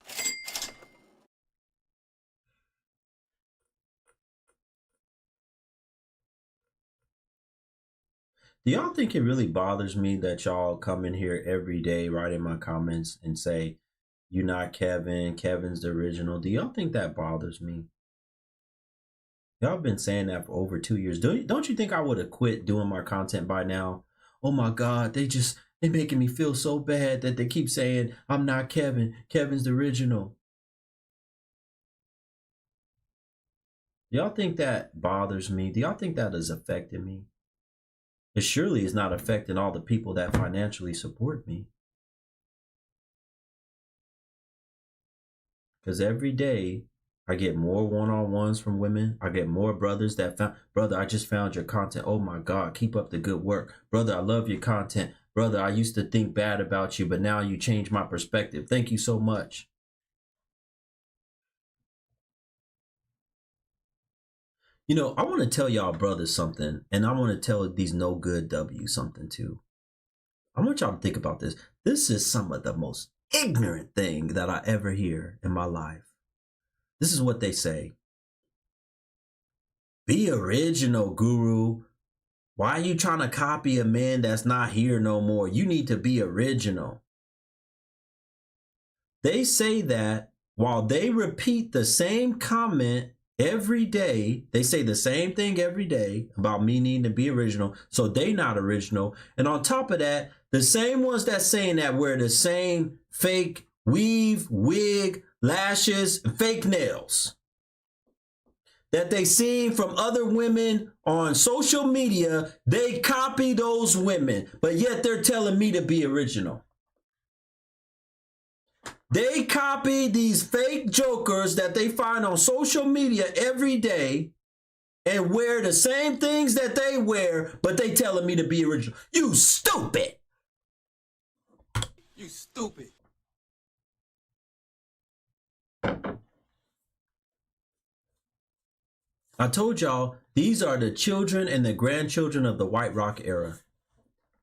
Do y'all think it really bothers me that y'all come in here every day, write in my comments and say, you're not Kevin, Kevin's the original? Do y'all think that bothers me? Y'all been saying that for over 2 years. Don't you think I would have quit doing my content by now? Oh my God, they making me feel so bad that they keep saying I'm not Kevin, Kevin's the original. Do y'all think that bothers me? Do y'all think that is affecting me? It surely is not affecting all the people that financially support me. Because every day I get more one-on-ones from women. I get more brothers that found, brother, I just found your content. Oh my God, keep up the good work. Brother, I love your content. Brother, I used to think bad about you, but now you changed my perspective. Thank you so much. You know, I want to tell y'all brothers something, and I want to tell these no good W something too. I want y'all to think about this. This is some of the most ignorant thing that I ever hear in my life. This is what they say. Be original, Guru. Why are you trying to copy a man that's not here no more? You need to be original. they say that while they repeat the same comment every day, they say the same thing every day about me needing to be original, so they not original. And on top of that, the same ones that saying that wear the same fake weave, wig, lashes, and fake nails that they seen from other women on social media, they copy those women, but yet they're telling me to be original. They copy these fake jokers that they find on social media every day and wear the same things that they wear, but they telling me to be original. You stupid. You stupid. I told y'all, these are the children and the grandchildren of the White Rock era.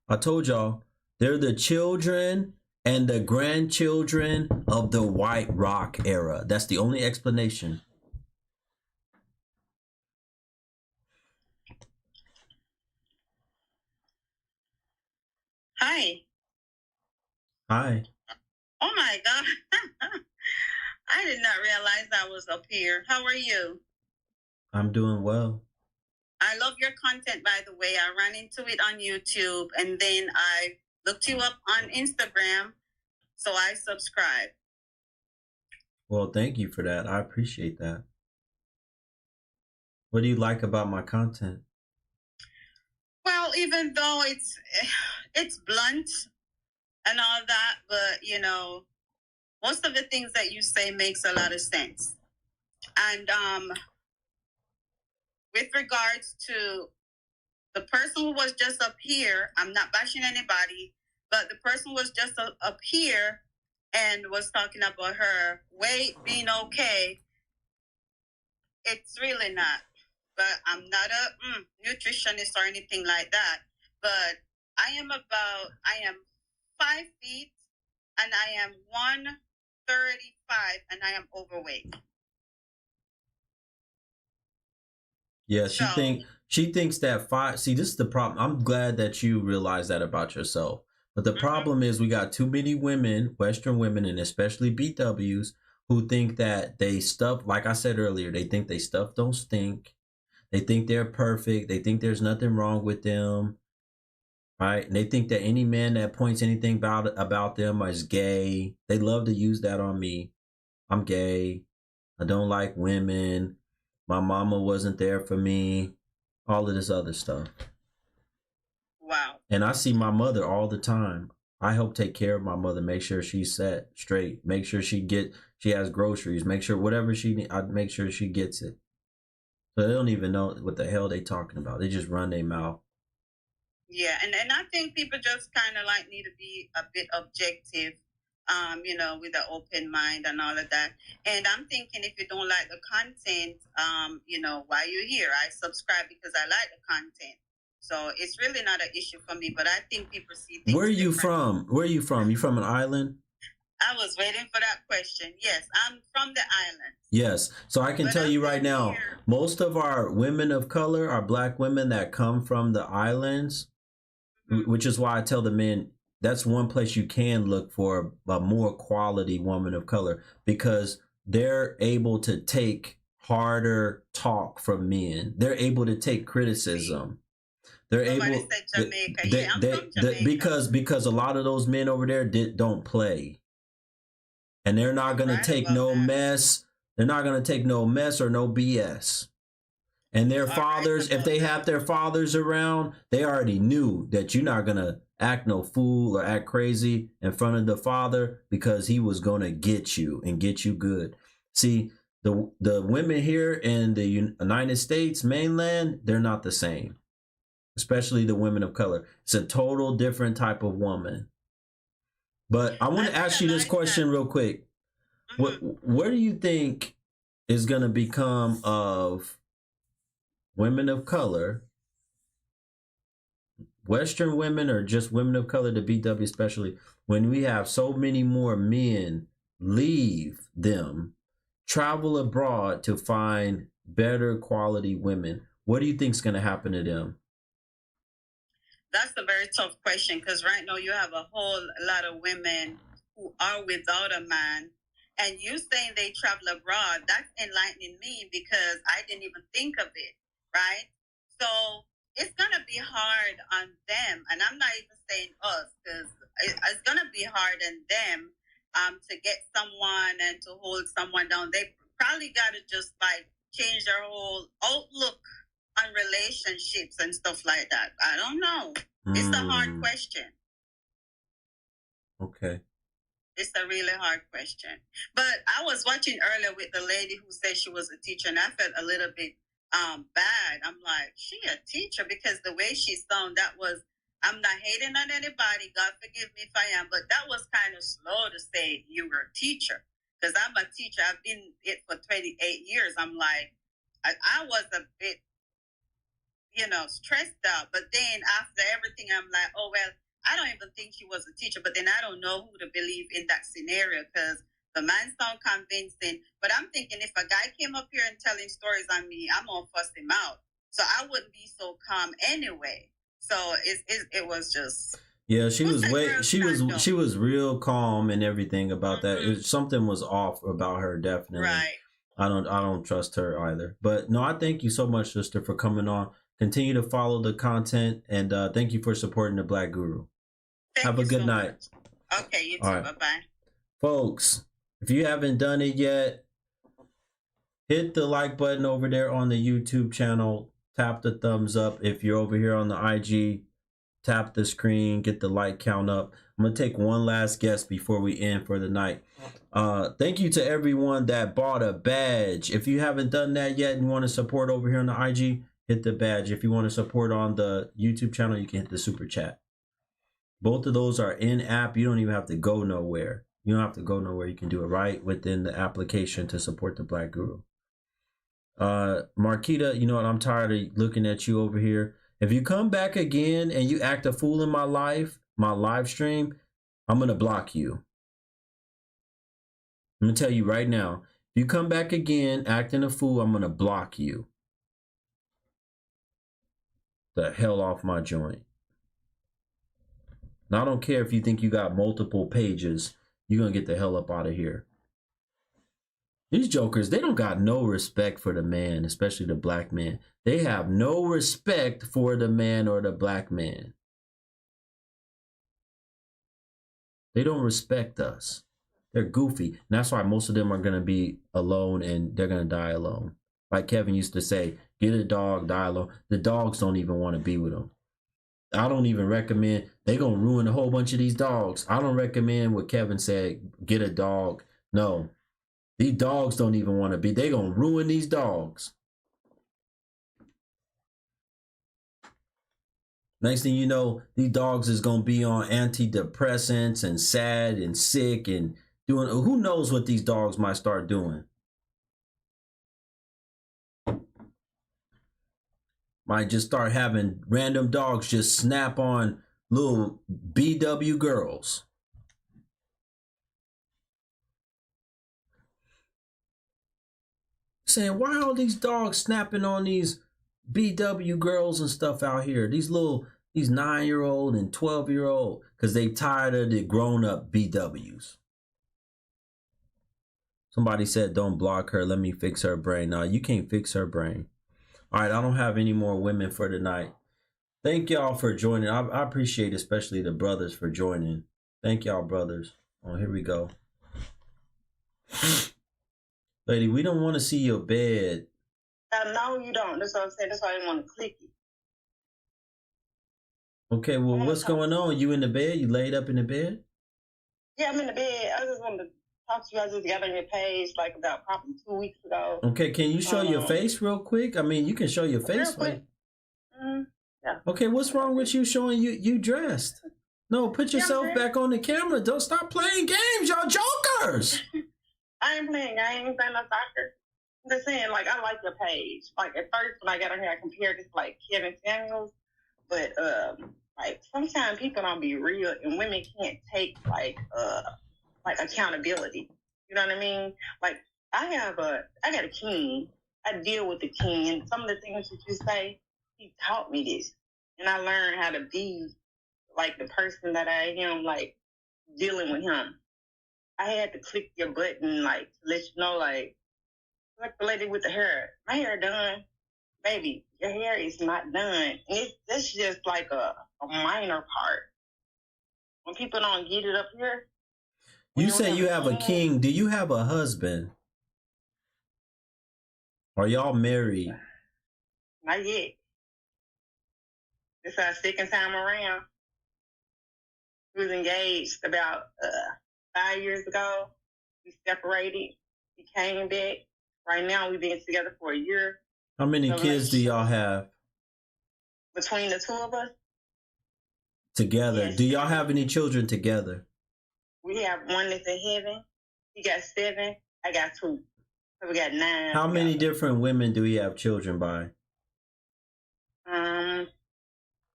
I told y'all, they're the children and the grandchildren of the White Rock era. That's the only explanation. Hi. Hi. Oh my God. I did not realize I was up here. How are you? I'm doing well. I love your content, by the way. I ran into it on YouTube and then I looked you up on Instagram, so I subscribed. Well, thank you for that. I appreciate that. What do you like about my content? Well, even though it's blunt and all that, but you know, most of the things that you say makes a lot of sense. And with regards to the person who was just up here, I'm not bashing anybody, but the person was just up here and was talking about her weight being okay. It's really not. But I'm not a nutritionist or anything like that. But I am 5 feet and I am 135 and I am overweight. Yeah, she thinks that five. See, this is the problem. I'm glad that you realize that about yourself. But the problem is we got too many women, Western women, and especially BWs, who think that they stuff, like I said earlier, they think they stuff don't stink. They think they're perfect. They think there's nothing wrong with them. Right? And they think that any man that points anything about them is gay. They love to use that on me. I'm gay. I don't like women. My mama wasn't there for me. All of this other stuff. Wow. And I see my mother all the time. I help take care of my mother, make sure she's set straight, make sure she has groceries, make sure whatever she needs, I make sure she gets it. So they don't even know what the hell they talking about. They just run their mouth. Yeah, and I think people just kind of like need to be a bit objective, you know, with an open mind and all of that. And I'm thinking if you don't like the content, you know, why you're here, I subscribe because I like the content. So it's really not an issue for me, but I think people see things. Where are you from? Where are you from? You from an island? I was waiting for that question. Yes, I'm from the island. Yes. So I can tell you right now, most of our women of color are black women that come from the islands, which is why I tell the men that's one place you can look for a more quality woman of color, because they're able to take harder talk from men. They're able to take criticism. They're able Jamaica. Yeah, I'm from Jamaica. because a lot of those men over there don't play. And they're not going to take no mess. They're not going to take no mess or no BS. And their fathers, if they have their fathers around, they already knew that you're not going to act no fool or act crazy in front of the father, because he was going to get you and get you good. See, the women here in the United States mainland, they're not the same, especially the women of color. It's a total different type of woman. But I want to ask you this question real quick. What do you think is going to become of women of color, Western women or just women of color, the BW especially, when we have so many more men leave them, travel abroad to find better quality women? What do you think is going to happen to them? That's a very tough question, because right now you have a whole lot of women who are without a man. And you saying they travel abroad, that's enlightening me because I didn't even think of it, right? So it's going to be hard on them. And I'm not even saying us because it's going to be hard on them to get someone and to hold someone down. They probably got to just like change their whole outlook on relationships and stuff like that. I don't know. It's a hard question. Okay. It's a really hard question. But I was watching earlier with the lady who said she was a teacher, and I felt a little bit bad. I'm like, she a teacher? Because the way she sounded, that was, I'm not hating on anybody. God forgive me if I am. But that was kind of slow to say you were a teacher. Because I'm a teacher. I've been it for 28 years. I'm like, I was a bit, stressed out. But then after everything, I'm like, oh, well, I don't even think he was a teacher, but then I don't know who to believe in that scenario because the man sound convincing. But I'm thinking if a guy came up here and telling stories on me, I'm gonna fuss him out. So I wouldn't be so calm anyway. So it was just. Yeah, she was real calm and everything about that. Something was off about her, definitely. Right. I don't trust her either. But no, I thank you so much, sister, for coming on. Continue to follow the content, and thank you for supporting the Black Guru. Have a good night. Okay, you too. All right. Bye-bye. Folks, if you haven't done it yet, hit the like button over there on the YouTube channel. Tap the thumbs up. If you're over here on the IG, tap the screen, get the like count up. I'm going to take one last guess before we end for the night. Thank you to everyone that bought a badge. If you haven't done that yet and want to support over here on the IG, hit the badge. If you want to support on the YouTube channel, you can hit the super chat. Both of those are in app. You don't even have to go nowhere. You don't have to go nowhere. You can do it right within the application to support the Black Guru. Marquita, you know what? I'm tired of looking at you over here. If you come back again and you act a fool in my live stream, I'm going to block you. I'm going to tell you right now. If you come back again acting a fool, I'm going to block you. The hell off my joint. Now, I don't care if you think you got multiple pages. You're going to get the hell up out of here. These jokers, they don't got no respect for the man, especially the black man. They have no respect for the man or the black man. They don't respect us. They're goofy. And that's why most of them are going to be alone and they're going to die alone. Like Kevin used to say, get a dog, die alone. The dogs don't even want to be with them. I don't even recommend, they're going to ruin a whole bunch of these dogs. I don't recommend what Kevin said, get a dog. No, these dogs don't even want to be, they're going to ruin these dogs. Next thing you know, these dogs is going to be on antidepressants and sad and sick and doing, who knows what these dogs might start doing. Might just start having random dogs just snap on little BW girls. Saying, why are all these dogs snapping on these BW girls and stuff out here? These 9-year-old and 12-year-old, because they tired of the grown-up BWs. Somebody said, don't block her. Let me fix her brain. No, you can't fix her brain. All right, I don't have any more women for tonight. Thank y'all for joining. I appreciate especially the brothers for joining. Thank y'all, brothers. Oh, here we go. Lady, we don't want to see your bed. No, you don't. That's what I'm saying. That's why I didn't want to click it. Okay, well, what's going on? You in the bed? You laid up in the bed? Yeah, I'm in the bed. I just wanted to talk to you. I just got on your page like about probably 2 weeks ago. Okay, can you show your face real quick? I mean, you can show your face. Yeah. Okay, what's wrong with you showing you dressed? No, put yourself back on the camera. Don't stop playing games, y'all jokers. I ain't playing games. I ain't no soccer. I'm just saying, like, I like your page. Like, at first when I got on here, I compared this like Kevin Samuels, but like sometimes people don't be real, and women can't take like accountability. You know what I mean? Like, I got a king. I deal with the king, and some of the things that you say, he taught me this, and I learned how to be like the person that I am, like dealing with him. I had to click your button, like, to let you know, like the lady with the hair. My hair done. Baby, your hair is not done. That's just like a minor part. When people don't get it up here. You say you have a king. Do you have a husband? Are y'all married? Not yet. This is our second time around. We was engaged about 5 years ago. We separated. We came back. Right now, we've been together for a year. How many kids do y'all have? Between the two of us? Together. Yes. Do y'all have any children together? We have one that's in heaven. He got 7. I got 2. So we got 9. How many different women do we have children by?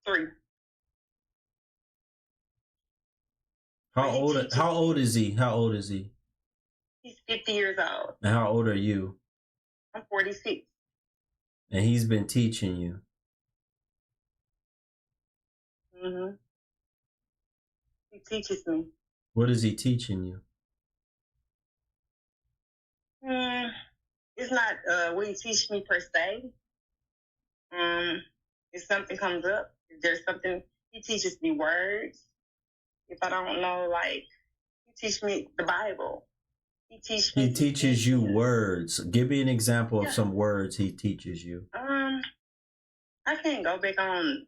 3. How old is he? How old is he? He's 50 years old. And how old are you? I'm 46. And he's been teaching you. Mm-hmm. He teaches me. What is he teaching you? It's not what he teaches me per se. If something comes up, if there's something, he teaches me words. If I don't know, like, he teaches me the Bible. He teaches you words. Give me an example of some words he teaches you. I can't go back on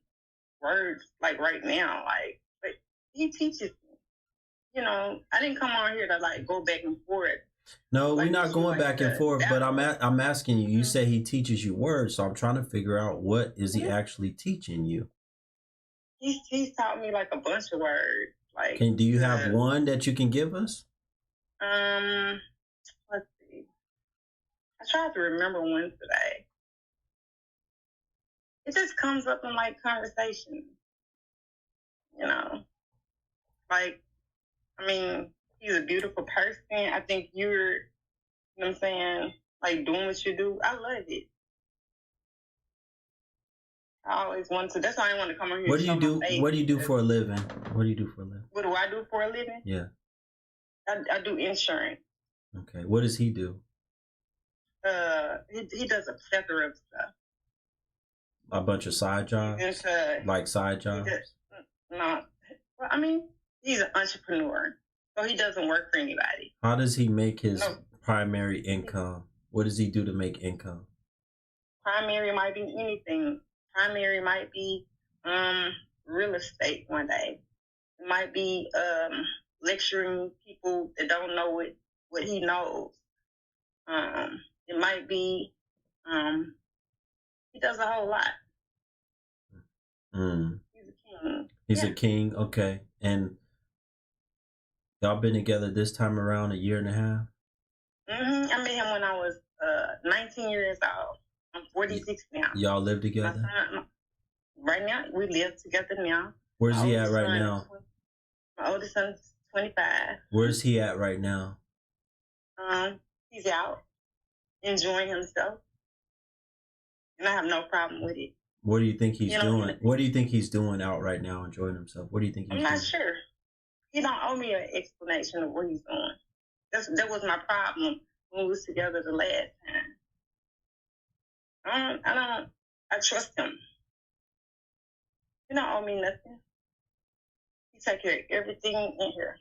words like right now, like, but he teaches me. You know, I didn't come on here to like go back and forth. No, we're not going back and forth, but I'm asking you. You say he teaches you words, so I'm trying to figure out what is he actually teaching you. He's taught me like a bunch of words. Like, do you have one that you can give us? Let's see. I tried to remember one today. It just comes up in like conversation. You know, like, I mean, he's a beautiful person. I think you're, you know what I'm saying, like doing what you do. I love it. I always wanted to. That's why I want to come on here. What do you do? What do you do for a living? What do you do for a living? What do I do for a living? Yeah. I do insurance. Okay. What does he do? He does a plethora of stuff. A bunch of side jobs? Like side jobs? No. Well, I mean, he's an entrepreneur, so he doesn't work for anybody. How does he make his primary income? What does he do to make income? Primary might be anything. Primary might be real estate one day. It might be lecturing people that don't know what he knows. It might be he does a whole lot. He's a king. He's a king, okay. And y'all been together this time around 1.5 years? I met him when I was 19 years old. I'm 46 now. Y'all live together? Right now, we live together now. Where's he at right now? My oldest son is 25. Where's he at right now? He's out, enjoying himself. And I have no problem with it. What do you think he's doing? What do you think he's doing out right now, enjoying himself? What do you think he's doing? I'm not sure. He don't owe me an explanation of what he's doing. That was my problem when we was together the last time. I trust him. He don't owe me nothing. He take care of everything in here.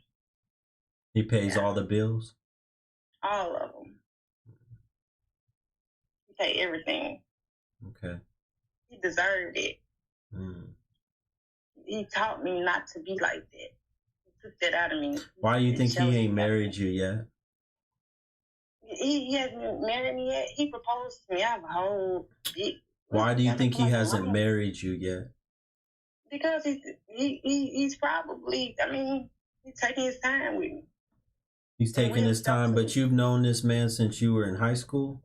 He pays all the bills? All of them. He paid everything. Okay. He deserved it. He taught me not to be like that. He took that out of me. Why do you think he ain't married you yet? He hasn't married me yet. He proposed to me. I have a whole big... Why do you think he hasn't married you yet? Because he's probably, I mean, he's taking his time with me. He's taking his time, but you've known this man since you were in high school?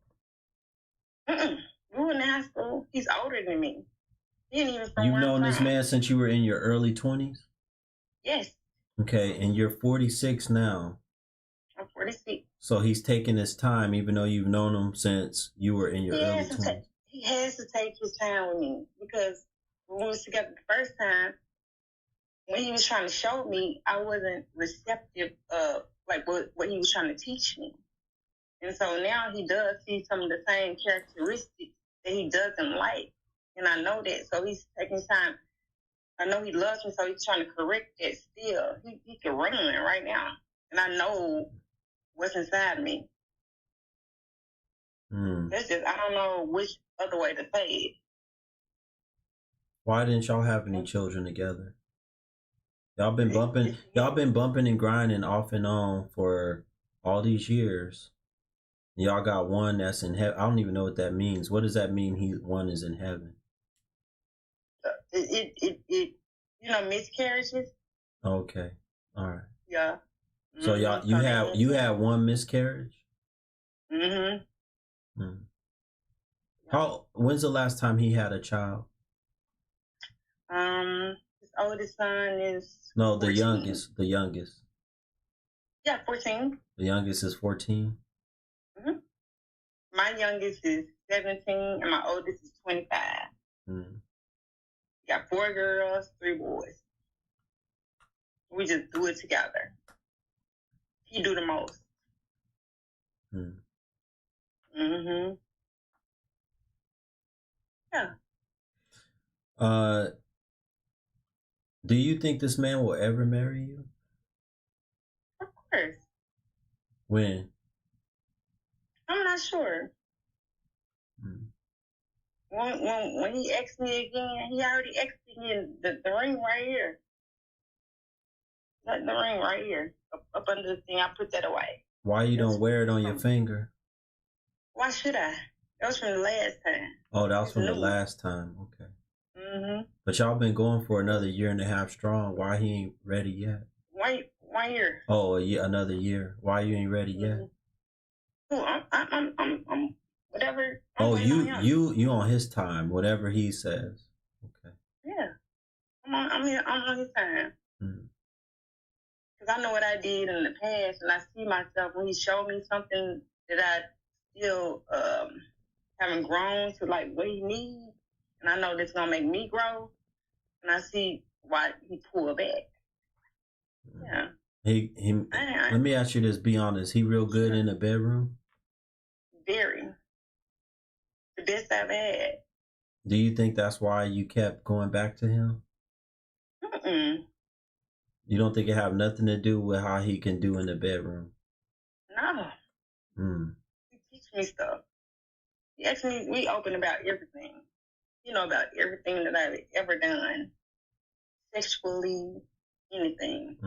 We were in high school. He's older than me. He ain't even from You've known this man since you were in your early 20s? Yes. Okay, and you're 46 now. I'm 46. So he's taking his time, even though you've known him since you were in your early 20s. He has to take his time with me because when we was together the first time, when he was trying to show me, I wasn't receptive of like what he was trying to teach me. And so now he does see some of the same characteristics that he doesn't like. And I know that. So he's taking time. I know he loves me, so he's trying to correct that still. He can run right now. And I know what's inside me. It's just, I don't know which other way to say it. Why didn't y'all have any children together? Y'all been bumping and grinding off and on for all these years. Y'all got one that's in heaven. I don't even know what that means. What does that mean? One is in heaven. You know, miscarriages. Okay, all right. Yeah. So you had one miscarriage. When's the last time he had a child? His oldest son is no, 14. the youngest. Yeah, 14. The youngest is 14. My youngest is 17, and my oldest is 25. Got 4 girls, 3 boys. We just do it together. He do the most. Yeah. Do you think this man will ever marry you? Of course. When? I'm not sure. When he asked me again, he already asked me the ring right here. The ring right here. Up under the thing, I put that away. Why you don't wear it on your finger? Why should I? That was from the last time. Oh, that was from the last time. Okay. But y'all been going for another 1.5 years strong. Why he ain't ready yet? Why 1 year? Oh, another year. Why you ain't ready yet? I'm whatever. You on his time, whatever he says. Okay. Yeah, I'm on his time. Because I know what I did in the past, and I see myself when he showed me something that I still haven't grown to like what he needs, and I know that's gonna make me grow, and I see why he pulled back. Yeah. Let me ask you this. Be honest. He real good in the bedroom. Very. The best I've had. Do you think that's why you kept going back to him? You don't think it have nothing to do with how he can do in the bedroom? No. He teach me stuff. He asks me, we open about everything. You know, about everything that I've ever done. Sexually, anything.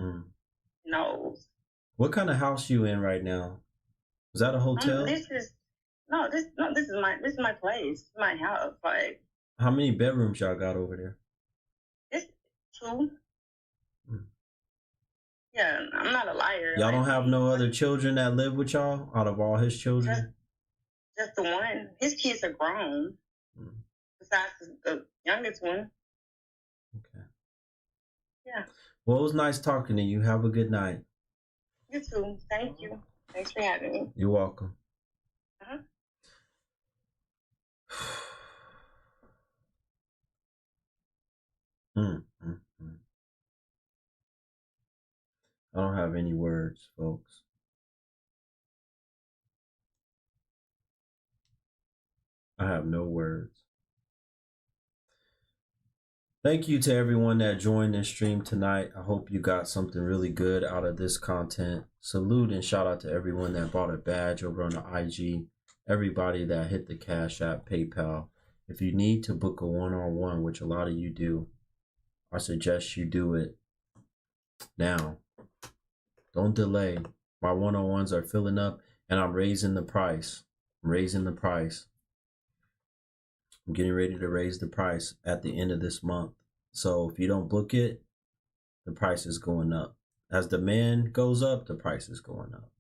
Knows. What kind of house you in right now? Is that a hotel? This is my place. My house. Like, how many bedrooms y'all got over there? It's 2. Yeah, I'm not a liar. Y'all don't have no other children that live with y'all out of all his children? Just the one. His kids are grown. Besides the youngest one. Okay. Yeah. Well, it was nice talking to you. Have a good night. You too. Thank you. Thanks for having me. You're welcome. I don't have any words, folks. I have no words. Thank you to everyone that joined this stream tonight. I hope you got something really good out of this content. Salute and shout out to everyone that bought a badge over on the IG. Everybody that hit the Cash App, PayPal. If you need to book a one-on-one, which a lot of you do, I suggest you do it now. Don't delay. My one-on-ones are filling up and I'm raising the price. I'm getting ready to raise the price at the end of this month. So if you don't book it, the price is going up. As demand goes up, the price is going up.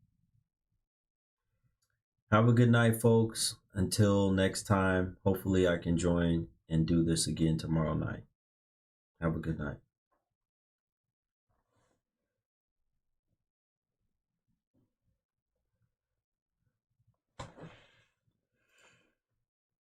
Have a good night, folks. Until next time, hopefully I can join and do this again tomorrow night. Have a good night.